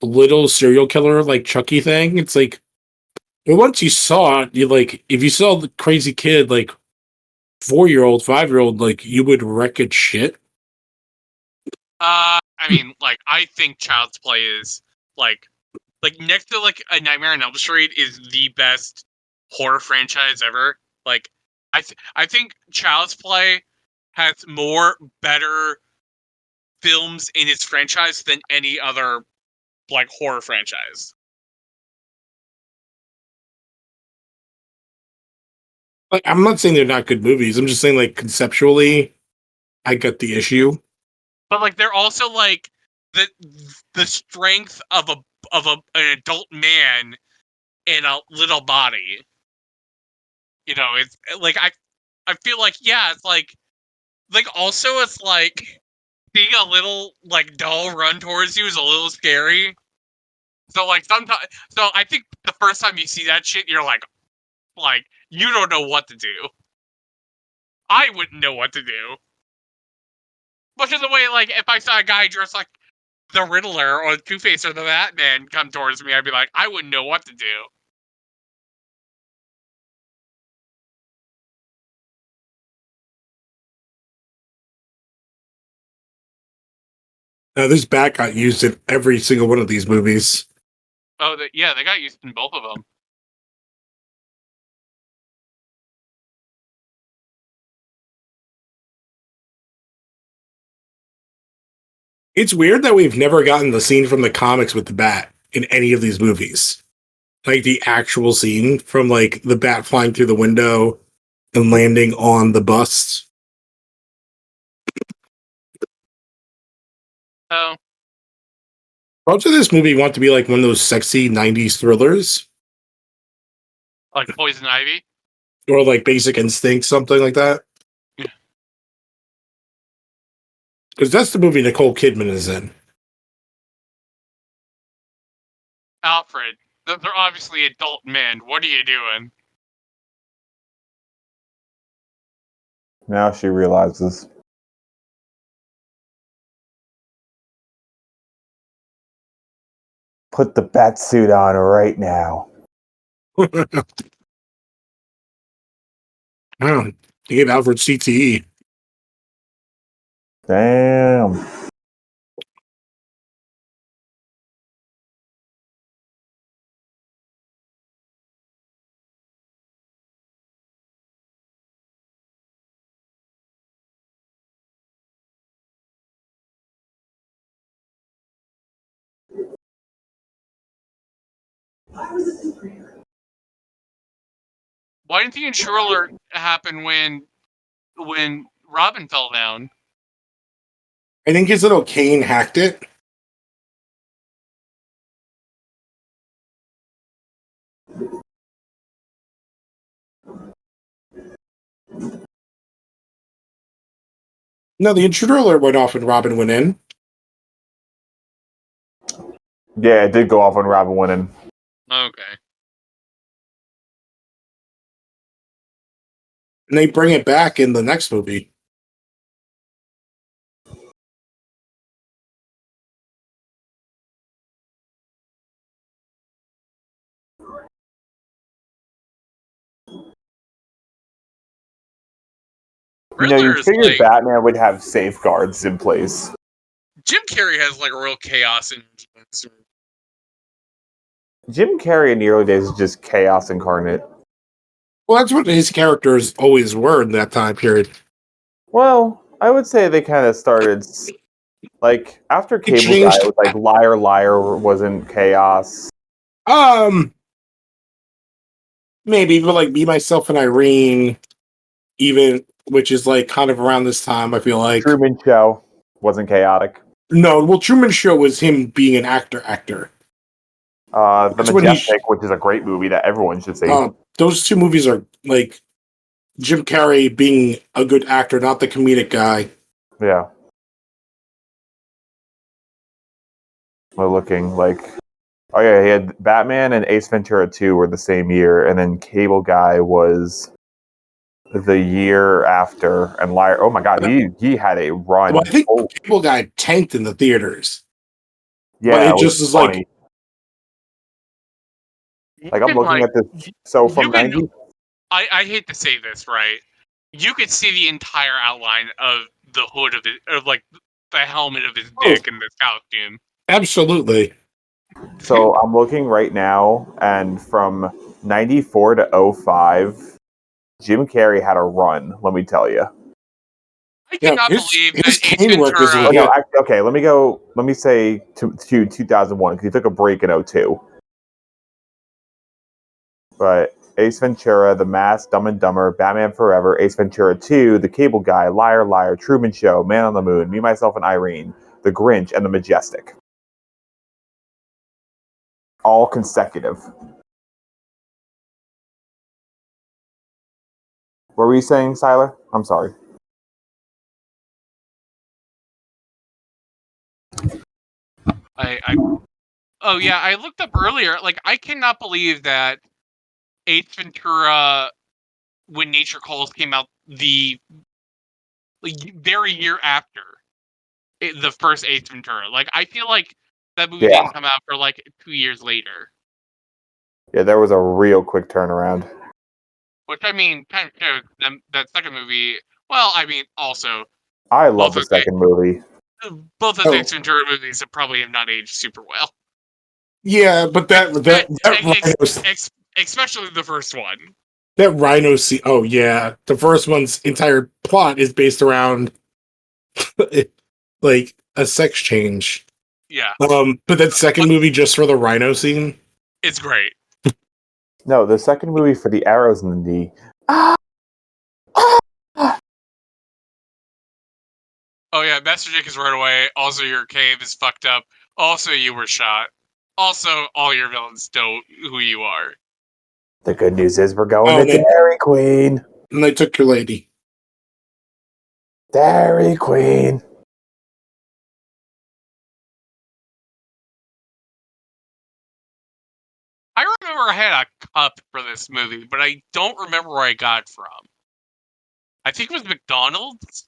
little serial killer like Chucky thing. It's like, well, once you saw it, you like if you saw the crazy kid like 4-year-old, 5-year-old, like you would wreck its shit. I mean, like, I think Child's Play is like next to like A Nightmare on Elm Street is the best horror franchise ever. Like, I think Child's Play has more better films in its franchise than any other like horror franchise. Like, I'm not saying they're not good movies. I'm just saying, like, conceptually, I get the issue. But like, they're also like the strength of an adult man in a little body. You know, it's like I feel like, yeah, it's like also it's like seeing a little like doll run towards you is a little scary. So like sometimes, so I think the first time you see that shit, you're like you don't know what to do. I wouldn't know what to do. Much of the way, like, if I saw a guy dressed like the Riddler or Two-Face or the Batman come towards me, I'd be like, I wouldn't know what to do. Now, this bat got used in every single one of these movies. Oh, yeah, they got used in both of them. It's weird that we've never gotten the scene from the comics with the bat in any of these movies. Like the actual scene from like the bat flying through the window and landing on the bus. Oh. Parts of this movie want to be like one of those sexy 90s thrillers. Like Poison Ivy? Or like Basic Instinct, something like that. Yeah. Because that's the movie Nicole Kidman is in. Alfred, they're obviously adult men. What are you doing? Now she realizes. Put the bat suit on right now. Oh, he gave Alfred CTE. Damn. Why didn't the intruder alert happen when Robin fell down? I think his little cane hacked it. No, the intruder alert went off when Robin went in. Yeah, it did go off when Robin went in. Okay. And they bring it back in the next movie. You know, you Riddler's figured like Batman would have safeguards in place. Jim Carrey has like a real chaos in. Jim Carrey in the early days is just chaos incarnate. Well, that's what his characters always were in that time period. Well, I would say they kind of started like after Cable Guy, changed- it was like Liar Liar wasn't chaos. Maybe, but like Be Myself and Irene, even, which is like kind of around this time, I feel like. Truman Show wasn't chaotic. No, well, Truman Show was him being an actor. The That's when he Majestic, which is a great movie that everyone should see. Those two movies are like Jim Carrey being a good actor, not the comedic guy. Yeah. We're looking like, oh yeah, he had Batman and Ace Ventura 2 were the same year, and then Cable Guy was the year after, and Liar. Oh my god, he had a run. Well, I think Oh, Cable Guy tanked in the theaters. yeah, But it was just is funny. Like I'm You can, looking at this. So from you can- 90, I hate to say this, right? You could see the entire outline of the hood of it, of like the helmet of his dick in this costume. Absolutely. so I'm looking right now, and from 94 to 05, Jim Carrey had a run. Let me tell you. I Yeah, cannot his believe Kane that Ace work is Ventura. Oh, no, legit. okay, let me go. Let me say to 2001 because he took a break in 02. But Ace Ventura, The Mask, Dumb and Dumber, Batman Forever, Ace Ventura 2, The Cable Guy, Liar Liar, Truman Show, Man on the Moon, Me, Myself, and Irene, The Grinch, and The Majestic. All consecutive. What were you saying, Siler? I'm sorry. Oh yeah, I looked up earlier. Like, I cannot believe that Ace Ventura, When Nature Calls, came out the very year after the first Ace Ventura. Like, I feel like that movie Yeah. didn't come out for like 2 years later. Yeah, there was a real quick turnaround. Which, I mean, kind of shows that second movie. Well, I mean, also I love both the of the second movie. both of Oh. the Ace Ventura movies have probably have not aged super well. Yeah, but Especially the first one. that rhino scene. Oh yeah, the first one's entire plot is based around like a sex change. Yeah, But that second movie just for the rhino scene. it's great. No, the second movie for the arrows in the knee. Oh yeah, Master Jake is right away. Also, your cave is fucked up. Also, you were shot. Also, all your villains know who you are. The good news is we're going Oh, to Dairy Queen. And they took your lady. Dairy Queen. I remember I had a cup for this movie, but I don't remember where I got it from. I think it was McDonald's.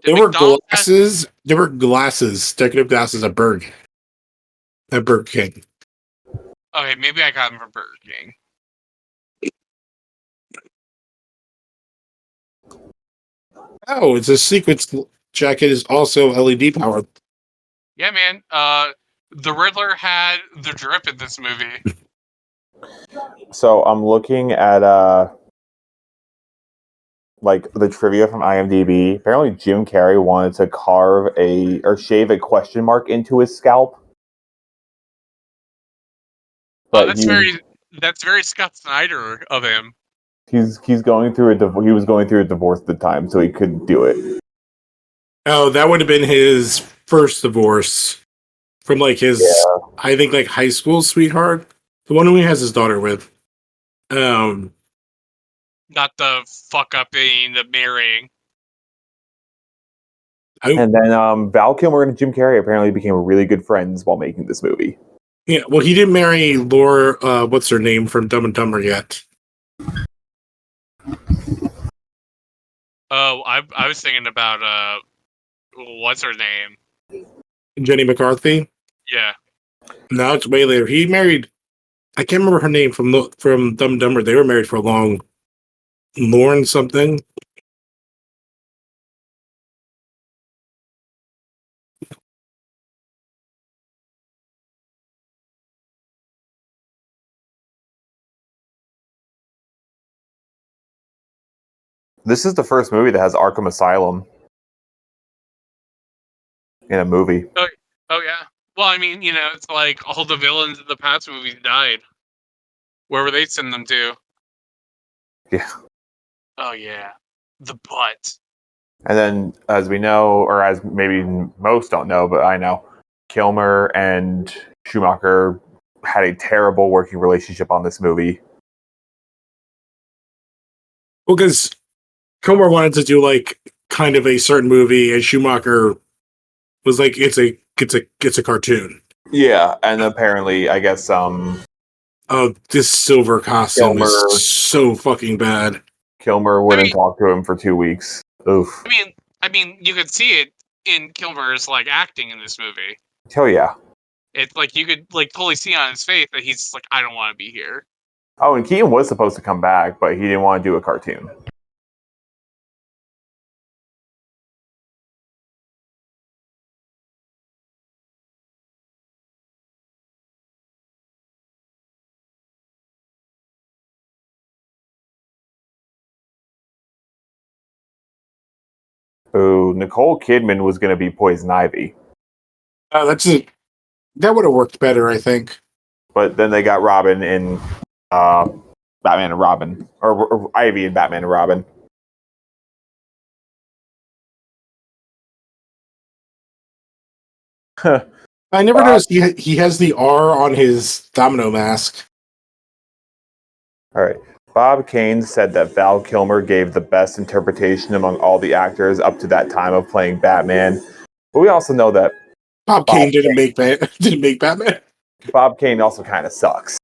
There were McDonald's glasses. There were glasses, decorative glasses at Burger King. Okay, maybe I got them from Burger King. Oh, it's a sequence jacket is also LED powered. Yeah, man. The Riddler had the drip in this movie. So I'm looking at like the trivia from IMDb. Apparently, Jim Carrey wanted to carve or shave a question mark into his scalp. Oh, But that's very Scott Snyder of him. he's going through he was going through a divorce at the time, so he couldn't do it. Oh, that would have been his first divorce from like his, I think, like high school sweetheart, the one who he has his daughter with. Not the fuck up in the marrying. And then Val Kilmer and Jim Carrey apparently became really good friends while making this movie. Yeah, well, he didn't marry Laura. What's her name from Dumb and Dumber yet? Oh, I was thinking about what's her name? Jenny McCarthy. Yeah. No, it's way later. He married. I can't remember her name from Dumb and Dumber. They were married for a long. Lauren something. This is the first movie that has Arkham Asylum in a movie. Oh yeah. Well, I mean, it's like all the villains in the past movies died. Where would they send them to? Yeah. Oh yeah. The butt. And then, as we know, or as maybe most don't know, but I know, Kilmer and Schumacher had a terrible working relationship on this movie. Well, because Kilmer wanted to do like kind of a certain movie, and Schumacher was like, "It's a cartoon." Yeah, and apparently, I guess Oh, this silver costume Kilmer- is so fucking bad. Kilmer wouldn't talk to him for 2 weeks. Oof. I mean, you could see it in Kilmer's like acting in this movie. Hell yeah. It's like you could like totally see on his face that he's like, I don't want to be here. Oh, and Keaton was supposed to come back, but he didn't want to do a cartoon. Ooh, Nicole Kidman was going to be Poison Ivy. That would have worked better, I think. But then they got Robin in Batman and Robin. Or Ivy in Batman and Robin. I never noticed he has the R on his domino mask. All right. Bob Kane said that Val Kilmer gave the best interpretation among all the actors up to that time of playing Batman. But we also know that Bob Kane didn't make Batman. Bob Kane also kind of sucks.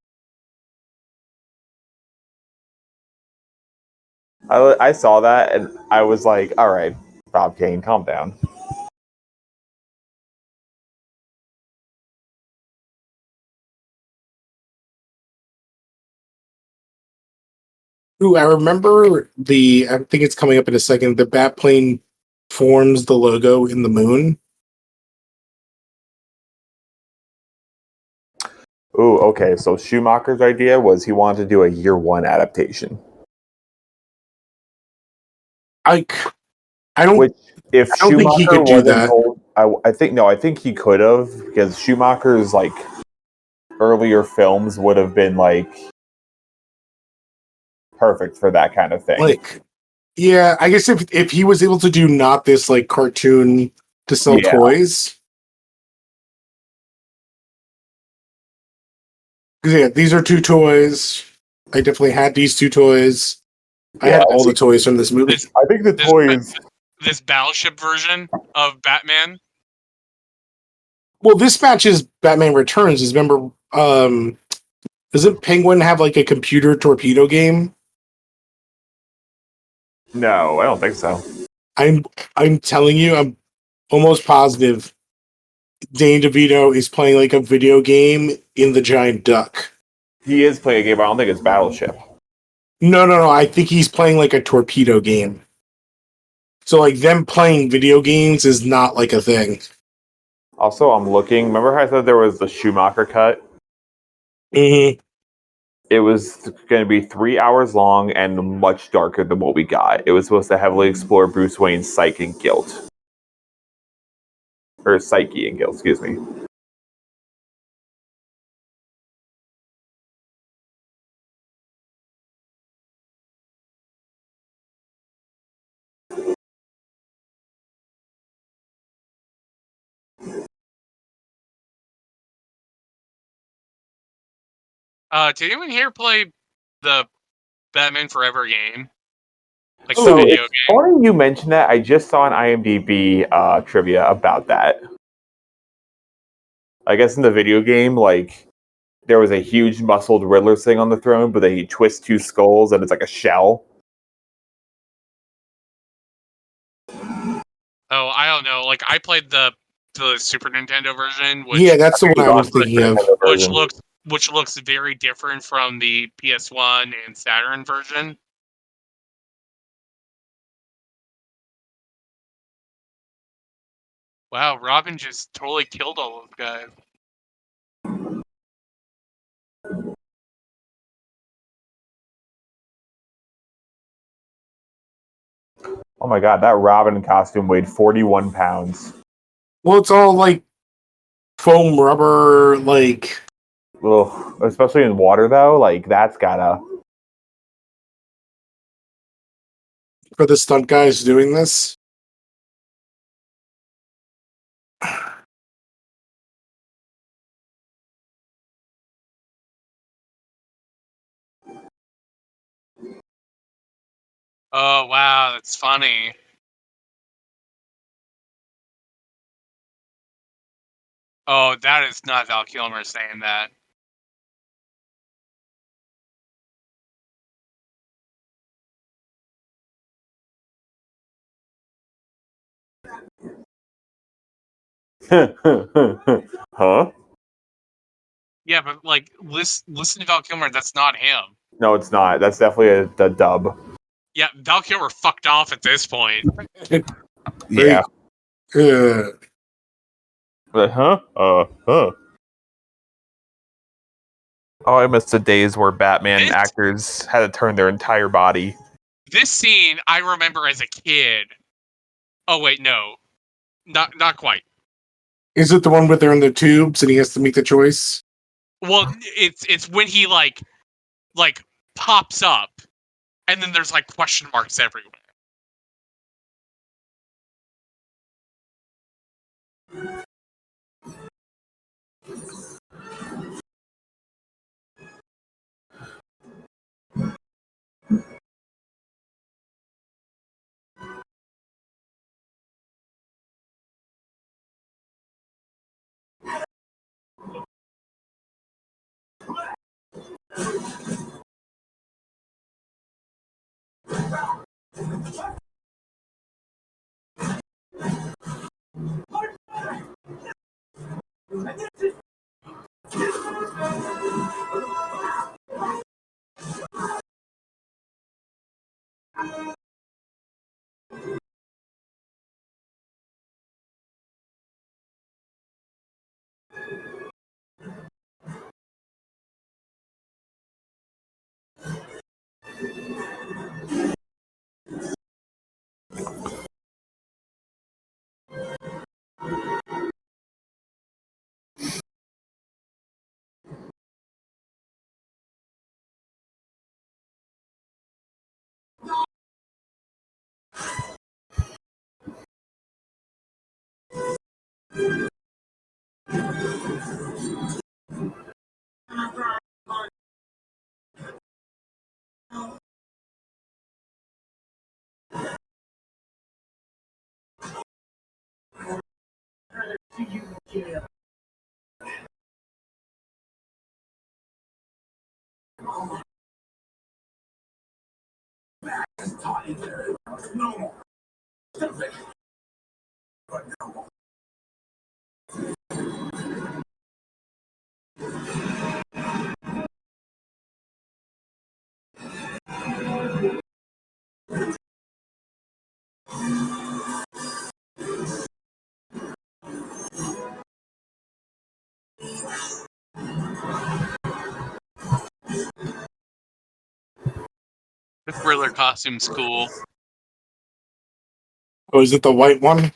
I saw that and I was like, all right, Bob Kane, calm down. Ooh, I remember I think it's coming up in a second, the Batplane forms the logo in the moon. Ooh, okay, so Schumacher's idea was he wanted to do a year one adaptation. I don't Which, if I don't think he Schumacher could do wasn't that. told, I think he could have, because Schumacher's like earlier films would have been like perfect for that kind of thing. Like, yeah, I guess if he was able to do not this like cartoon to sell Yeah. toys. Because yeah, these are 2 toys. I definitely had these 2 toys. I had all the toys from this movie. I think the toys. This Battleship version of Batman. Well, this matches Batman Returns. Is remember, doesn't Penguin have like a computer torpedo game? No, I don't think so. I'm telling you, I'm almost positive Danny DeVito is playing like a video game in the Giant Duck. He is playing a game, but I don't think it's Battleship. No. I think he's playing like a torpedo game. So like them playing video games is not like a thing. Also, I'm looking. Remember how I said there was the Schumacher cut? Mm-hmm. It was going to be 3 hours long and much darker than what we got. It was supposed to heavily explore Bruce Wayne's psyche and guilt. Or psyche and guilt, excuse me. Did anyone here play the Batman Forever game? Like So the video it's game? funny you mentioned that. I just saw an IMDb trivia about that. I guess in the video game, like, there was a huge muscled Riddler sitting on the throne, but then he twists 2 skulls and it's like a shell. Oh, I don't know. Like I played the Super Nintendo version, which Yeah, that's the one I was thinking of. which looks very different from the PS1 and Saturn version. Wow, Robin just totally killed all those guys. Oh my god, that Robin costume weighed 41 pounds. Well, it's all like foam rubber, like. Ugh, especially in water, though, like, that's gotta. For the stunt guys doing this. Oh wow, that's funny. Oh, that is not Val Kilmer saying that. Huh? Yeah, but like listen to Val Kilmer. That's not him. No, it's not. That's definitely the dub. Yeah, Val Kilmer fucked off at this point. Yeah. Uh, Huh? Huh. Oh, I miss the days where Batman This- actors had to turn their entire body. This scene I remember as a kid. Oh wait, no, not quite. is it the one where they're in the tubes and he has to make the choice? Well, it's when he like pops up, and then there's like question marks everywhere. The Thriller costume's cool. Oh, is it the white one?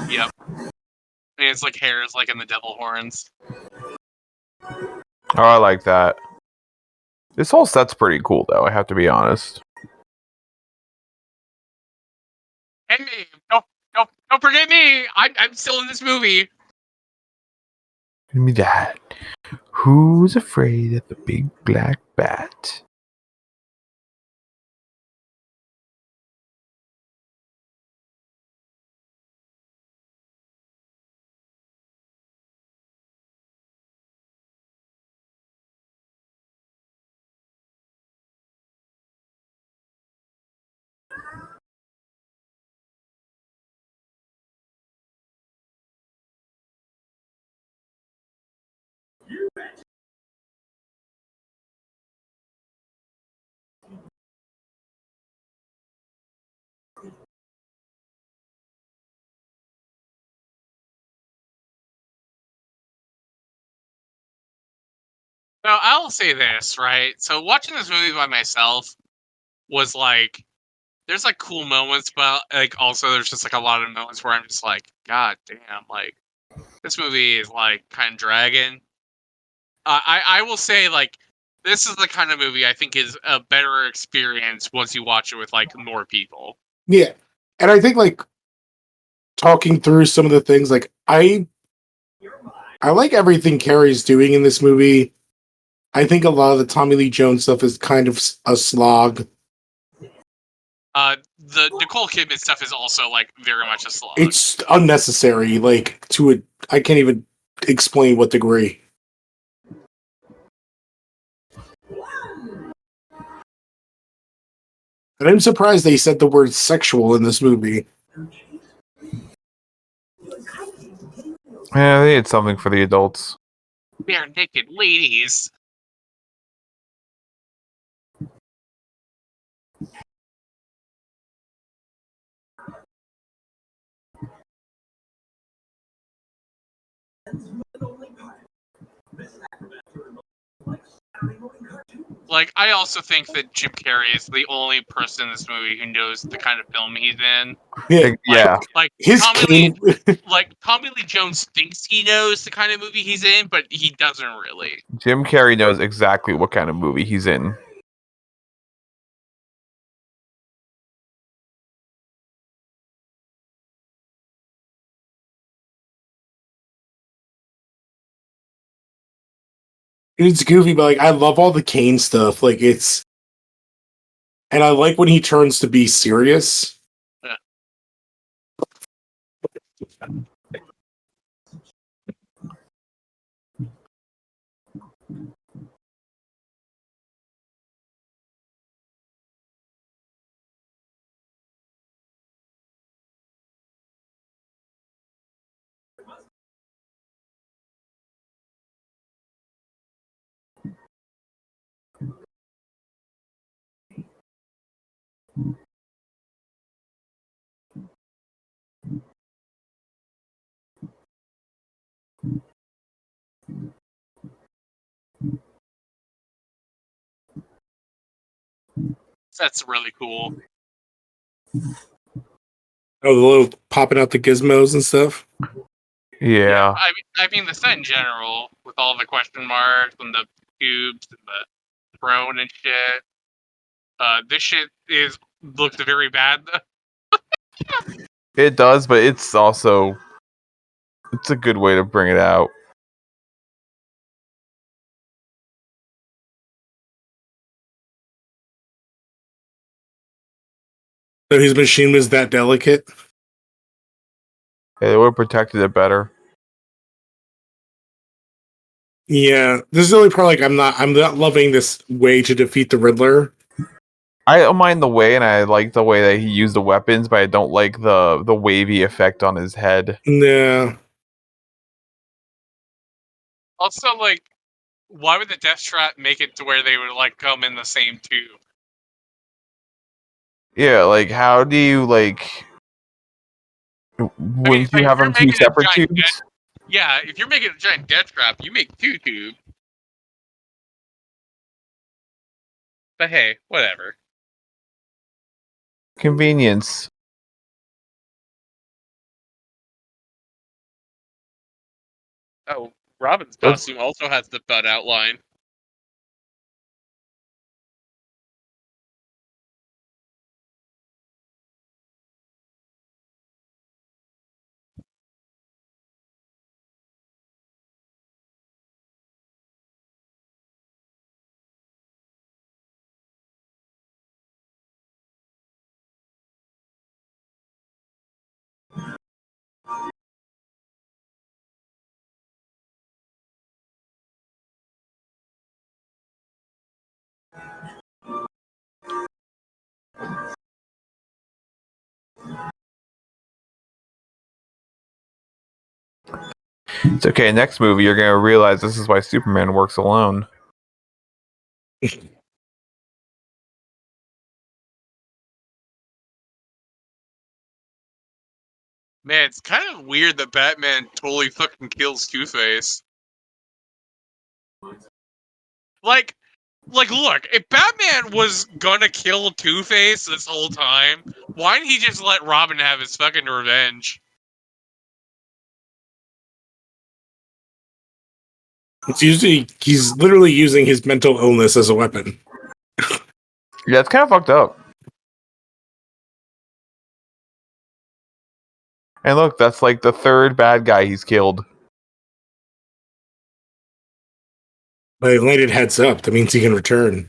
Yep. And it's like hair is like in the devil horns. Oh, I like that. This whole set's pretty cool, though, I have to be honest. Hey, don't forget me. I'm still in this movie. Give me that. Who's afraid of the big black bat? Now I'll say this, right? So watching this movie by myself was like, there's like cool moments, but like also there's just like a lot of moments where I'm just like, God damn, like this movie is like kind of dragging. I will say like this is the kind of movie I think is a better experience once you watch it with like more people. Yeah. And I think like talking through some of the things, like I like everything Carrie's doing in this movie. I think a lot of the Tommy Lee Jones stuff is kind of a slog. The Nicole Kidman stuff is also like very much a slog. It's unnecessary, like to a I can't even explain what degree. And I'm surprised they said the word sexual in this movie. Yeah, they need something for the adults. Bare naked ladies. Like, I also think that Jim Carrey is the only person in this movie who knows the kind of film he's in. Yeah, Yeah. Like his Tommy cane. Tommy Lee Jones thinks he knows the kind of movie he's in, but he doesn't really. Jim Carrey knows exactly what kind of movie he's in. It's goofy, but like I love all the Kane stuff. Like it's, and I like when he turns to be serious. Yeah. That's really cool. Oh, the little popping out the gizmos and stuff. Yeah. I mean the set in general, with all the question marks and the tubes and the throne and shit. This shit looks very bad. It does, but it's also a good way to bring it out. So his machine was that delicate. It would have protected it better. Yeah, this is the only part. Like I'm not loving this way to defeat the Riddler. I don't mind the way, and I like the way that he used the weapons, but I don't like the wavy effect on his head. No, Also, like, why would the death trap make it to where they would like come in the same tube? Yeah, like how do you like? Wouldn't you if have you're them two making a separate giant tubes? Yeah, if you're making a giant death trap, you make 2 tubes. But hey, whatever. Convenience. Oh, Robin's costume also has the butt outline. It's okay. Next movie, you're gonna realize this is why Superman works alone. Man, it's kind of weird that Batman totally fucking kills Two-Face. Like, look, if Batman was gonna kill Two-Face this whole time, why didn't he just let Robin have his fucking revenge? it's usually he's literally using his mental illness as a weapon. Yeah, it's kind of fucked up. And look, that's like the third bad guy he's killed. But he landed heads up. That means he can return.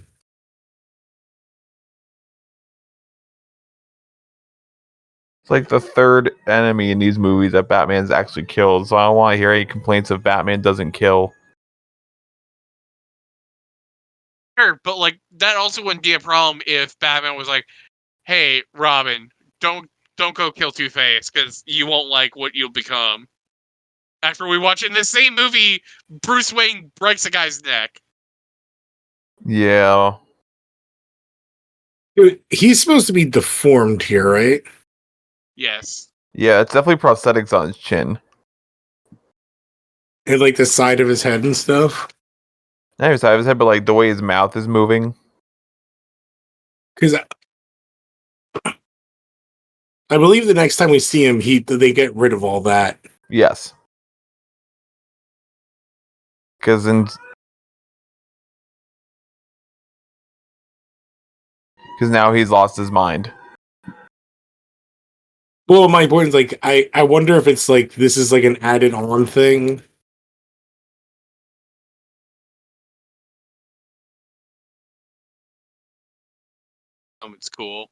It's like the third enemy in these movies that Batman's actually killed. So I don't want to hear any complaints if Batman doesn't kill. Sure, but like that also wouldn't be a problem if Batman was like, "Hey, Robin, don't go kill Two-Face because you won't like what you'll become." After we watch in the same movie, Bruce Wayne breaks a guy's neck. Yeah. Dude, he's supposed to be deformed here, right? Yes. Yeah, it's definitely prosthetics on his chin. And like the side of his head and stuff. Not his side of his head, but like the way his mouth is moving. Because I believe the next time we see him, they get rid of all that. Yes. Because now he's lost his mind. Well, my point is like I wonder if it's like this is like an added on thing. It's cool.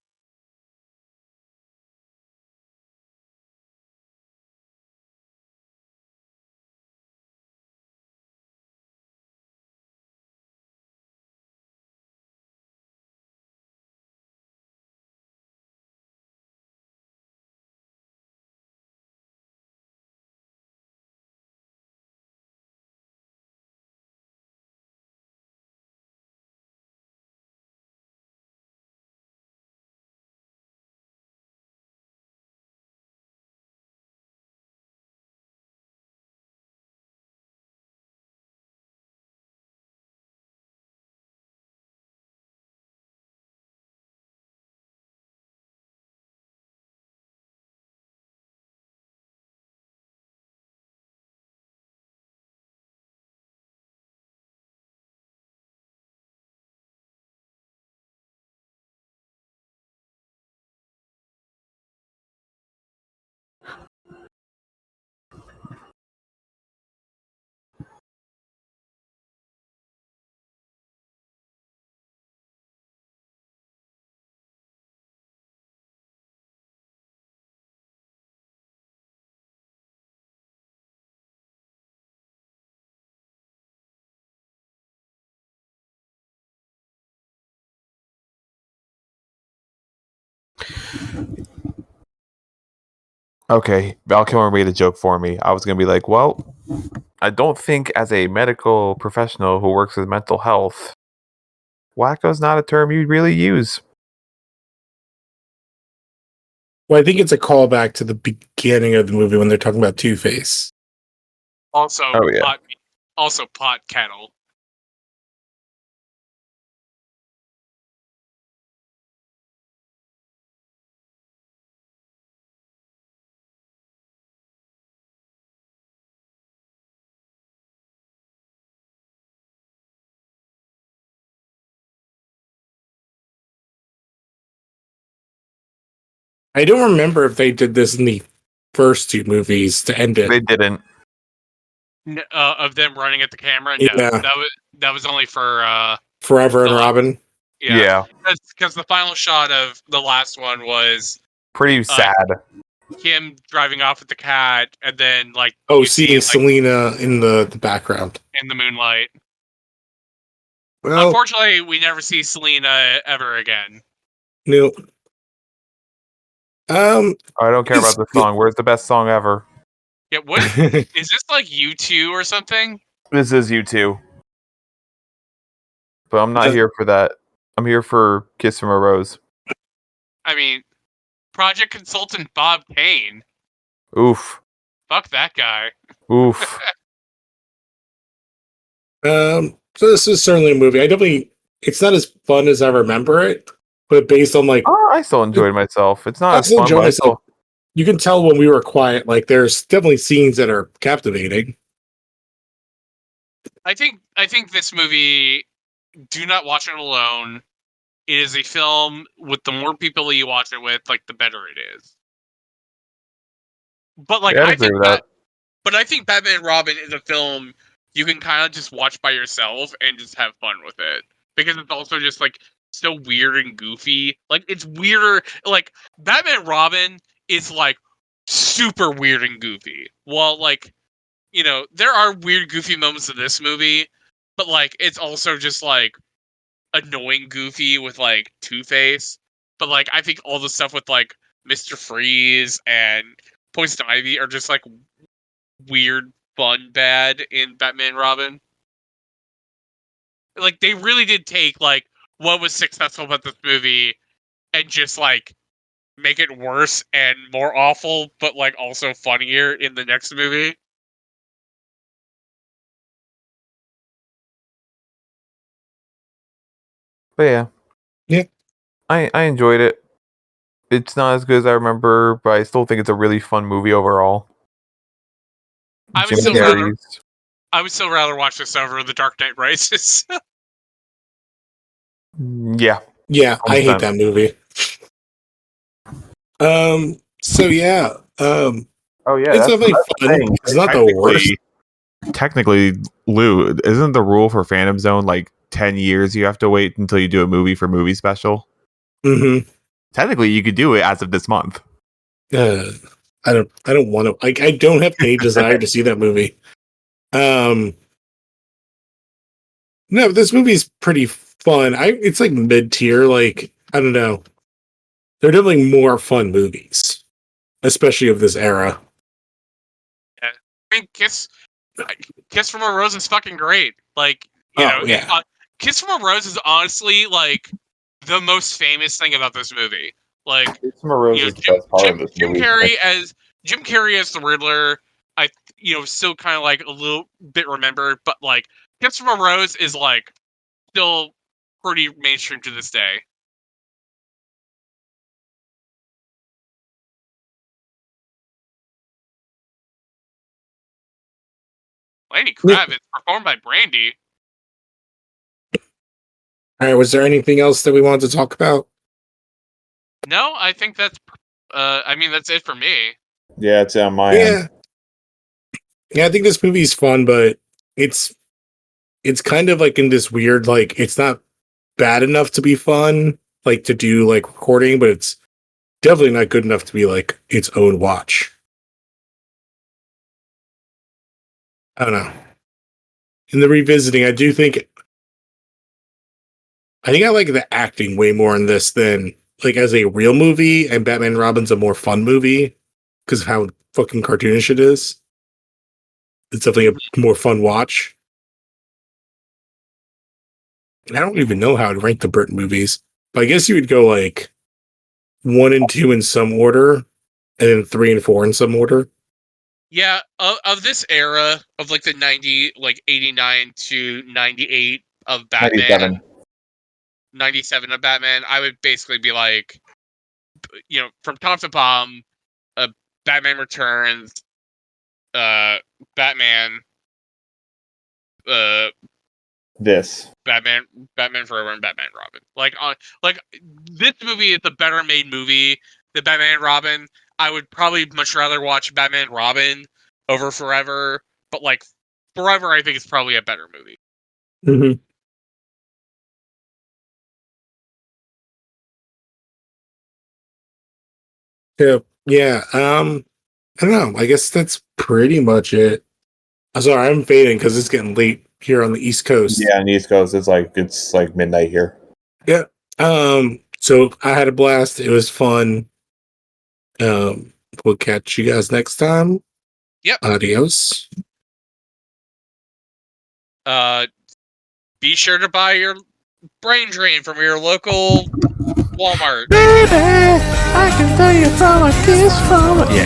Okay, Val Kilmer made a joke for me. I was going to be like, well, I don't think as a medical professional who works with mental health, wacko's not a term you'd really use. Well, I think it's a callback to the beginning of the movie when they're talking about Two-Face. Also, Oh, yeah. pot kettle. I don't remember if they did this in the first two movies to end it. They didn't. Of them running at the camera. No, Yeah. that was only for Forever and Robin. Yeah. Because the final shot of the last one was Pretty sad. him driving off with the cat, and then like seeing Selena in the background in the moonlight. Well, unfortunately, we never see Selena ever again. No. I don't care about the song. Where's the best song ever? Yeah, what is this like U2 or something? This is U2. But I'm not here for that. I'm here for Kiss from a Rose. I mean, project consultant Bob Kane. Oof. Fuck that guy. Oof. So this is certainly a movie. It's not as fun as I remember it, but based on like, I still enjoyed myself. It's not I as still fun, enjoy but I myself. You can tell when we were quiet, like there's definitely scenes that are captivating. I think this movie, do not watch it alone. It is a film with the more people you watch it with, like the better it is. But like, Yeah, I agree with that. But I think Batman and Robin is a film you can kind of just watch by yourself and just have fun with it, because it's also just like so weird and goofy. Like, it's weirder. Like, Batman and Robin is like super weird and goofy. Well, like, you know, there are weird, goofy moments in this movie, but like, it's also just like annoying goofy with like Two-Face. But like, I think all the stuff with like Mr. Freeze and Poison Ivy are just like weird, fun, bad in Batman and Robin. Like, they really did take, like, what was successful about this movie and just, like, make it worse and more awful, but, like, also funnier in the next movie. But yeah. Yeah. I enjoyed it. It's not as good as I remember, but I still think it's a really fun movie overall. I would Jim still Carrey's- I would still rather watch this over The Dark Knight Rises. Yeah. Yeah, I hate 100%. that movie. So yeah. Oh yeah, It's that's definitely the fun. thing. It's not the worst. Technically, Lou, isn't the rule for Phantom Zone like 10 years you have to wait until you do a movie for movie special? Mm-hmm. Technically, you could do it as of this month. I don't want to. Like, I don't have any desire to see that movie. No, this movie's pretty fun. It's like mid tier. Like, I don't know. They're definitely more fun movies, especially of this era. I mean, Kiss from a Rose is fucking great. Like, you know, yeah. Kiss from a Rose is honestly like the most famous thing about this movie. Like, Rose is the best part of this Jim movie. Carrey as the Riddler, still kind of like a little bit remembered, but like Kiss from a Rose is like still pretty mainstream to this day. Lenny Kravitz, performed by Brandy. All right. Was there anything else that we wanted to talk about? No, I think that's. That's it for me. Yeah, it's on my end. Yeah, I think this movie's fun, but it's kind of like in this weird, like, it's not bad enough to be fun, like to do like recording, but it's definitely not good enough to be like its own watch. I don't know. In the revisiting, I like the acting way more in this than like as a real movie, and Batman and Robin's a more fun movie because of how fucking cartoonish it is. It's definitely a more fun watch. And I don't even know how to rank the Burton movies, but I guess you would go like 1 and 2 in some order, and then 3 and 4 in some order. Yeah, of this era of like the 89 to 98 of Batman, 97 of Batman, I would basically be like, from top to bottom, Batman Returns, Batman, This Batman Forever, and Batman Robin. Like this movie is a better made movie than Batman and Robin. I would probably much rather watch Batman and Robin over Forever, but like Forever, I think is probably a better movie. Mm-hmm. Yeah. I don't know. I guess that's pretty much it. I'm sorry, I'm fading because it's getting late here on the East Coast. Yeah, on the East Coast, it's like midnight here. Yeah. So I had a blast. It was fun. We'll catch you guys next time. Yep. Adios. Be sure to buy your brain drain from your local Walmart. Baby, I can tell you from a kiss from a... Yeah,